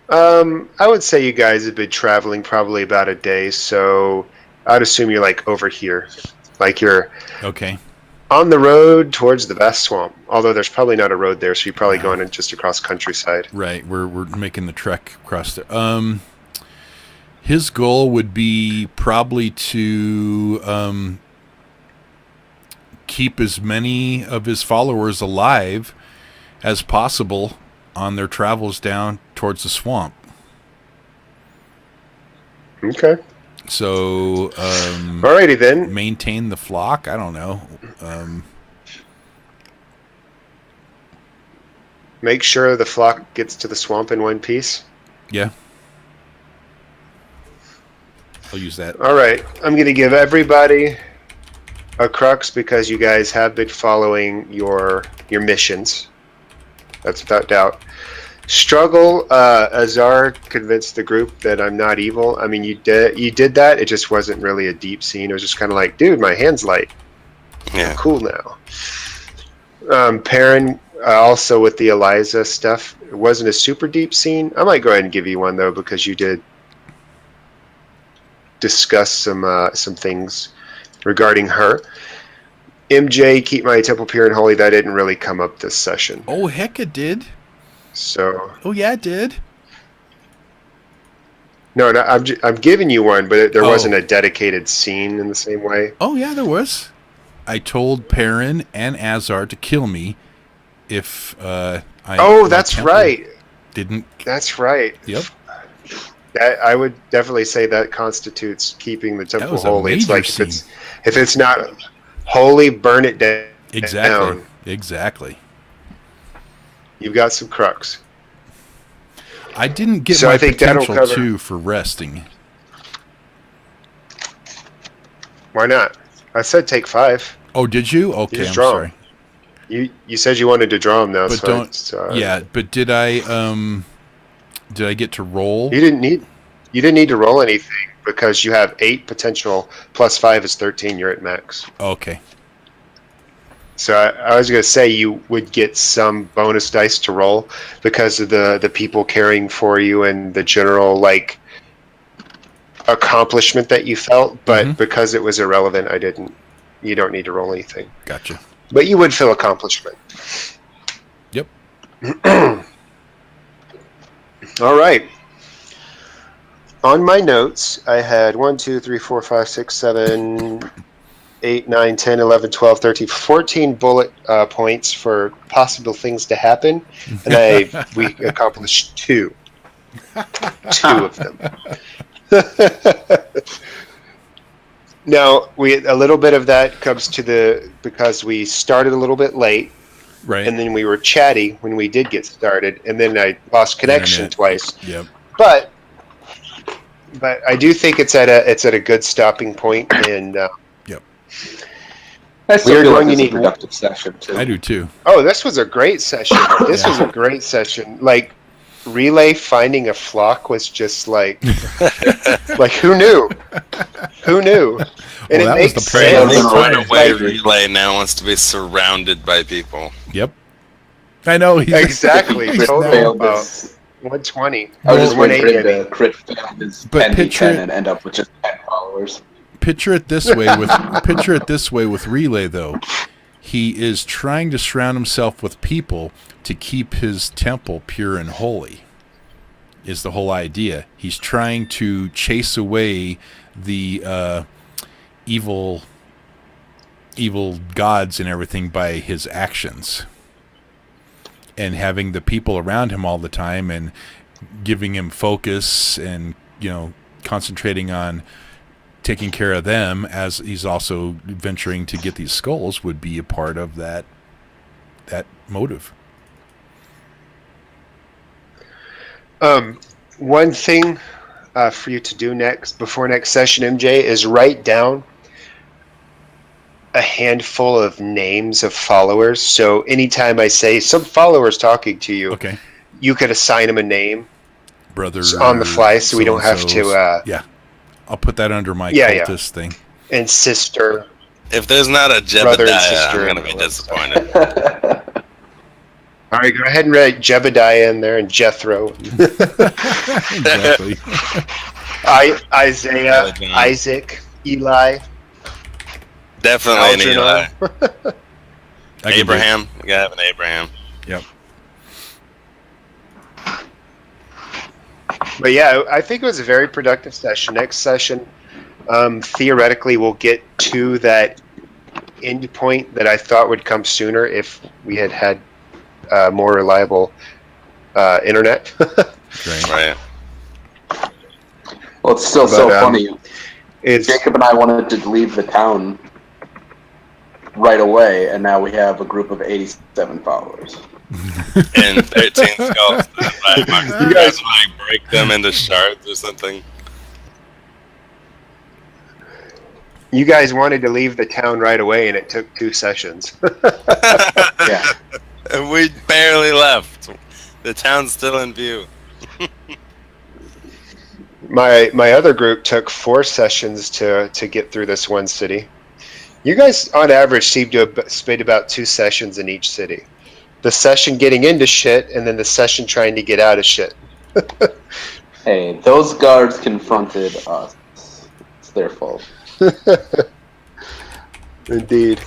I would say you guys have been traveling probably about a day, so I'd assume you're like over here, like you're Okay. on the road towards the vast swamp. Although there's probably not a road there, so you're probably going just across countryside. Right. We're making the trek across there. His goal would be probably to keep as many of his followers alive as possible on their travels down towards the swamp. Okay. So, Alrighty then. maintain the flock. I don't know. Make sure the flock gets to the swamp in one piece. Yeah. I'll use that. All right. I'm going to give everybody a crux because you guys have been following your missions. That's without doubt. Struggle. Azar convinced the group that I'm not evil. I mean, you did that. It just wasn't really a deep scene. It was just kind of like, dude, my hand's light. Yeah. I'm cool now. Perrin, also with the Eliza stuff, it wasn't a super deep scene. I might go ahead and give you one though because you did discuss some things regarding her. MJ, keep my temple pure and holy. That didn't really come up this session. Oh, heck it did. So. Oh, yeah, it did. No, I'm giving you one, but there wasn't a dedicated scene in the same way. Oh, yeah, there was. I told Perrin and Azar to kill me if that's right. Didn't. That's right. Yep. I would definitely say that constitutes keeping the temple was a holy. It's major like scene. if it's not holy, burn it down. Exactly. Exactly. You've got some crux. I didn't get So my I think that'll potential cover- too for resting. Why not? I said take 5. Oh, did you? Okay, just I'm draw 'em. sorry. You said you wanted to draw them now, But so don't. Yeah, but did I get to roll? You didn't need to roll anything because you have 8 potential plus 5 is 13. You're at max. Okay. So I was going to say you would get some bonus dice to roll because of the people caring for you and the general like accomplishment that you felt, but because it was irrelevant, you don't need to roll anything. Gotcha. But you would feel accomplishment. Yep. All right. On my notes, I had 1, 2, 3, 4, 5, 6, 7, 8, 9, 10, 11, 12, 13, 14 bullet points for possible things to happen, and we accomplished 2. 2 of them. Now, a little bit of that comes because we started a little bit late, Right. and then we were chatty when we did get started, and then I lost connection twice. Yep. But I do think it's at a good stopping point, and Yep. I still We're feel going like to it's a need productive session too. I do too. oh, this was a great session. This was a great session. Like, Relay finding a flock was just like who knew? Who knew? And Well, that it was makes the plan. sense. Right away, Like, Relay now wants to be surrounded by people. Yep. I know. exactly. He's Total Failed about this. 120. I was just waiting for 180, him I mean. to crit fail his But 10 picture- D10 and end up with just 10 followers. Picture it this way with Relay though. He is trying to surround himself with people to keep his temple pure and holy. Is the whole idea. He's trying to chase away the evil gods and everything by his actions. And having the people around him all the time and giving him focus and, concentrating on taking care of them as he's also venturing to get these skulls would be a part of that motive. One thing for you to do before next session, MJ, is write down a handful of names of followers. So anytime I say some followers talking to you, Okay. you could assign them a name Brother on the fly, so we don't have so-and-sos. to. Yeah. I'll put that under my Yeah, cultist thing. And sister. If there's not a Brother and Jebediah, sister I'm and going to be all that disappointed. All right, go ahead and write Jebediah in there and Jethro. Exactly. Isaiah, John. Isaac, Eli, Definitely an Eli. Algernon. I can Abraham. You got to have an Abraham. do- Yep. But yeah, I think it was a very productive session. Next session, theoretically, we'll get to that end point that I thought would come sooner if we had more reliable internet. Great. Right. Well, it's still But, so funny. It's Jacob and I wanted to leave the town right away, and now we have a group of 87 followers. And 13 skulls. You guys like break them into shards or something. you guys wanted to leave the town right away, and it took 2 sessions. Yeah. And we barely left. The town's still in view. My other group took 4 sessions to get through this one city. You guys, on average, seem to have spent about 2 sessions in each city. The session getting into shit, and then the session trying to get out of shit. Hey, those guards confronted us. It's their fault. Indeed.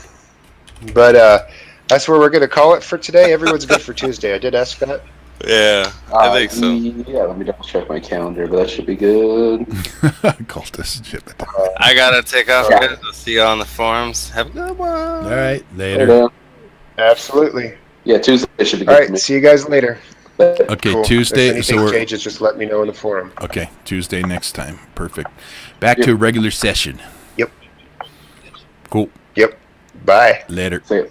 But that's where we're going to call it for today. Everyone's good for Tuesday. I did ask that. Yeah, I think so. Yeah, let me double check my calendar, but that should be good. Cultist shit. I gotta take off, Yeah. guys. I'll see you on the forums. Have a good one. All right. Later. Later. Absolutely. Yeah, Tuesday should be All good right. for me. See you guys later. Okay, Cool. Tuesday. If anything So we're changes, just let me know in the forum. okay. Tuesday next time. Perfect. Back Yep. to regular session. Yep. Cool. Yep. Bye. Later. See ya.